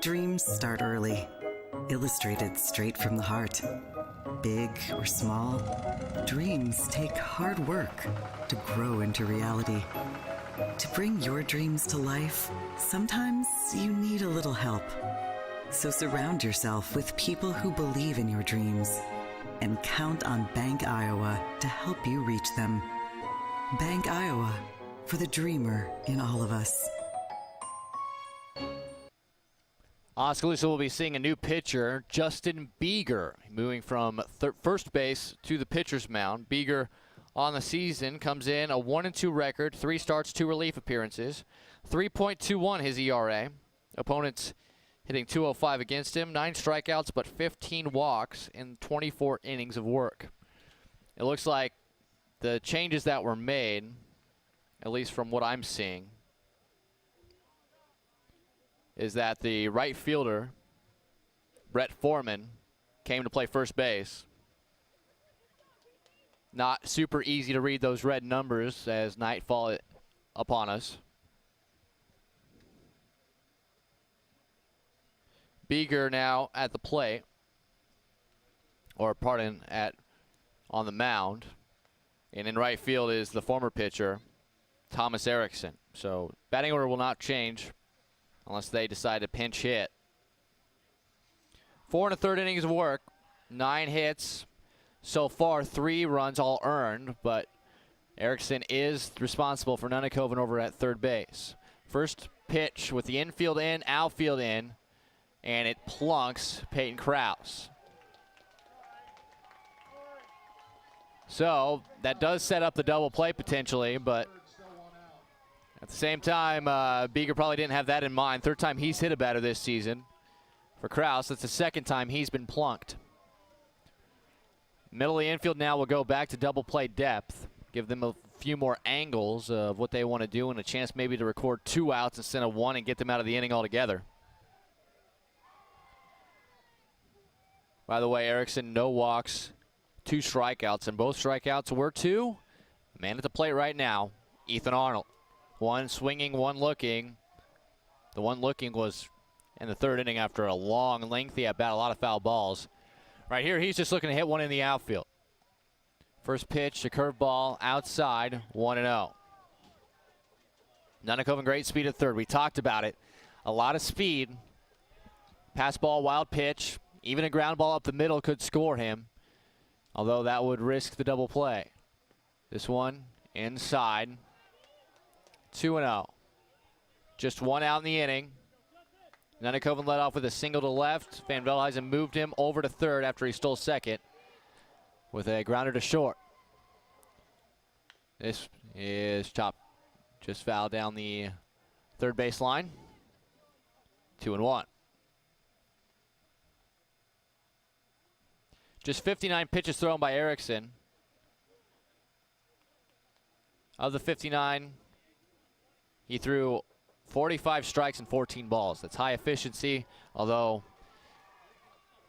Dreams start early, illustrated straight from the heart. Big or small, dreams take hard work to grow into reality. To bring your dreams to life, sometimes you need a little help. So surround yourself with people who believe in your dreams and count on Bank Iowa to help you reach them. Bank Iowa, for the dreamer in all of us. Oskaloosa will be seeing a new pitcher, Justin Beeger, moving from first base to the pitcher's mound. Beeger on the season comes in a 1-2 record, 3 starts, 2 relief appearances, 3.21 his ERA. Opponents hitting .205 against him, 9 strikeouts but 15 walks in 24 innings of work. It looks like the changes that were made, at least from what I'm seeing, is that the right fielder, Brett Foreman, came to play first base. Not super easy to read those red numbers as nightfall upon us. Beeger now at the plate, or pardon, on the mound. And in right field is the former pitcher, Thomas Erickson. So batting order will not change unless they decide to pinch hit. 4 1/3 innings of work, 9 hits. So far, 3 runs all earned, but Erickson is responsible for Nunnekoven over at third base. First pitch with the infield in, outfield in, and it plunks Peyton Krause. So that does set up the double play potentially, but at the same time, Beeger probably didn't have that in mind. 3rd time he's hit a batter this season. For Krause, that's the 2nd time he's been plunked. Middle of the infield now will go back to double play depth. Give them a few more angles of what they want to do and a chance maybe to record 2 outs instead of 1 and get them out of the inning altogether. By the way, Erickson, no walks, 2 strikeouts, and both strikeouts were to the man at the plate right now, Ethan Arnold. 1 swinging, 1 looking. The 1 looking was in the 3rd inning after a long, lengthy at-bat, a lot of foul balls. Right here, he's just looking to hit one in the outfield. First pitch, a curveball outside, 1-0. Nunnekoven, great speed at third. We talked about it. A lot of speed. Pass ball, wild pitch. Even a ground ball up the middle could score him, although that would risk the double play. This one inside, 2-0. Just 1 out in the inning. Nunnekoven led off with a single to left. Van Velheisen moved him over to third after he stole second with a grounder to short. This is chopped, just fouled down the third base line. 2-1. Just 59 pitches thrown by Erickson. Of the 59, he threw 45 strikes and 14 balls. That's high efficiency, although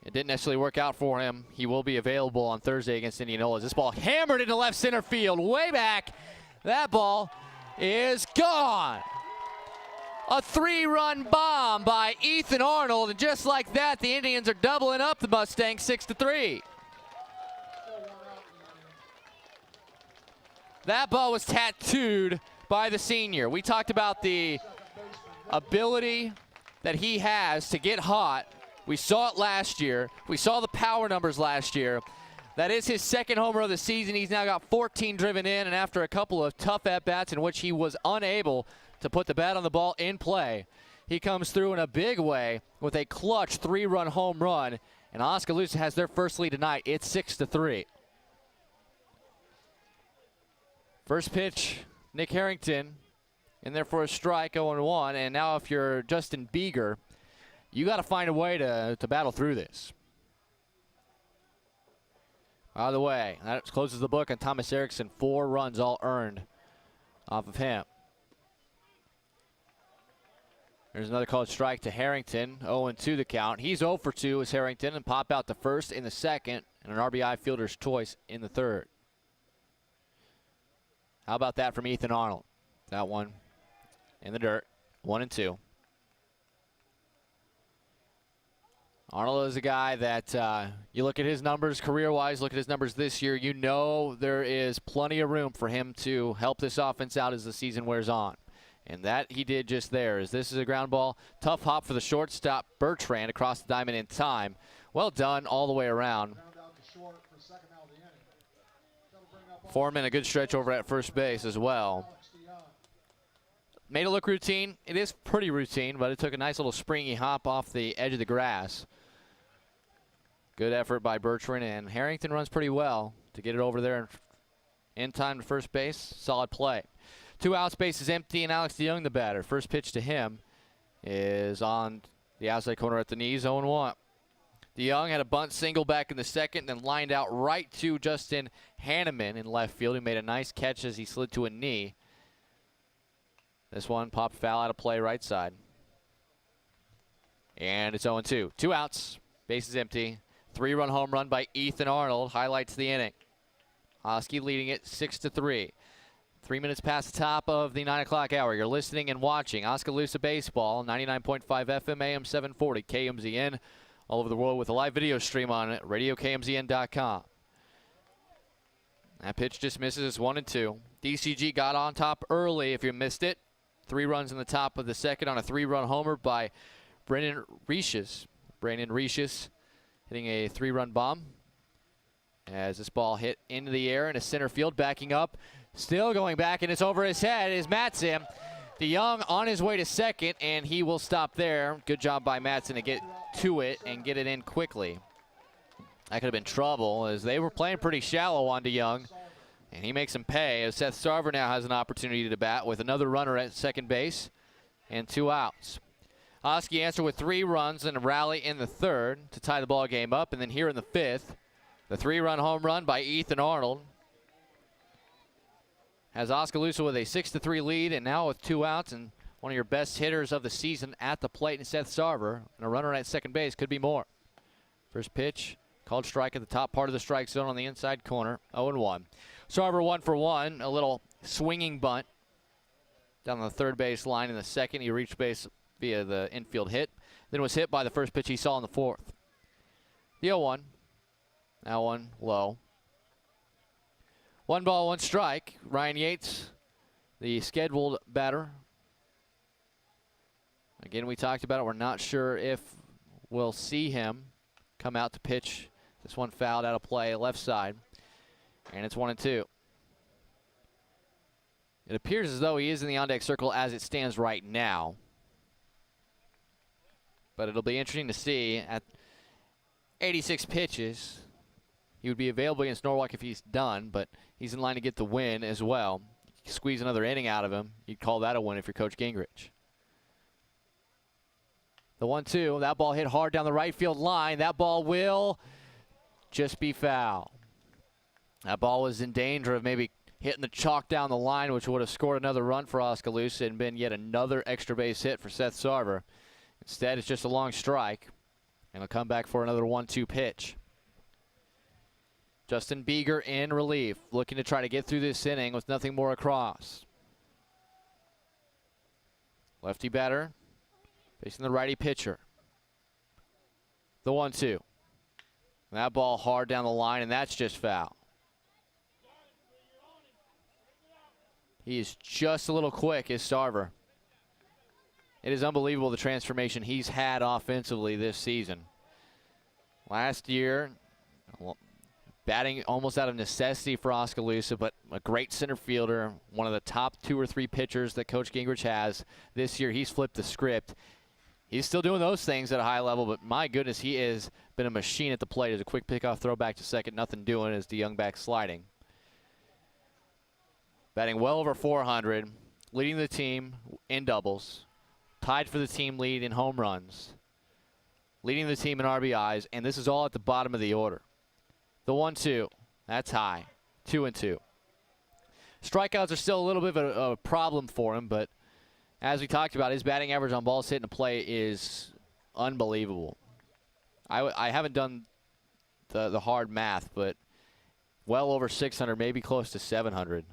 it didn't necessarily work out for him. He will be available on Thursday against Indianola. This ball hammered into left center field, way back. That ball is gone. A 3-run bomb by Ethan Arnold, and just like that, the Indians are doubling up the Mustangs 6-3. That ball was tattooed by the senior. We talked about the ability that he has to get hot. We saw it last year. We saw the power numbers last year. That is his 2nd homer of the season. He's now got 14 driven in, and after a couple of tough at-bats in which he was unable to put the bat on the ball in play, he comes through in a big way with a clutch 3-run home run, and Oskaloosa has their first lead tonight. It's 6-3. First pitch, Nick Harrington in there for a strike, 0-1. And now if you're Justin Beeger, you got to find a way to battle through this. Out of the way, that closes the book on Thomas Erickson. 4 runs all earned off of him. There's another called strike to Harrington. 0-2 the count. He's 0 for 2 as Harrington, and pop out the first in the second, and an RBI fielder's choice in the third. How about that from Ethan Arnold? That one in the dirt. 1-2. Arnold is a guy that you look at his numbers career-wise, look at his numbers this year, you know there is plenty of room for him to help this offense out as the season wears on. And that he did just there. As this is a ground ball. Tough hop for the shortstop, Bertrand, across the diamond in time. Well done all the way around. Foreman, a good stretch over at first base as well. Made it look routine. It is pretty routine, but it took a nice little springy hop off the edge of the grass. Good effort by Bertrand, and Harrington runs pretty well to get it over there in time to first base. Solid play. 2 outs, base is empty, and Alex DeYoung, the batter. First pitch to him is on the outside corner at the knees, 0-1. DeYoung had a bunt single back in the second, then lined out right to Justin Hanneman in left field, who made a nice catch as he slid to a knee. This one popped foul out of play right side. And it's 0-2. 2 outs, base is empty. 3-run home run by Ethan Arnold highlights the inning. Husky leading it 6-3. 3 minutes past the top of the 9 o'clock hour. You're listening and watching Oskaloosa Baseball, 99.5 FM, AM 740, KMZN, all over the world with a live video stream on radiokmzn.com. That pitch just misses. 1-2. DCG got on top early if you missed it. 3 runs in the top of the second on a 3-run homer by Brandon Reeses. Brandon Reeses hitting a 3-run bomb as this ball hit into the air into center field, backing up. Still going back, and it's over his head is Matson. DeYoung on his way to second, and he will stop there. Good job by Matson to get to it and get it in quickly. That could have been trouble as they were playing pretty shallow on DeYoung, and he makes him pay as Seth Sarver now has an opportunity to bat with another runner at second base and 2 outs. Husky answered with 3 runs and a rally in the third to tie the ball game up, and then here in the 5th, the 3-run home run by Ethan Arnold has Oskaloosa with a 6-3 lead, and now with 2 outs and one of your best hitters of the season at the plate in Seth Sarver, and a runner at second base. Could be more. First pitch, called strike at the top part of the strike zone on the inside corner, 0-1. Sarver 1 for 1, a little swinging bunt down the third base line in the second. He reached base via the infield hit, then was hit by the first pitch he saw in the 4th. The 0-1, that one low. 1 ball, 1 strike. Ryan Yates, the scheduled batter. Again, we talked about it. We're not sure if we'll see him come out to pitch. This one fouled out of play, left side. And it's 1-2. It appears as though he is in the on-deck circle as it stands right now. But it'll be interesting to see at 86 pitches. He would be available against Norwalk if he's done, but he's in line to get the win as well. You squeeze another inning out of him, you'd call that a win if you're Coach Gingrich. The 1-2, that ball hit hard down the right field line. That ball will just be foul. That ball was in danger of maybe hitting the chalk down the line, which would have scored another run for Oskaloosa and been yet another extra base hit for Seth Sarver. Instead, it's just a long strike, and he'll come back for another 1-2 pitch. Justin Beeger in relief, looking to try to get through this inning with nothing more across. Lefty batter facing the righty pitcher. The 1-2. That ball hard down the line, and that's just foul. He is just a little quick, is Sarver. It is unbelievable the transformation he's had offensively this season. Last year, batting almost out of necessity for Oskaloosa, but a great center fielder, one of the top 2 or 3 pitchers that Coach Gingrich has. This year, he's flipped the script. He's still doing those things at a high level, but my goodness, he has been a machine at the plate. As a quick pickoff throw back to second, nothing doing as DeYoung back sliding. batting well over 400, leading the team in doubles, tied for the team lead in home runs, leading the team in RBIs, and this is all at the bottom of the order. The 1-2, that's high, 2-2. Strikeouts are still a little bit of a problem for him, but as we talked about, his batting average on balls hit in play is unbelievable. I haven't done the hard math, but well over 600, maybe close to 700.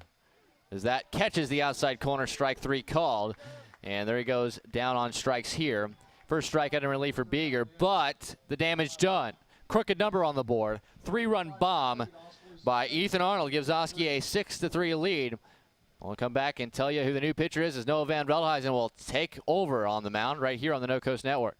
As that catches the outside corner, strike 3 called. And there he goes down on strikes here. First strikeout in relief for Beeger, but the damage done. Crooked number on the board. 3-run bomb by Ethan Arnold gives Oski a 6-3 lead. We'll come back and tell you who the new pitcher is as Noah Van Veldhuizen will take over on the mound right here on the No Coast Network.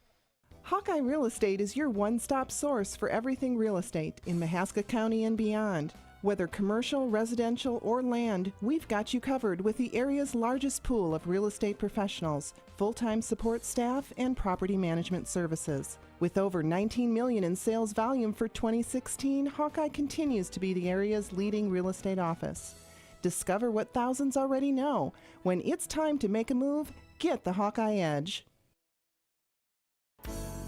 Hawkeye Real Estate is your one-stop source for everything real estate in Mahaska County and beyond. Whether commercial, residential, or land, we've got you covered with the area's largest pool of real estate professionals, full-time support staff, and property management services. With over $19 million in sales volume for 2016, Hawkeye continues to be the area's leading real estate office. Discover what thousands already know. When it's time to make a move, get the Hawkeye edge.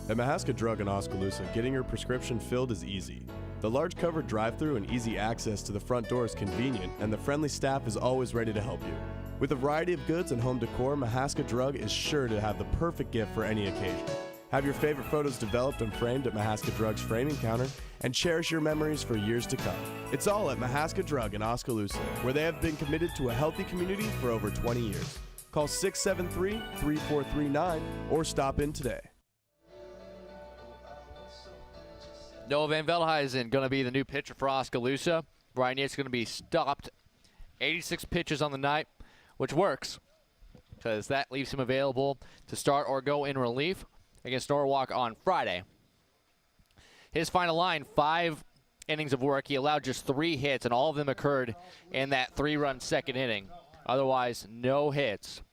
At Mahaska Drug in Oskaloosa, getting your prescription filled is easy. The large covered drive-through and easy access to the front door is convenient, and the friendly staff is always ready to help you. With a variety of goods and home decor, Mahaska Drug is sure to have the perfect gift for any occasion. Have your favorite photos developed and framed at Mahaska Drug's framing counter, and cherish your memories for years to come. It's all at Mahaska Drug in Oskaloosa, where they have been committed to a healthy community for over 20 years. Call 673-3439 or stop in today. Noah Van Veldhuizen going to be the new pitcher for Oskaloosa. Brian Yates going to be stopped. 86 pitches on the night, which works because that leaves him available to start or go in relief against Norwalk on Friday. His final line, 5 innings of work. He allowed just 3 hits, and all of them occurred in that 3-run second inning. Otherwise, no hits.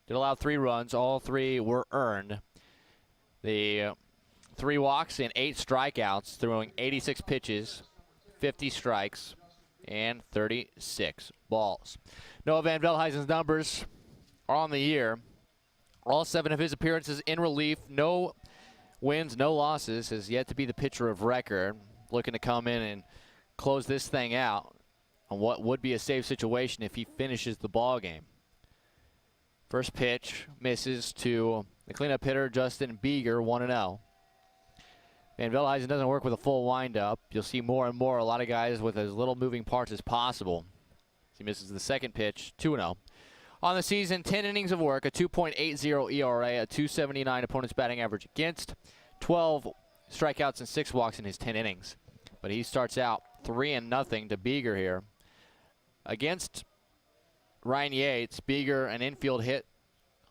Did allow 3 runs. All 3 were earned. The 3 walks and 8 strikeouts, throwing 86 pitches, 50 strikes, and 36 balls. Noah Van Veldhuizen's numbers are on the year. All 7 of his appearances in relief, no wins, no losses, has yet to be the pitcher of record. Looking to come in and close this thing out on what would be a safe situation if he finishes the ball game. First pitch misses to the cleanup hitter, Justin Beeger, 1-0. Van Veldhuizen doesn't work with a full windup. You'll see more and more a lot of guys with as little moving parts as possible. He misses the second pitch, 2-0. On the season, 10 innings of work, a 2.80 ERA, a 279 opponent's batting average against, 12 strikeouts and 6 walks in his 10 innings. But he starts out 3-0 to Beeger here. Against Ryan Yates, Beeger, an infield hit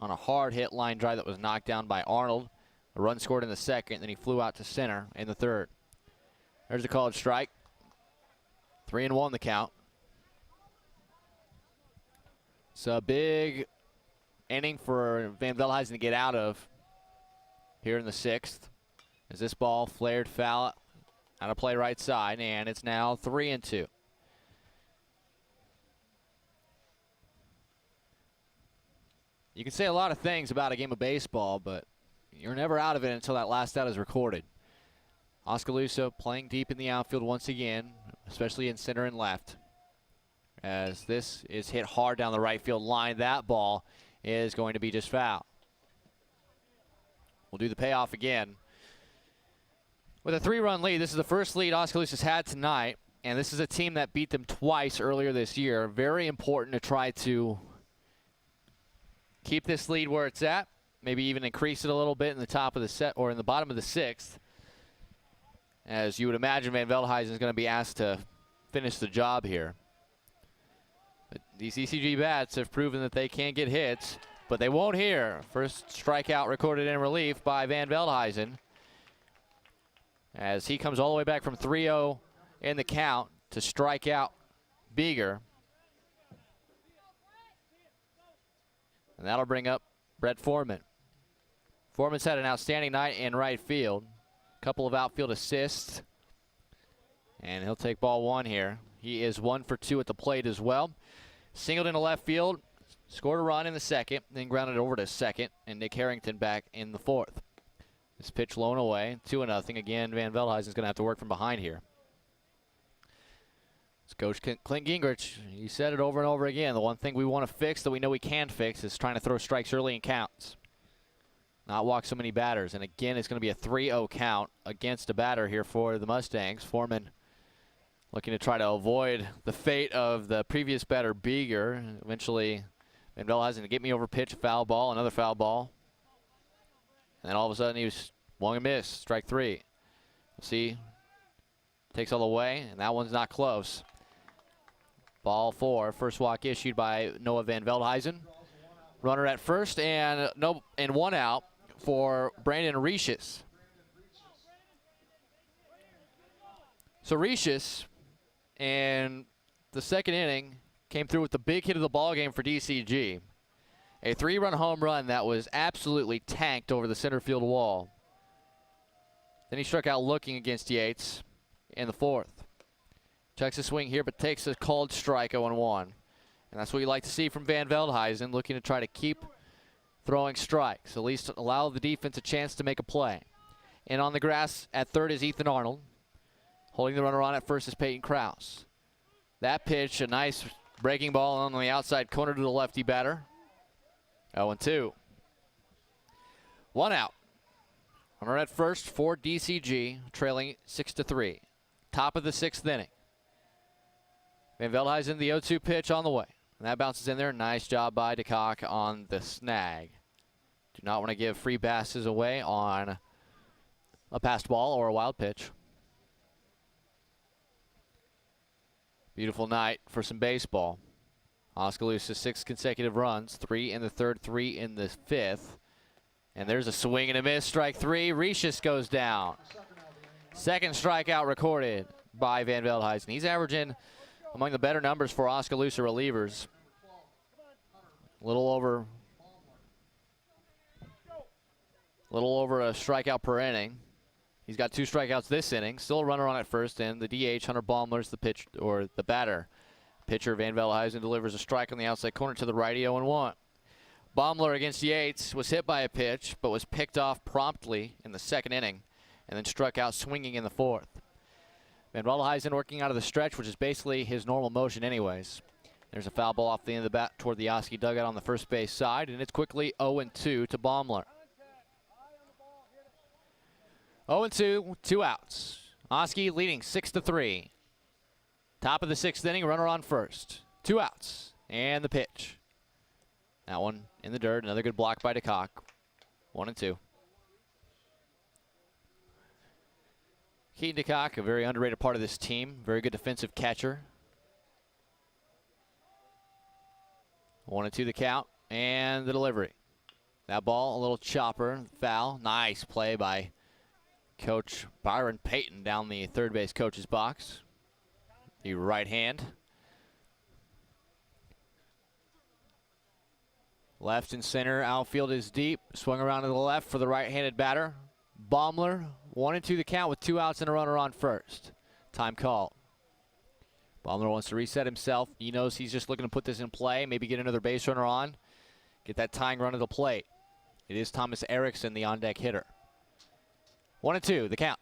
on a hard hit line drive that was knocked down by Arnold. A run scored in the second, then he flew out to center in the third. There's a called strike. 3-1 the count. It's a big inning for Van Veldhuizen to get out of here in the 6th. As this ball flared foul out of play right side, and it's now 3-2. You can say a lot of things about a game of baseball, but you're never out of it until that last out is recorded. Oskaloosa playing deep in the outfield once again, especially in center and left. As this is hit hard down the right field line, that ball is going to be just foul. We'll do the payoff again. With a 3-run lead, this is the first lead Oskaloosa's had tonight, and this is a team that beat them twice earlier this year. Very important to try to keep this lead where it's at, maybe even increase it a little bit in the top of the set or in the bottom of the 6th. As you would imagine, Van Veldhuizen is going to be asked to finish the job here. But these ECG bats have proven that they can get hits, but they won't here. First strikeout recorded in relief by Van Veldhuizen, as he comes all the way back from 3-0 in the count to strike out Beeger. And that'll bring up Brett Foreman. Foreman's had an outstanding night in right field. Couple of outfield assists. And he'll take ball 1 here. He is 1 for 2 at the plate as well. singled into left field, scored a run in the second, then grounded over to second, and Nick Harrington back in the fourth. This pitch low and away, 2-0. Again, Van Veldhuizen's going to have to work from behind here. It's Coach Clint Gingrich. He said it over and over again. The one thing we want to fix that we know we can fix is trying to throw strikes early in counts. Not walk so many batters. And again, it's going to be a 3-0 count against a batter here for the Mustangs. Foreman looking to try to avoid the fate of the previous batter, Beeger. Eventually, Van Veldhuizen to get me over pitch, foul ball, another foul ball. And then all of a sudden he was swung and missed, strike 3. We'll see. Takes all the way, and that one's not close. Ball 4, first walk issued by Noah Van Veldhuizen. Runner at first, and one out for Brandon Riches. So Riches, in the second inning, came through with the big hit of the ball game for DCG. A 3-run home run that was absolutely tanked over the center field wall. Then he struck out looking against Yates in the fourth. Checks a swing here, but takes a called strike 0-1. And that's what you like to see from Van Veldhuizen, looking to try to keep throwing strikes, at least allow the defense a chance to make a play. And on the grass at third is Ethan Arnold. Holding the runner on at first is Peyton Krause. That pitch, a nice breaking ball on the outside corner to the lefty batter. 0-2. One out. Runner at first for DCG, trailing 6-3. Top of the 6th inning. Van Veldhuizen, the 0-2 pitch on the way. And that bounces in there. Nice job by DeCock on the snag. Do not want to give free passes away on a passed ball or a wild pitch. Beautiful night for some baseball. Oskaloosa 6 consecutive runs, 3 in the third, 3 in the fifth. And there's a swing and a miss, strike 3. Riches goes down. Second strikeout recorded by Van Veldhuizen. He's averaging among the better numbers for Oskaloosa relievers. A little over a strikeout per inning. He's got 2 strikeouts this inning. Still a runner on at first, and the DH, Hunter Baumler's the batter. Pitcher Van Veldhuizen delivers a strike on the outside corner to the righty, 0-1. Baumler against Yates was hit by a pitch, but was picked off promptly in the second inning, and then struck out swinging in the fourth. Van Veldhuizen working out of the stretch, which is basically his normal motion anyways. There's a foul ball off the end of the bat toward the Oski dugout on the first base side, and it's quickly 0-2 to Baumler. 0-2, 2 outs. Oski leading 6-3. Top of the 6th inning, runner on first. 2 outs, and the pitch. That one in the dirt, another good block by DeCock. 1-2. Keaton DeCock, a very underrated part of this team. Very good defensive catcher. 1-2 the count, and the delivery. That ball, a little chopper, foul. Nice play by Coach Byron Payton down the third base coach's box. The right hand. Left and center, outfield is deep. Swung around to the left for the right-handed batter. Baumler, 1-2 the count with 2 outs and a runner on first. Time called. Baumler wants to reset himself. He knows he's just looking to put this in play, maybe get another base runner on, get that tying run to the plate. It is Thomas Erickson, the on-deck hitter. 1-2 the count.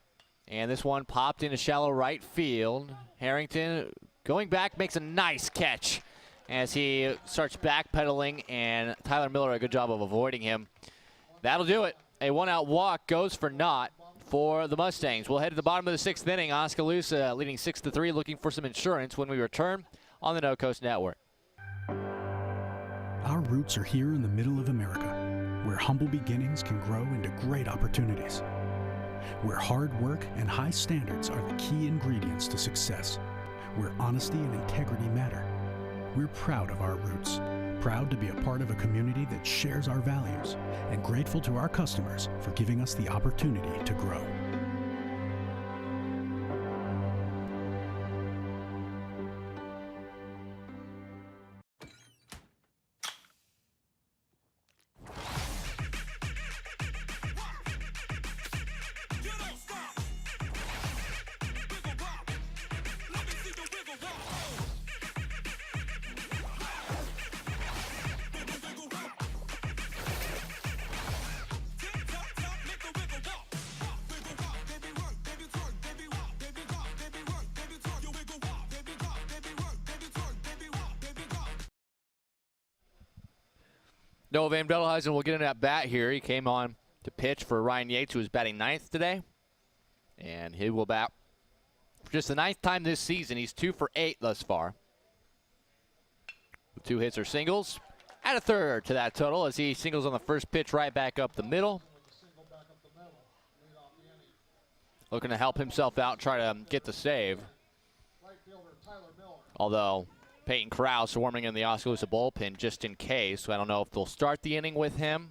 And this one popped into shallow right field. Harrington going back, makes a nice catch as he starts backpedaling, and Tyler Miller, a good job of avoiding him. That'll do it. A 1-out walk goes for naught for the Mustangs. We'll head to the bottom of the 6th inning. Oskaloosa leading 6-3, looking for some insurance when we return on the No Coast Network. Our roots are here in the middle of America, where humble beginnings can grow into great opportunities. Where hard work and high standards are the key ingredients to success. Where honesty and integrity matter. We're proud of our roots. Proud to be a part of a community that shares our values. And grateful to our customers for giving us the opportunity to grow. Noah Van Veldehuizen will get an at bat here. He came on to pitch for Ryan Yates, who is batting 9th today. And he will bat for just the 9th time this season. He's 2 for 8 thus far. The 2 hits are singles. Add a third to that total as he singles on the first pitch right back up the middle. Looking to help himself out, try to get the save. Although Peyton Krause warming in the Oskaloosa bullpen just in case. So I don't know if they'll start the inning with him,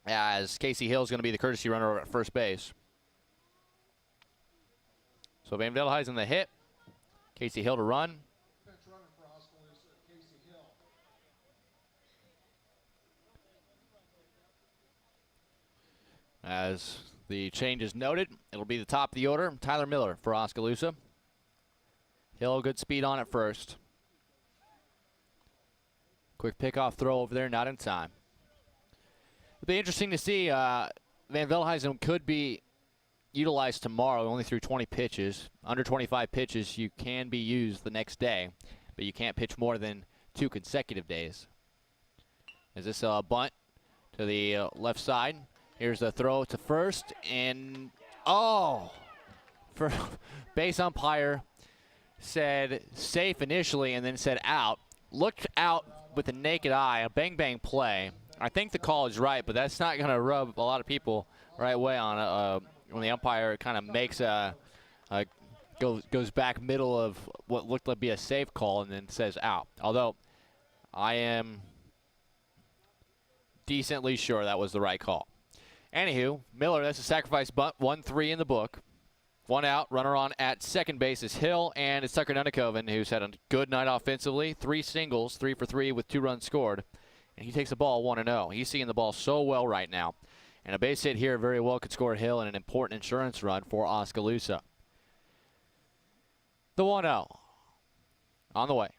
as Casey Hill is going to be the courtesy runner over at first base. So Van Veldehuizen the hit. Casey Hill to run. As the change is noted, it'll be the top of the order. Tyler Miller for Oskaloosa. Hill, good speed on it first. Quick pickoff throw over there, not in time. It'll be interesting to see. Van Veldehuizen could be utilized tomorrow. Only threw 20 pitches. Under 25 pitches, you can be used the next day, but you can't pitch more than 2 consecutive days. Is this a bunt to the left side? Here's the throw to first, and for base umpire said safe initially and then said out. Looked out with the naked eye, a bang-bang play. I think the call is right, but that's not going to rub a lot of people right way on when the umpire kind of makes goes back middle of what looked like be a safe call and then says out. Although I am decently sure that was the right call. Anywho, Miller, that's a sacrifice bunt, 1-3 in the book. 1 out, runner on at second base is Hill, and it's Tucker Nunnekoven, who's had a good night offensively. 3 singles, 3 for 3 with 2 runs scored. And he takes the ball 1-0. He's seeing the ball so well right now. And a base hit here very well could score Hill and an important insurance run for Oskaloosa. The 1-0 on the way.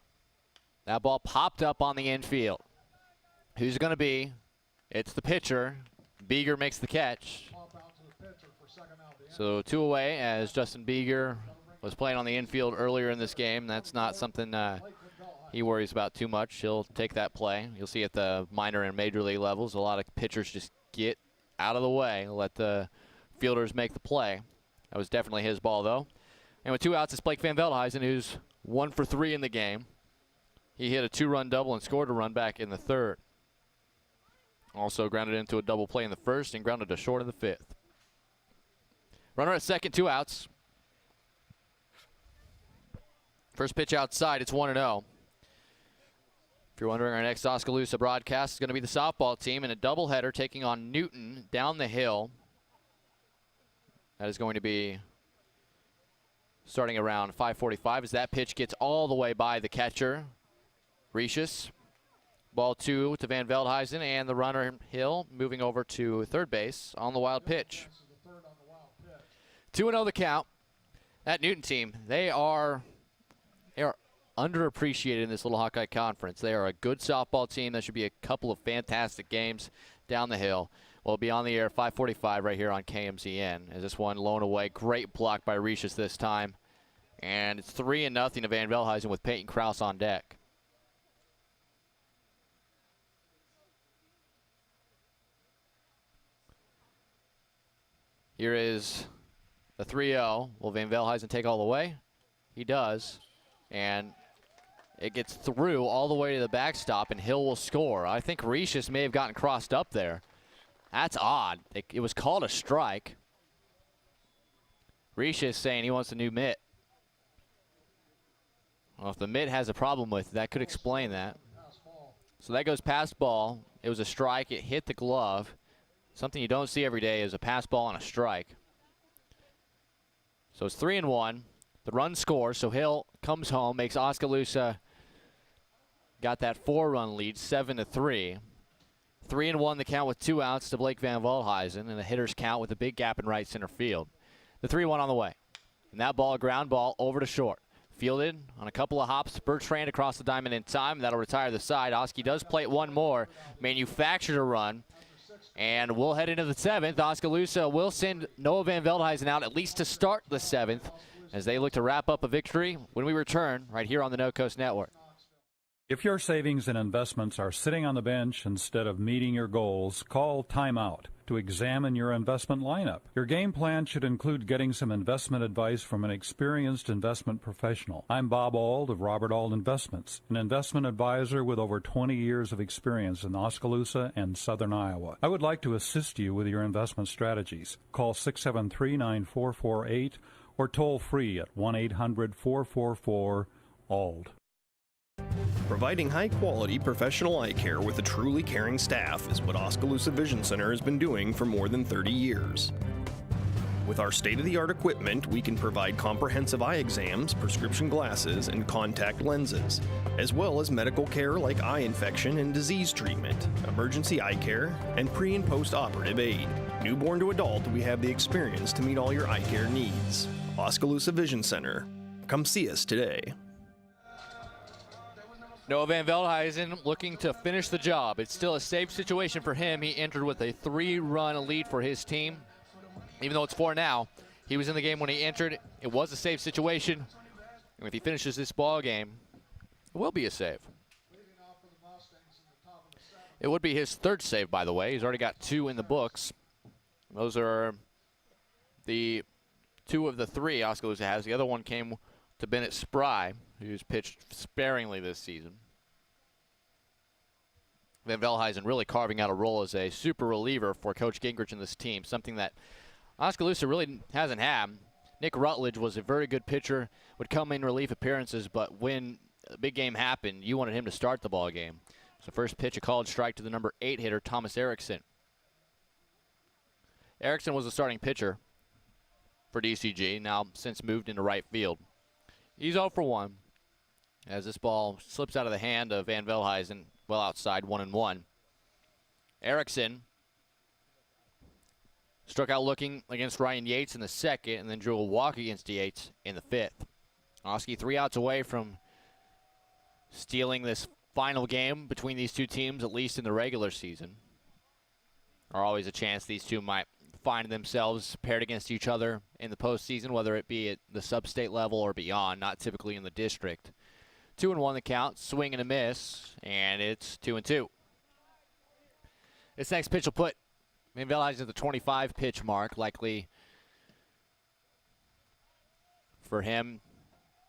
That ball popped up on the infield. Who's it going to be? It's the pitcher. Beeger makes the catch. So 2 away as Justin Beeger was playing on the infield earlier in this game. That's not something he worries about too much. He'll take that play. You'll see at the minor and major league levels, a lot of pitchers just get out of the way, let the fielders make the play. That was definitely his ball, though. And with 2 outs, it's Blake Van Veldehuizen, who's 1 for 3 in the game. He hit a 2-run double and scored a run back in the 3rd. Also grounded into a double play in the 1st and grounded to short in the 5th. Runner at second, 2 outs. First pitch outside, it's 1-0. If you're wondering, our next Oskaloosa broadcast is going to be the softball team in a doubleheader taking on Newton down the hill. That is going to be starting around 5:45 as that pitch gets all the way by the catcher, Recius. Ball 2 to Van Veldehuizen, and the runner, Hill, moving over to third base on the wild pitch. 2-0 the count. That Newton team, they are underappreciated in this little Hawkeye Conference. They are a good softball team. That should be a couple of fantastic games down the hill. We'll be on the air 5:45 right here on KMZN. As this one blown away. Great block by Recius this time. And it's 3-0 to Van Veldehuizen with Peyton Krause on deck. Here is the 3-0. Will Van Veldehuizen take all the way? He does. And it gets through all the way to the backstop, and Hill will score. I think Recius may have gotten crossed up there. That's odd. It was called a strike. Recius saying he wants a new mitt. Well, if the mitt has a problem with it, that could explain that. So that goes past ball. It was a strike. It hit the glove. Something you don't see every day is a pass ball and a strike. So it's 3-1. The run scores, so Hill comes home, makes Oskaloosa got that 4-run lead, 7-3. 3-1 the count with 2 outs to Blake Van Veldehuizen, and the hitters count with a big gap in right center field. The 3-1 on the way. And that ball, a ground ball, over to short. Fielded on a couple of hops. Bertrand across the diamond in time. That'll retire the side. Oski does play it one more. Manufactured a run. And we'll head into the 7th. Oskaloosa will send Noah Van Veldehuizen out at least to start the 7th as they look to wrap up a victory when we return right here on the No Coast Network. If your savings and investments are sitting on the bench instead of meeting your goals, call timeout to examine your investment lineup. Your game plan should include getting some investment advice from an experienced investment professional. I'm Bob Auld of Robert Auld Investments, an investment advisor with over 20 years of experience in Oskaloosa and southern Iowa. I would like to assist you with your investment strategies. Call 673-9448 or toll free at 1-800-444-ALD. Providing high-quality professional eye care with a truly caring staff is what Oskaloosa Vision Center has been doing for more than 30 years. With our state-of-the-art equipment, we can provide comprehensive eye exams, prescription glasses, and contact lenses, as well as medical care like eye infection and disease treatment, emergency eye care, and pre- and post-operative aid. Newborn to adult, we have the experience to meet all your eye care needs. Oskaloosa Vision Center. Come see us today. Noah Van Veldhuizen looking to finish the job. It's still a safe situation for him. He entered with a 3-run lead for his team. Even though it's 4 now, he was in the game when he entered. It was a safe situation. And if he finishes this ball game, it will be a save. It would be his 3rd save, by the way. He's already got 2 in the books. Those are the 2 of the 3 Oskaloosa has. The other one came to Bennett Spry, who's pitched sparingly this season. Van Veldhuizen really carving out a role as a super reliever for Coach Gingrich and this team, something that Oskaloosa really hasn't had. Nick Rutledge was a very good pitcher, would come in relief appearances, but when a big game happened, you wanted him to start the ball game. So first pitch, a called strike to the number 8 hitter, Thomas Erickson. Erickson was the starting pitcher for DCG, now since moved into right field. He's 0 for 1 as this ball slips out of the hand of Van Veldhuizen, well outside, 1-1. Erickson struck out looking against Ryan Yates in the 2nd and then drew a walk against Yates in the 5th. Oski 3 outs away from stealing this final game between these two teams, at least in the regular season. There's always a chance these two might find themselves paired against each other in the postseason, whether it be at the sub-state level or beyond, not typically in the district. 2-1 the count, swing and a miss, and it's 2-2. This next pitch will put Van Veldhuizen at the 25 pitch mark, likely for him.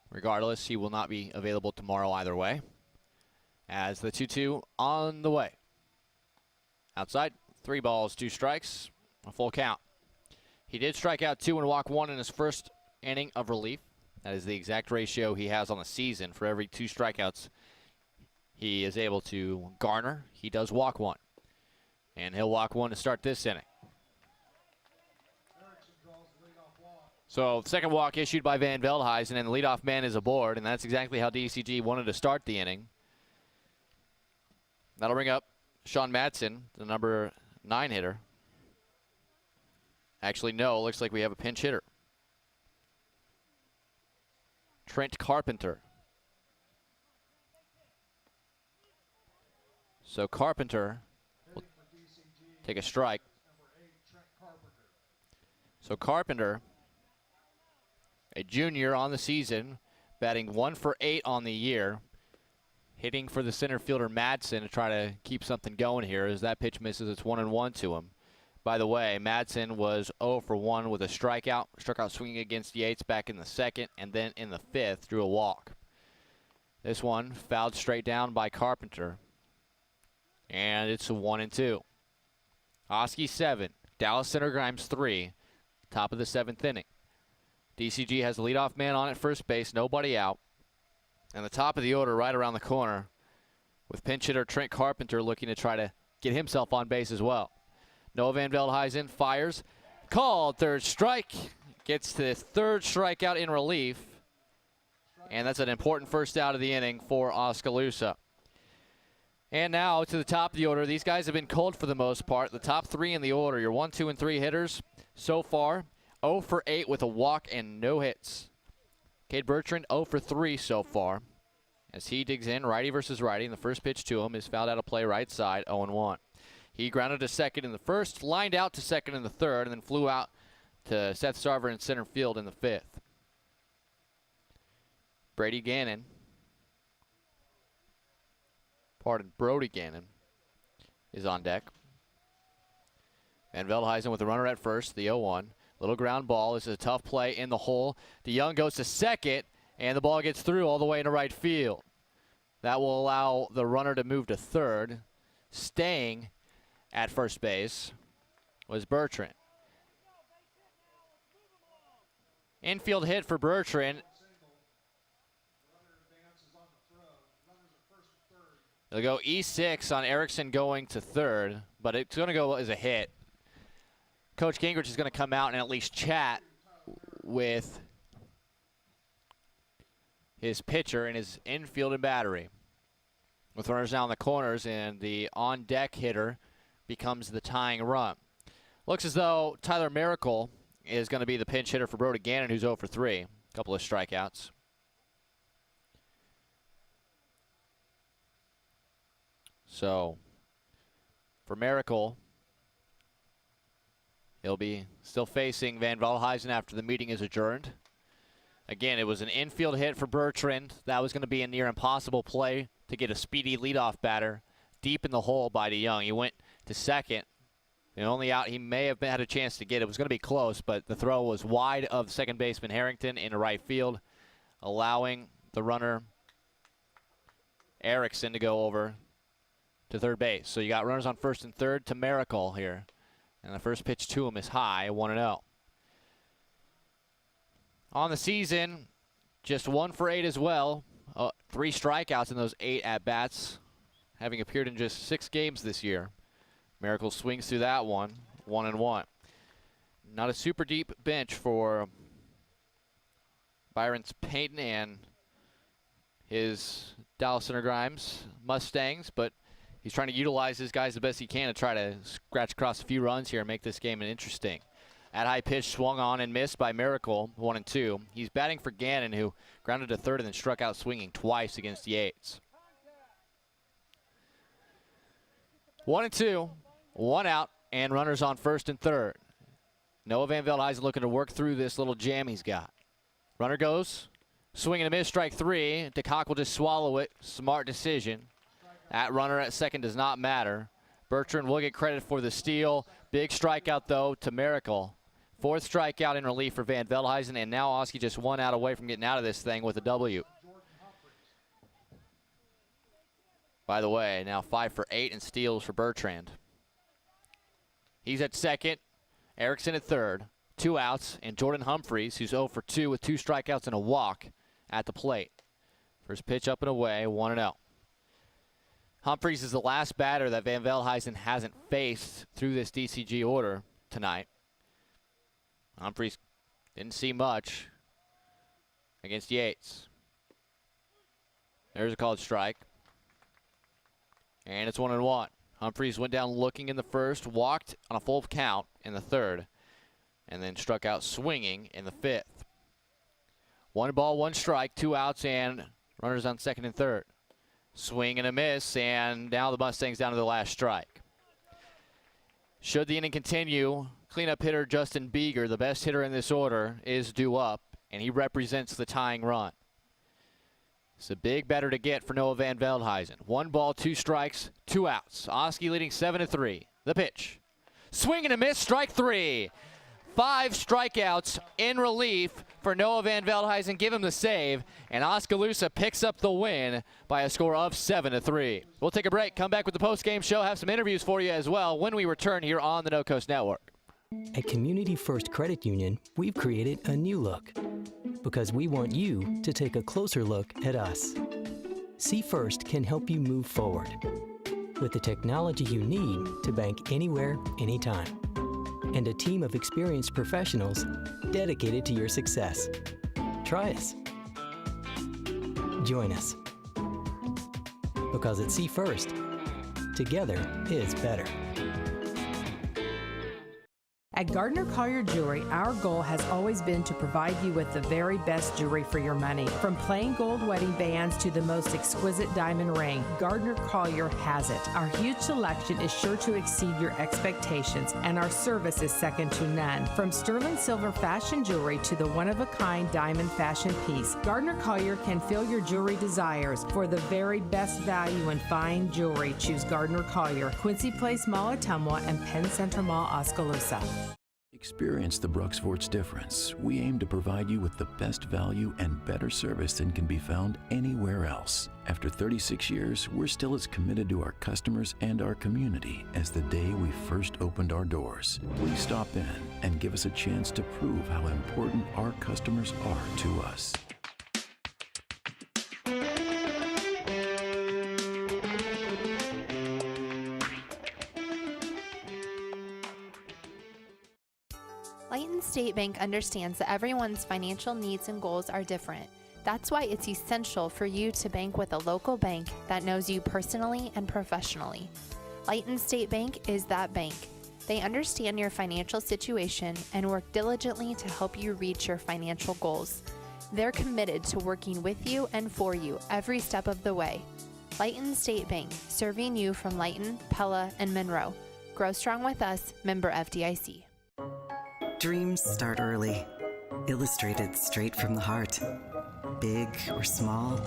Regardless, he will not be available tomorrow either way. As the 2-2 on the way. Outside, 3 balls, 2 strikes. A full count. He did strike out 2 and walk 1 in his first inning of relief. That is the exact ratio he has on the season. For every 2 strikeouts he is able to garner, he does walk 1. And he'll walk 1 to start this inning. So the second walk issued by Van Veldhuizen, and the leadoff man is aboard, and that's exactly how DCG wanted to start the inning. That'll bring up Sean Madsen, the number 9 hitter. Actually, no, looks like we have a pinch hitter. Trent Carpenter. So Carpenter will take a strike. So Carpenter, a junior on the season, batting 1 for 8 on the year, hitting for the center fielder Madsen to try to keep something going here. As that pitch misses, it's 1-1 to him. By the way, Madsen was 0 for 1 with a strikeout. Struck out swinging against Yates back in the 2nd, and then in the 5th drew a walk. This one fouled straight down by Carpenter, and it's a 1-2. Oski 7, Dallas Center Grimes 3, top of the 7th inning. DCG has the leadoff man on at first base, nobody out. And the top of the order right around the corner with pinch hitter Trent Carpenter looking to try to get himself on base as well. Noah Van Veldhuizen fires. Called, 3rd strike. Gets the 3rd strikeout in relief. And that's an important first out of the inning for Oskaloosa. And now to the top of the order. These guys have been cold for the most part. The top 3 in the order, your 1, 2, and 3 hitters so far. 0 for 8 with a walk and no hits. Cade Bertrand 0 for 3 so far. As he digs in, righty versus righty, and the first pitch to him is fouled out of play right side, 0-1. He grounded to second in the first, lined out to second in the 3rd, and then flew out to Seth Sarver in center field in the 5th. Brady Gannon Brody Gannon is on deck. Van Veldhuizen with the runner at first, the 0-1. Little ground ball. This is a tough play in the hole. DeYoung goes to second, and the ball gets through all the way into right field. That will allow the runner to move to third. Staying at first base was Bertrand. Infield hit for Bertrand. They'll go E6 on Erickson going to third, but it's going to go as a hit. Coach Gingrich is going to come out and at least chat with his pitcher and his infield and battery. With runners now in the corners, and the on-deck hitter becomes the tying run. Looks as though Tyler Miracle is going to be the pinch hitter for Brody Gannon, who's 0 for 3. A couple of strikeouts. So, for Miracle, he'll be still facing Van Veldhuizen after the meeting is adjourned. Again, it was an infield hit for Bertrand. That was going to be a near impossible play to get a speedy leadoff batter deep in the hole by DeYoung. He went to second. The only out he may have had a chance to get. It was going to be close, but the throw was wide of second baseman Harrington into right field, allowing the runner Erickson to go over to third base. So you got runners on first and third to Miracle here. And the first pitch to him is high, 1-0. On the season, just 1 for 8 as well. 3 strikeouts in those 8 at-bats, having appeared in just 6 games this year. Miracle swings through that one, 1-1. Not a super deep bench for Byron Payton and his Dallas Center Grimes Mustangs, but he's trying to utilize his guys the best he can to try to scratch across a few runs here and make this game interesting. At high pitch, swung on and missed by Miracle, 1-2. He's batting for Gannon, who grounded to third and then struck out swinging twice against Yates. 1-2, 1 out, and runners on first and third. Noah Van Veldhuizen looking to work through this little jam he's got. Runner goes, swing and a miss, strike 3. DeCock will just swallow it. Smart decision. At runner at second does not matter. Bertrand will get credit for the steal. Big strikeout, though, to Miracle. 4th strikeout in relief for Van Veldhuizen, and now Oski just 1 out away from getting out of this thing with a W. By the way, now 5 for 8 in steals for Bertrand. He's at second. Erickson at third. 2 outs, and Jordan Humphreys, who's 0 for 2 with 2 strikeouts and a walk at the plate. First pitch up and away, 1-0. Humphreys is the last batter that Van Veldhuizen hasn't faced through this DCG order tonight. Humphreys didn't see much against Yates. There's a called strike. And it's 1-1. Humphreys went down looking in the first, walked on a full count in the third, and then struck out swinging in the 5th. 1 ball, 1 strike, 2 outs, and runners on second and third. Swing and a miss, and now the Mustangs down to the last strike. Should the inning continue, cleanup hitter Justin Beeger, the best hitter in this order, is due up, and he represents the tying run. It's a big batter to get for Noah Van Veldhuizen. 1 ball, 2 strikes, 2 outs. Oski leading 7-3. The pitch. Swing and a miss, strike 3. 5 strikeouts in relief for Noah Van Veldhuizen. Give him the save, and Oskaloosa picks up the win by a score of 7-3. We'll take a break, come back with the post-game show, have some interviews for you as well when we return here on the No Coast Network. At Community First Credit Union, we've created a new look because we want you to take a closer look at us. See First can help you move forward with the technology you need to bank anywhere, anytime, and a team of experienced professionals dedicated to your success. Try us. Join us. Because at See First, together is better. At Gardner Collier Jewelry, our goal has always been to provide you with the very best jewelry for your money. From plain gold wedding bands to the most exquisite diamond ring, Gardner Collier has it. Our huge selection is sure to exceed your expectations, and our service is second to none. From sterling silver fashion jewelry to the one-of-a-kind diamond fashion piece, Gardner Collier can fill your jewelry desires. For the very best value in fine jewelry, choose Gardner Collier, Quincy Place Mall, Ottumwa, and Penn Center Mall, Oskaloosa. Experience the Bruxforts difference. We aim to provide you with the best value and better service than can be found anywhere else. After 36 years, we're still as committed to our customers and our community as the day we first opened our doors. Please stop in and give us a chance to prove how important our customers are to us. Layton State Bank understands that everyone's financial needs and goals are different. That's why it's essential for you to bank with a local bank that knows you personally and professionally. Layton State Bank is that bank. They understand your financial situation and work diligently to help you reach your financial goals. They're committed to working with you and for you every step of the way. Layton State Bank, serving you from Layton, Pella, and Monroe. Grow strong with us, member FDIC. Dreams start early, illustrated straight from the heart. Big or small,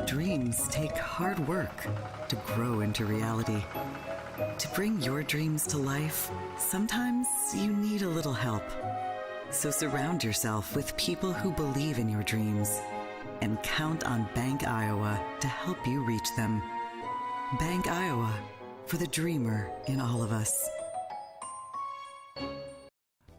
dreams take hard work to grow into reality. To bring your dreams to life, sometimes you need a little help. So surround yourself with people who believe in your dreams and count on Bank Iowa to help you reach them. Bank Iowa, for the dreamer in all of us.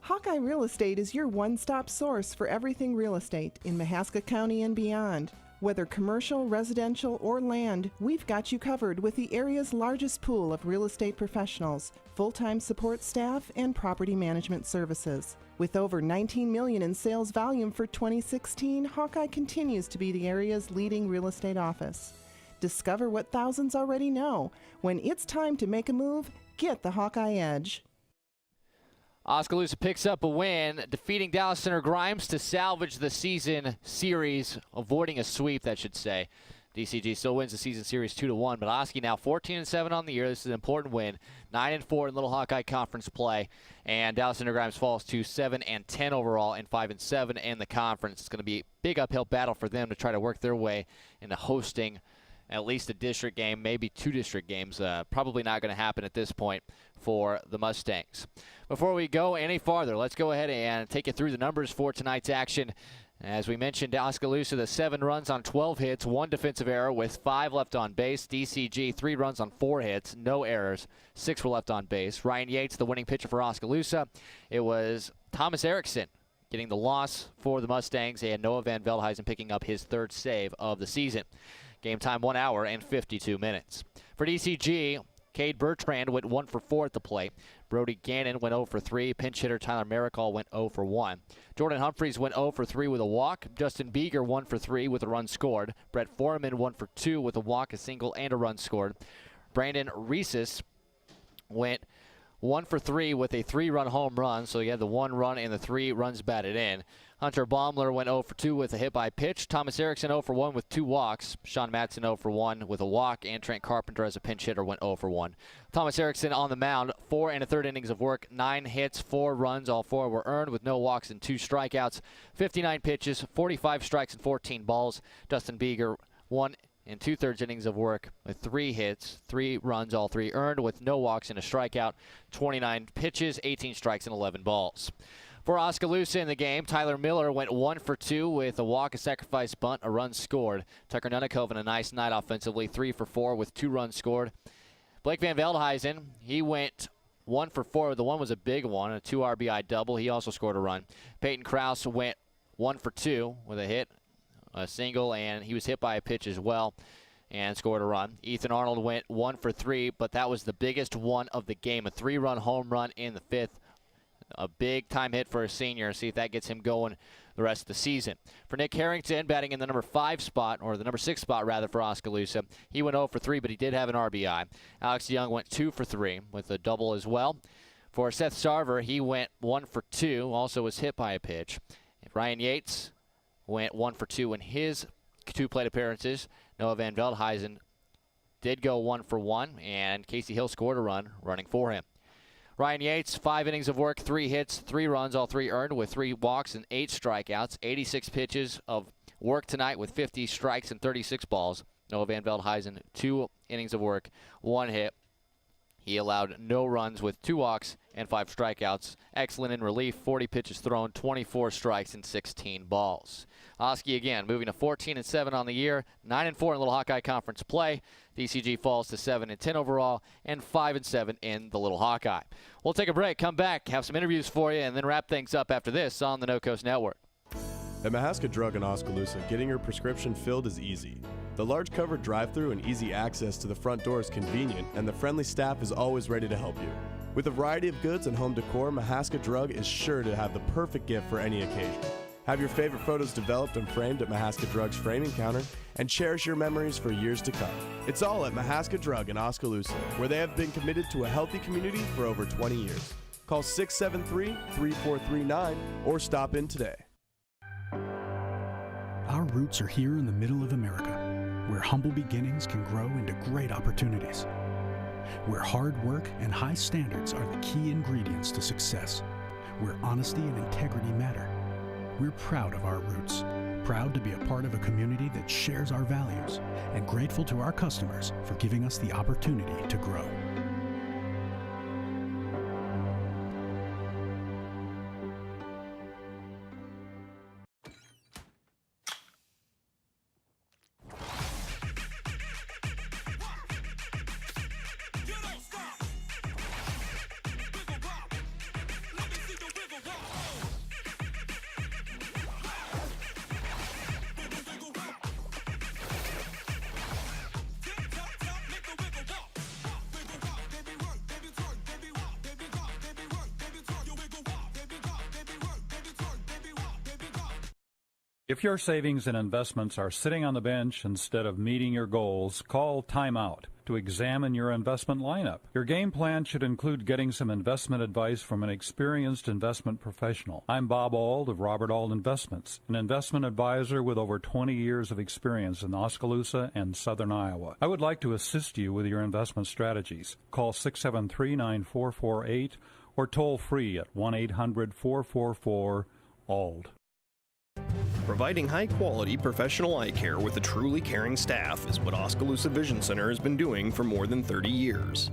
Hawkeye Real Estate is your one-stop source for everything real estate in Mahaska County and beyond. Whether commercial, residential, or land, we've got you covered with the area's largest pool of real estate professionals, full-time support staff, and property management services. With over $19 million in sales volume for 2016, Hawkeye continues to be the area's leading real estate office. Discover what thousands already know. When it's time to make a move, get the Hawkeye Edge. Oskaloosa picks up a win, defeating Dallas Center Grimes to salvage the season series, avoiding a sweep, that should say. DCG still wins the season series 2-1, but Oski now 14-7 on the year. This is an important win. 9-4 in Little Hawkeye Conference play, and Dallas Center Grimes falls to 7-10 overall and 5-7 in the conference. It's going to be a big uphill battle for them to try to work their way into hosting at least a district game, maybe two district games. Probably not going to happen at this point for the Mustangs. Before we go any farther, let's go ahead and take you through the numbers for tonight's action. As we mentioned, Oskaloosa, the 7 runs on 12 hits, 1 defensive error with 5 left on base. DCG, 3 runs on 4 hits, no errors, 6 were left on base. Ryan Yates, the winning pitcher for Oskaloosa. It was Thomas Erickson getting the loss for the Mustangs, and Noah Van Veldhuizen picking up his 3rd save of the season. Game time 1 hour and 52 minutes. For DCG, Cade Bertrand went 1 for 4 at the plate. Brody Gannon went 0 for 3. Pinch hitter Tyler Maricol went 0 for 1. Jordan Humphreys went 0 for 3 with a walk. Justin Beeger 1 for 3 with a run scored. Brett Foreman 1 for 2 with a walk, a single, and a run scored. Brandon Reeses went 1 for 3 with a 3-run home run, so he had the 1 run and the 3 runs batted in. Hunter Baumler went 0 for 2 with a hit by pitch. Thomas Erickson 0 for 1 with 2 walks. Sean Madsen 0 for 1 with a walk, and Trent Carpenter as a pinch hitter went 0 for 1. Thomas Erickson on the mound, 4 1/3 innings of work, 9 hits, 4 runs. All 4 were earned with no walks and 2 strikeouts. 59 pitches, 45 strikes and 14 balls. Justin Beeger 1 2/3 innings of work with 3 hits, 3 runs, all 3 earned with no walks and a strikeout. 29 pitches, 18 strikes and 11 balls. For Oskaloosa in the game, Tyler Miller went 1 for 2 with a walk, a sacrifice bunt, a run scored. Tucker Nunnikov in a nice night offensively, 3 for 4 with 2 runs scored. Blake Van Veldhuizen, he went 1 for 4. The one was a big one, a 2 RBI double. He also scored a run. Peyton Krause went 1 for 2 with a hit, a single, and he was hit by a pitch as well and scored a run. Ethan Arnold went 1 for 3, but that was the biggest one of the game, a 3-run home run in the 5th. A big-time hit for a senior. See if that gets him going the rest of the season. For Nick Harrington, batting in the number 5 spot, or the number 6 spot, rather, for Oskaloosa. He went 0 for 3, but he did have an RBI. Alex Young went 2 for 3 with a double as well. For Seth Sarver, he went 1 for 2, also was hit by a pitch. Ryan Yates went 1 for 2 in his 2 plate appearances. Noah Van Veldhuizen did go 1 for 1, and Casey Hill scored a run running for him. Ryan Yates, 5 innings of work, 3 hits, 3 runs, all 3 earned with 3 walks and 8 strikeouts. 86 pitches of work tonight with 50 strikes and 36 balls. Noah Van Veldhuizen, 2 innings of work, 1 hit. He allowed no runs with 2 walks and 5 strikeouts. Excellent in relief, 40 pitches thrown, 24 strikes and 16 balls. Oski again moving to 14-7 on the year, 9-4 in Little Hawkeye Conference play. DCG falls to 7-10 overall and 5-7 in the Little Hawkeye. We'll take a break, come back, have some interviews for you, and then wrap things up after this on the No Coast Network. At Mahaska Drug in Oskaloosa, getting your prescription filled is easy. The large covered drive-thru and easy access to the front door is convenient, and the friendly staff is always ready to help you. With a variety of goods and home decor, Mahaska Drug is sure to have the perfect gift for any occasion. Have your favorite photos developed and framed at Mahaska Drug's framing counter, and cherish your memories for years to come. It's all at Mahaska Drug in Oskaloosa, where they have been committed to a healthy community for over 20 years. Call 673-3439 or stop in today. Our roots are here in the middle of America, where humble beginnings can grow into great opportunities, where hard work and high standards are the key ingredients to success, where honesty and integrity matter. We're proud of our roots, proud to be a part of a community that shares our values, and grateful to our customers for giving us the opportunity to grow. If your savings and investments are sitting on the bench instead of meeting your goals, call timeout to examine your investment lineup. Your game plan should include getting some investment advice from an experienced investment professional. I'm Bob Auld of Robert Auld Investments, an investment advisor with over 20 years of experience in Oskaloosa and southern Iowa. I would like to assist you with your investment strategies. Call 673-9448 or toll free at 1-800-444-ALD. Providing high-quality professional eye care with a truly caring staff is what Oskaloosa Vision Center has been doing for more than 30 years.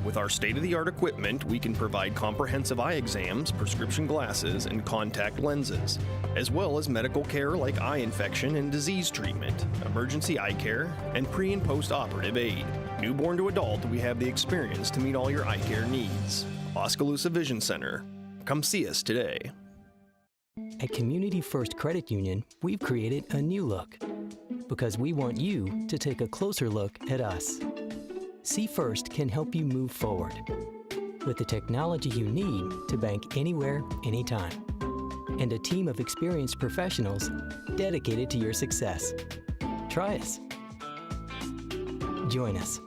With our state-of-the-art equipment, we can provide comprehensive eye exams, prescription glasses, and contact lenses, as well as medical care like eye infection and disease treatment, emergency eye care, and pre- and post-operative aid. Newborn to adult, we have the experience to meet all your eye care needs. Oskaloosa Vision Center. Come see us today. At Community First Credit Union, we've created a new look because we want you to take a closer look at us. See First can help you move forward with the technology you need to bank anywhere, anytime, and a team of experienced professionals dedicated to your success. Try us. Join us.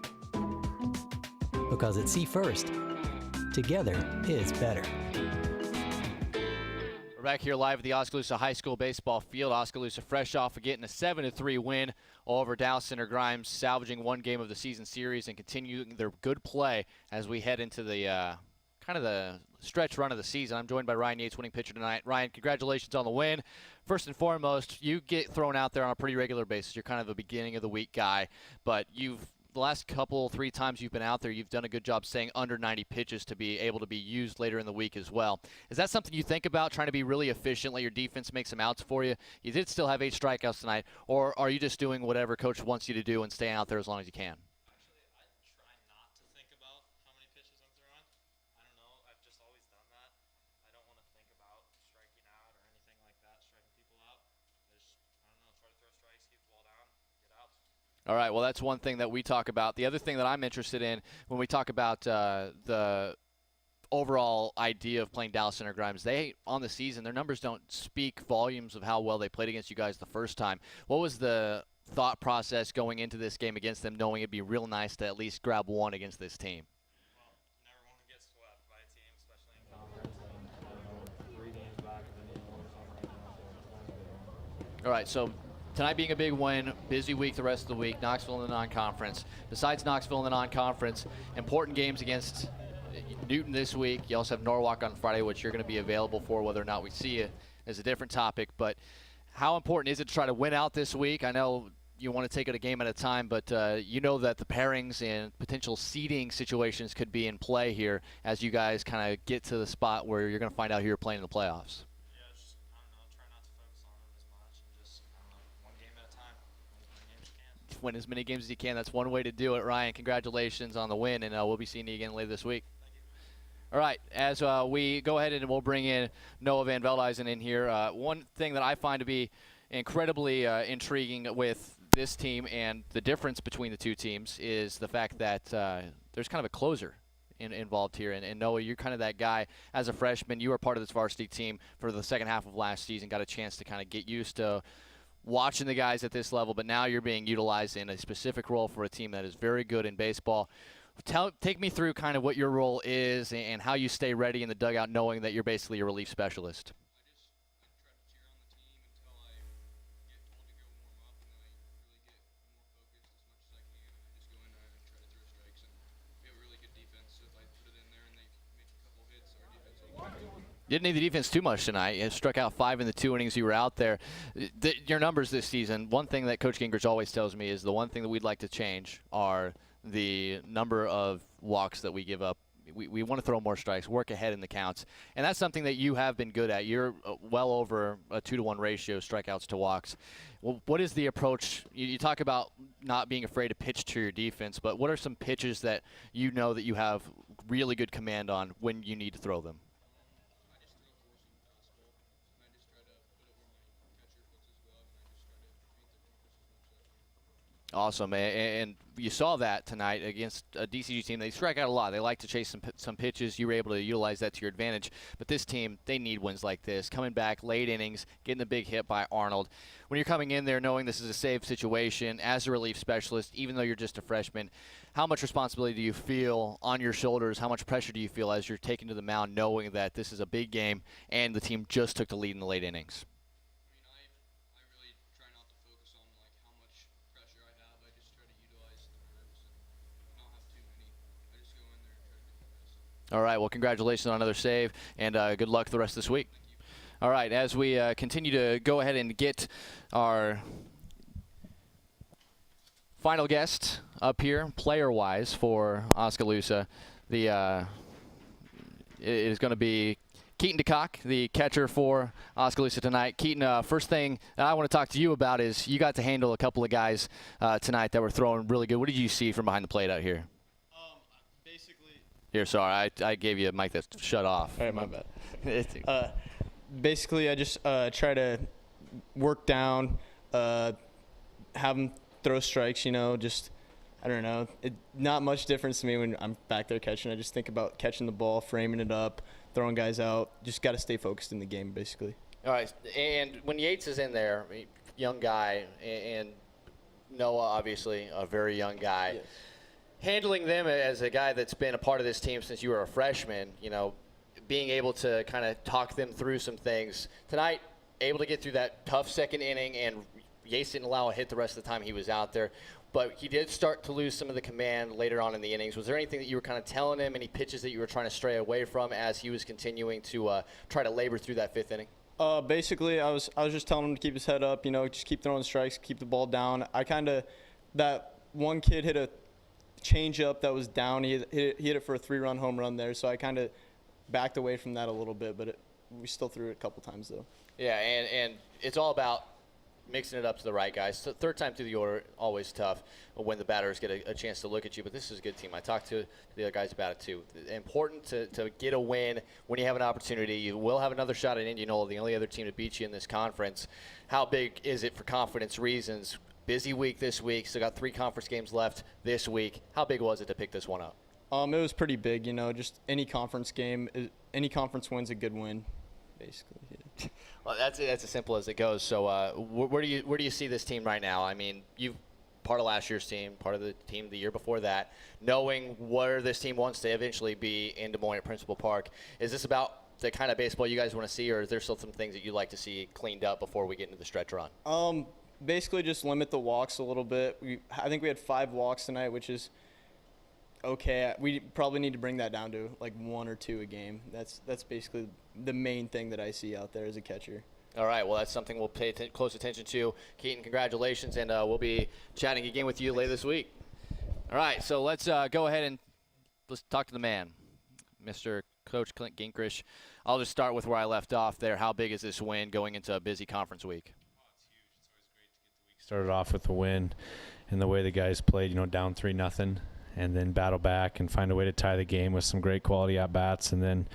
Because at See First, together is better. We're back here live at the Oskaloosa High School baseball field. Oskaloosa fresh off of getting a 7-3 win over Dallas Center Grimes, salvaging one game of the season series and continuing their good play as we head into the kind of the stretch run of the season. I'm joined by Ryan Yates, winning pitcher tonight. Ryan, congratulations on the win. First and foremost, you get thrown out there on a pretty regular basis. You're kind of a beginning of the week guy, but the last three times you've been out there, you've done a good job staying under 90 pitches to be able to be used later in the week as well. Is that something you think about, trying to be really efficient, let your defense make some outs for you? You did still have 8 strikeouts tonight, or are you just doing whatever coach wants you to do and staying out there as long as you can? Actually, I try not to think about how many pitches I'm throwing. I don't know. I've just always done that. I don't want to think about striking out or anything like that, striking people out. I don't know, try to throw strikes, keep the ball down, get outs. All right, well, that's one thing that we talk about. The other thing that I'm interested in when we talk about the overall idea of playing Dallas Center Grimes, on the season, their numbers don't speak volumes of how well they played against you guys the first time. What was the thought process going into this game against them, knowing it'd be real nice to at least grab one against this team? Well, you never want to get swept by All right, so tonight being a big win, busy week the rest of the week, Knoxville in the non-conference. Besides Knoxville in the non-conference, important games against Newton this week. You also have Norwalk on Friday, which you're going to be available for. Whether or not we see you is a different topic. But how important is it to try to win out this week? I know you want to take it a game at a time, but you know that the pairings and potential seeding situations could be in play here as you guys kind of get to the spot where you're going to find out who you're playing in the playoffs. Yeah, just, I don't know, try not to focus on it as much and just, I don't know, one game at a time. Win as many games as you can. That's one way to do it. Ryan, congratulations on the win, and we'll be seeing you again later this week. All right, as we go ahead and we'll bring in Noah Van Veldhuizen in here. One thing that I find to be incredibly intriguing with this team and the difference between the two teams is the fact that there's kind of a closer involved here. And Noah, you're kind of that guy. As a freshman, you were part of this varsity team for the second half of last season, got a chance to kind of get used to watching the guys at this level, but now you're being utilized in a specific role for a team that is very good in baseball. Take me through kind of what your role is and how you stay ready in the dugout knowing that you're basically a relief specialist. Didn't need the defense too much tonight. You struck out 5 in the 2 innings you were out there. Your numbers this season, one thing that Coach Gingrich always tells me is the one thing that we'd like to change are the number of walks that we give up. We want to throw more strikes, work ahead in the counts. And that's something that you have been good at. You're well over a 2-to-1 ratio, strikeouts to walks. Well, what is the approach? You talk about not being afraid to pitch to your defense, but what are some pitches that you know that you have really good command on when you need to throw them? Awesome, and you saw that tonight against a DCG team. They strike out a lot. They like to chase some pitches. You were able to utilize that to your advantage. But this team, they need wins like this. Coming back, late innings, getting the big hit by Arnold. When you're coming in there knowing this is a save situation, as a relief specialist, even though you're just a freshman, how much responsibility do you feel on your shoulders? How much pressure do you feel as you're taken to the mound knowing that this is a big game and the team just took the lead in the late innings? All right, well, congratulations on another save, and good luck the rest of this week. All right, as we continue to go ahead and get our final guest up here, player-wise, for Oskaloosa, it is going to be Keaton DeCock, the catcher for Oskaloosa tonight. Keaton, first thing that I want to talk to you about is you got to handle a couple of guys tonight that were throwing really good. What did you see from behind the plate out here? Here, sorry, I gave you a mic that's shut off. All right, my bad. Basically, I just try to work down, have them throw strikes, just, I don't know. Not much difference to me when I'm back there catching. I just think about catching the ball, framing it up, throwing guys out. Just got to stay focused in the game, basically. All right, and when Yates is in there, young guy, and Noah, obviously, a very young guy. Yes. Handling them as a guy that's been a part of this team since you were a freshman, being able to kind of talk them through some things. Tonight, able to get through that tough second inning, and Yates didn't allow a hit the rest of the time he was out there. But he did start to lose some of the command later on in the innings. Was there anything that you were kind of telling him, any pitches that you were trying to stray away from as he was continuing to try to labor through that 5th inning? Basically, I was just telling him to keep his head up, just keep throwing strikes, keep the ball down. That one kid hit a change-up that was down. He hit it for a 3-run home run there, so I kind of backed away from that a little bit, but we still threw it a couple times, though. Yeah, and it's all about mixing it up to the right guys. So third time through the order, always tough when the batters get a chance to look at you, but this is a good team. I talked to the other guys about it, too. Important to get a win when you have an opportunity. You will have another shot at Indianola, the only other team to beat you in this conference. How big is it for confidence reasons? Busy week this week, still got 3 conference games left this week. How big was it to pick this one up? It was pretty big, just any conference game, any conference win's a good win, basically. Yeah. Well, that's as simple as it goes. So where do you see this team right now? I mean, you've part of last year's team, part of the team the year before that, knowing where this team wants to eventually be in Des Moines at Principal Park. Is this about the kind of baseball you guys want to see, or is there still some things that you'd like to see cleaned up before we get into the stretch run? Basically just limit the walks a little bit. I think we had 5 walks tonight, which is okay. We probably need to bring that down to like 1 or 2 a game. That's basically the main thing that I see out there as a catcher. All right, well, that's something we'll pay close attention to. Keaton, congratulations, and we'll be chatting again with you later this week. All right, so let's go ahead and let's talk to the man, Mr. Coach Clint Gingrich. I'll just start with where I left off there. How big is this win going into a busy conference week? Started off with a win, and the way the guys played, down 3-0, and then battle back and find a way to tie the game with some great quality at-bats. And then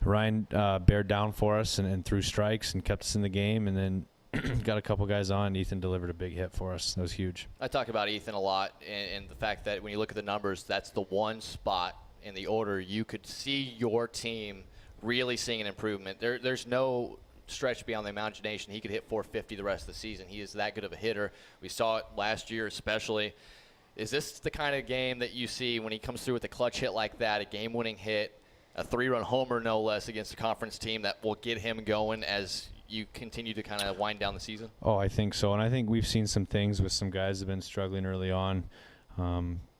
Ryan bared down for us and threw strikes and kept us in the game, and then got a couple guys on. Ethan delivered a big hit for us. That was huge. I talk about Ethan a lot, and the fact that when you look at the numbers, that's the one spot in the order you could see your team really seeing an improvement. There's no stretch beyond the imagination. He could hit 450 the rest of the season. He is that good of a hitter. We saw it last year especially. Is this the kind of game that you see when he comes through with a clutch hit like that, a game-winning hit, a 3-run homer no less against a conference team that will get him going as you continue to kind of wind down the season? Oh, I think so. And I think we've seen some things with some guys that have been struggling early on.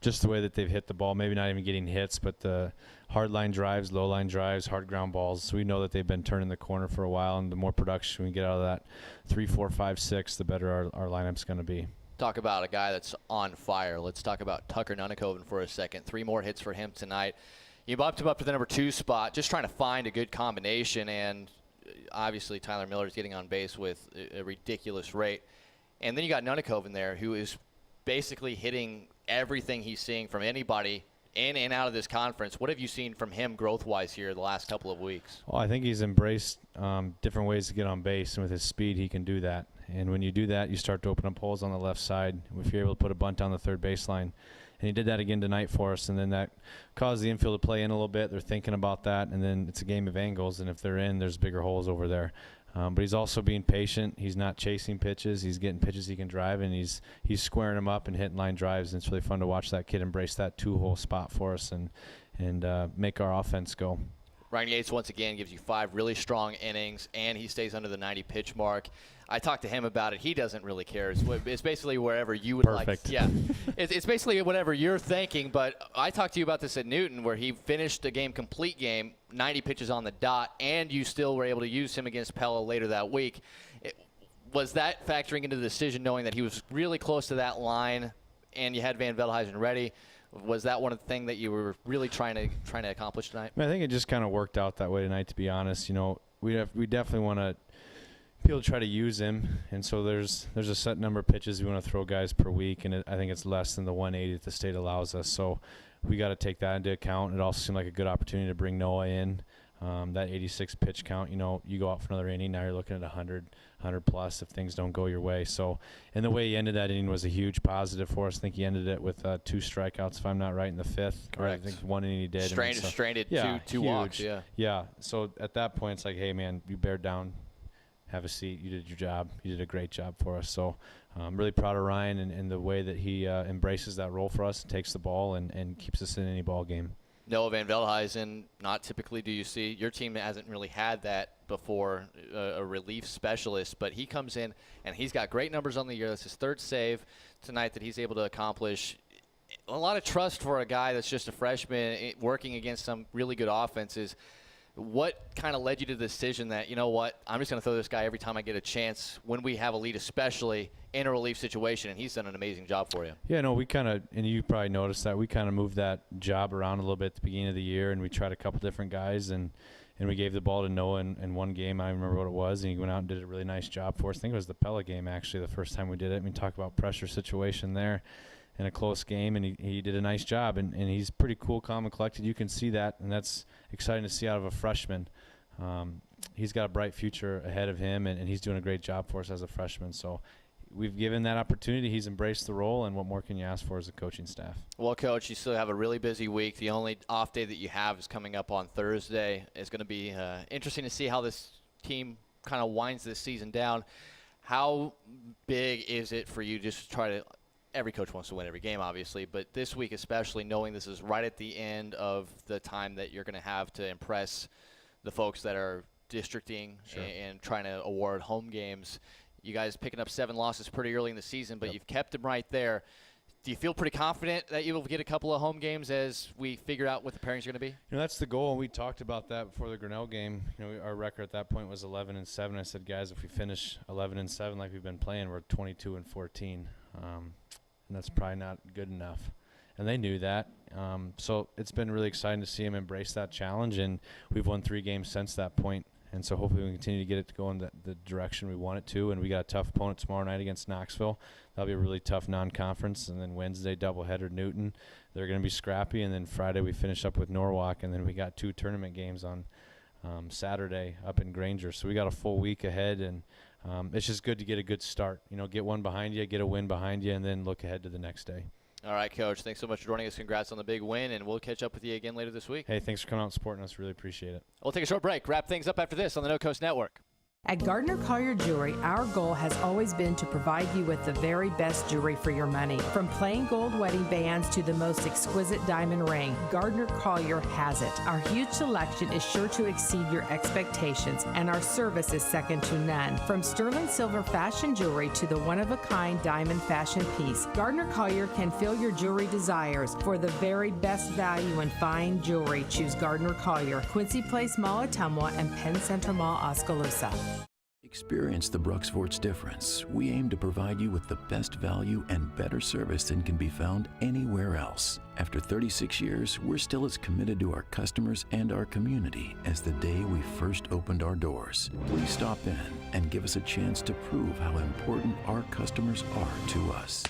Just the way that they've hit the ball, maybe not even getting hits, but the hard line drives, low line drives, hard ground balls. So we know that they've been turning the corner for a while, and the more production we get out of that 3, 4, 5, 6, the better our lineup's going to be. Talk about a guy that's on fire. Let's talk about Tucker Nunnekoven for a second. 3 more hits for him tonight. You bumped him up to the number 2 spot, just trying to find a good combination, and obviously Tyler Miller's getting on base with a ridiculous rate. And then you got Nunnekoven there, who is basically hitting everything he's seeing from anybody in and out of this conference. What have you seen from him growth-wise here the last couple of weeks? Well, I think he's embraced different ways to get on base, and with his speed, he can do that. And when you do that, you start to open up holes on the left side. If you're able to put a bunt on the third baseline, and he did that again tonight for us, and then that caused the infield to play in a little bit. They're thinking about that, and then it's a game of angles, and if they're in, there's bigger holes over there. But he's also being patient. He's not chasing pitches. He's getting pitches he can drive, and he's squaring them up and hitting line drives. And it's really fun to watch that kid embrace that 2-hole spot for us and make our offense go. Ryan Yates, once again, gives you 5 really strong innings, and he stays under the 90-pitch mark. I talked to him about it. He doesn't really care. It's basically wherever you would Perfect. like. Yeah, it's basically whatever you're thinking. But I talked to you about this at Newton, where he finished a complete game, 90 pitches on the dot, and you still were able to use him against Pella later that week. Was that factoring into the decision, knowing that he was really close to that line, and you had Van Veldhuizen ready? Was that one of the things that you were really trying to accomplish tonight? I think it just kind of worked out that way tonight, to be honest. We definitely want to people try to use him, and so there's a set number of pitches we want to throw guys per week, and I think it's less than the 180 that the state allows us. So we got to take that into account. It also seemed like a good opportunity to bring Noah in. That 86 pitch count, you go out for another inning, now you're looking at 100 plus if things don't go your way. So, and the way he ended that inning was a huge positive for us. I think he ended it with 2 strikeouts, if I'm not right, in the 5th. Correct. I think 1 inning he did. Strained, yeah, two walks. Yeah. Yeah. So at that point, it's like, hey man, you bear down, have a seat. You did your job. You did a great job for us. So I'm really proud of Ryan and the way that he embraces that role for us, takes the ball and keeps us in any ball game. Noah Van Veldhuizen, not typically do you see. Your team hasn't really had that before, a relief specialist, but he comes in and he's got great numbers on the year. That's his 3rd save tonight that he's able to accomplish. A lot of trust for a guy that's just a freshman working against some really good offenses. What kind of led you to the decision that, you know what, I'm just going to throw this guy every time I get a chance when we have a lead, especially in a relief situation, and he's done an amazing job for you? Yeah, no, we kind of, and you probably noticed that, we kind of moved that job around a little bit at the beginning of the year, and we tried a couple different guys, and we gave the ball to Noah in one game. I don't remember what it was, and he went out and did a really nice job for us. I think it was the Pella game, actually, the first time we did it. I mean, talk about pressure situation there in a close game, and he did a nice job, and he's pretty cool, calm, and collected. You can see that, and that's exciting to see out of a freshman. He's got a bright future ahead of him, and he's doing a great job for us as a freshman. So we've given that opportunity. He's embraced the role, and what more can you ask for as a coaching staff? Well, Coach, you still have a really busy week. The only off day that you have is coming up on Thursday. It's going to be interesting to see how this team kind of winds this season down. How big is it for you just to try to – every coach wants to win every game, obviously, but this week especially, knowing this is right at the end of the time that you're going to have to impress the folks that are districting and trying to award home games. You guys picking up 7 losses pretty early in the season, but you've kept them right there. Do you feel pretty confident that you will get a couple of home games as we figure out what the pairings are going to be? That's the goal, and we talked about that before the Grinnell game. Our record at that point was 11-7. I said, guys, if we finish 11-7 like we've been playing, we're 22-14, and that's probably not good enough. And they knew that. So it's been really exciting to see them embrace that challenge, and we've won 3 games since that point. And so hopefully we can continue to get it to go in the direction we want it to. And we got a tough opponent tomorrow night against Knoxville. That'll be a really tough non-conference. And then Wednesday, doubleheader Newton. They're going to be scrappy. And then Friday we finish up with Norwalk. And then we got 2 tournament games on Saturday up in Granger. So we got a full week ahead. And it's just good to get a good start. Get one behind you, get a win behind you, and then look ahead to the next day. All right, Coach. Thanks so much for joining us. Congrats on the big win, and we'll catch up with you again later this week. Hey, thanks for coming out and supporting us. Really appreciate it. We'll take a short break. Wrap things up after this on the No Coast Network. At Gardner Collier Jewelry, our goal has always been to provide you with the very best jewelry for your money. From plain gold wedding bands to the most exquisite diamond ring, Gardner Collier has it. Our huge selection is sure to exceed your expectations, and our service is second to none. From sterling silver fashion jewelry to the one-of-a-kind diamond fashion piece, Gardner Collier can fill your jewelry desires. For the very best value in fine jewelry, choose Gardner Collier, Quincy Place Mall, Ottumwa, and Penn Center Mall, Oskaloosa. Experience the Bruxfort's difference. We aim to provide you with the best value and better service than can be found anywhere else. After 36 years, we're still as committed to our customers and our community as the day we first opened our doors. Please stop in and give us a chance to prove how important our customers are to us.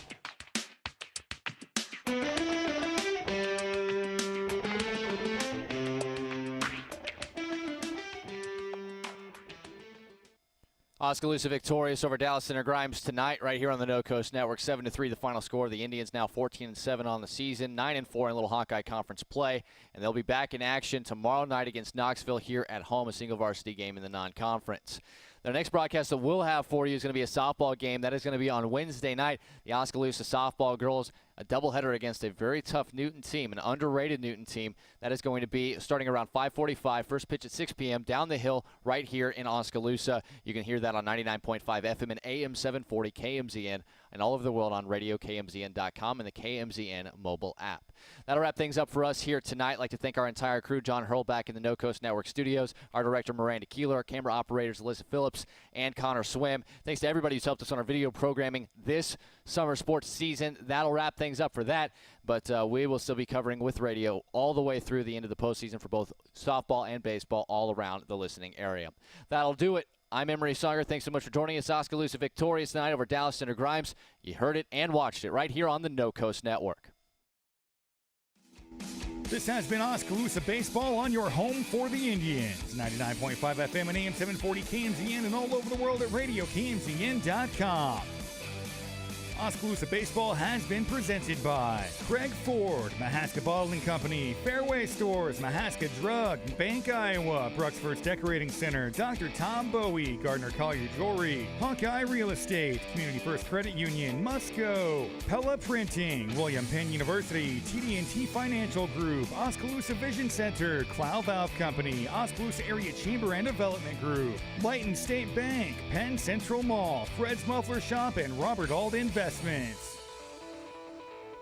Oskaloosa victorious over Dallas Center Grimes tonight right here on the No Coast Network. 7-3 the final score. The Indians now 14-7 on the season, 9-4 in Little Hawkeye Conference play, and they'll be back in action tomorrow night against Knoxville here at home, a single varsity game in the non-conference. The next broadcast that we'll have for you is going to be a softball game. That is going to be on Wednesday night. The Oskaloosa softball girls, a doubleheader against a very tough Newton team, an underrated Newton team. That is going to be starting around 5:45. First pitch at 6 p.m. down the hill right here in Oskaloosa. You can hear that on 99.5 FM and AM 740 KMZN and all over the world on radio KMZN.com and the KMZN mobile app. That'll wrap things up for us here tonight. I'd like to thank our entire crew, John Hurl back in the No Coast Network studios, our director Miranda Keeler, our camera operators Alyssa Phillips and Connor Swim. Thanks to everybody who's helped us on our video programming this summer sports season. That'll wrap things up for that, but we will still be covering with radio all the way through the end of the postseason for both softball and baseball all around the listening area. That'll do it. I'm Emery Songer. Thanks so much for joining us. Oskaloosa victorious tonight over Dallas Center Grimes. You heard it and watched it right here on the No Coast Network. This has been Oskaloosa Baseball on your home for the Indians. 99.5 FM and AM 740 KMZN and all over the world at radio KMZN.com. Oskaloosa Baseball has been presented by Craig Ford, Mahaska Bottling Company, Fairway Stores, Mahaska Drug, Bank Iowa, Bruxford's Decorating Center, Dr. Tom Bowie, Gardner Collier Jewelry, Hawkeye Real Estate, Community First Credit Union, Musco, Pella Printing, William Penn University, TD&T Financial Group, Oskaloosa Vision Center, Clow Valve Company, Oskaloosa Area Chamber and Development Group, Lighton State Bank, Penn Central Mall, Fred's Muffler Shop, and Robert Ald Investments.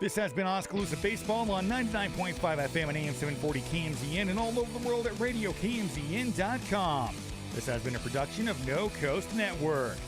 This has been Oskaloosa Baseball on 99.5 FM and AM 740 KMZN and all over the world at radio KMZN.com. This has been a production of No Coast Network.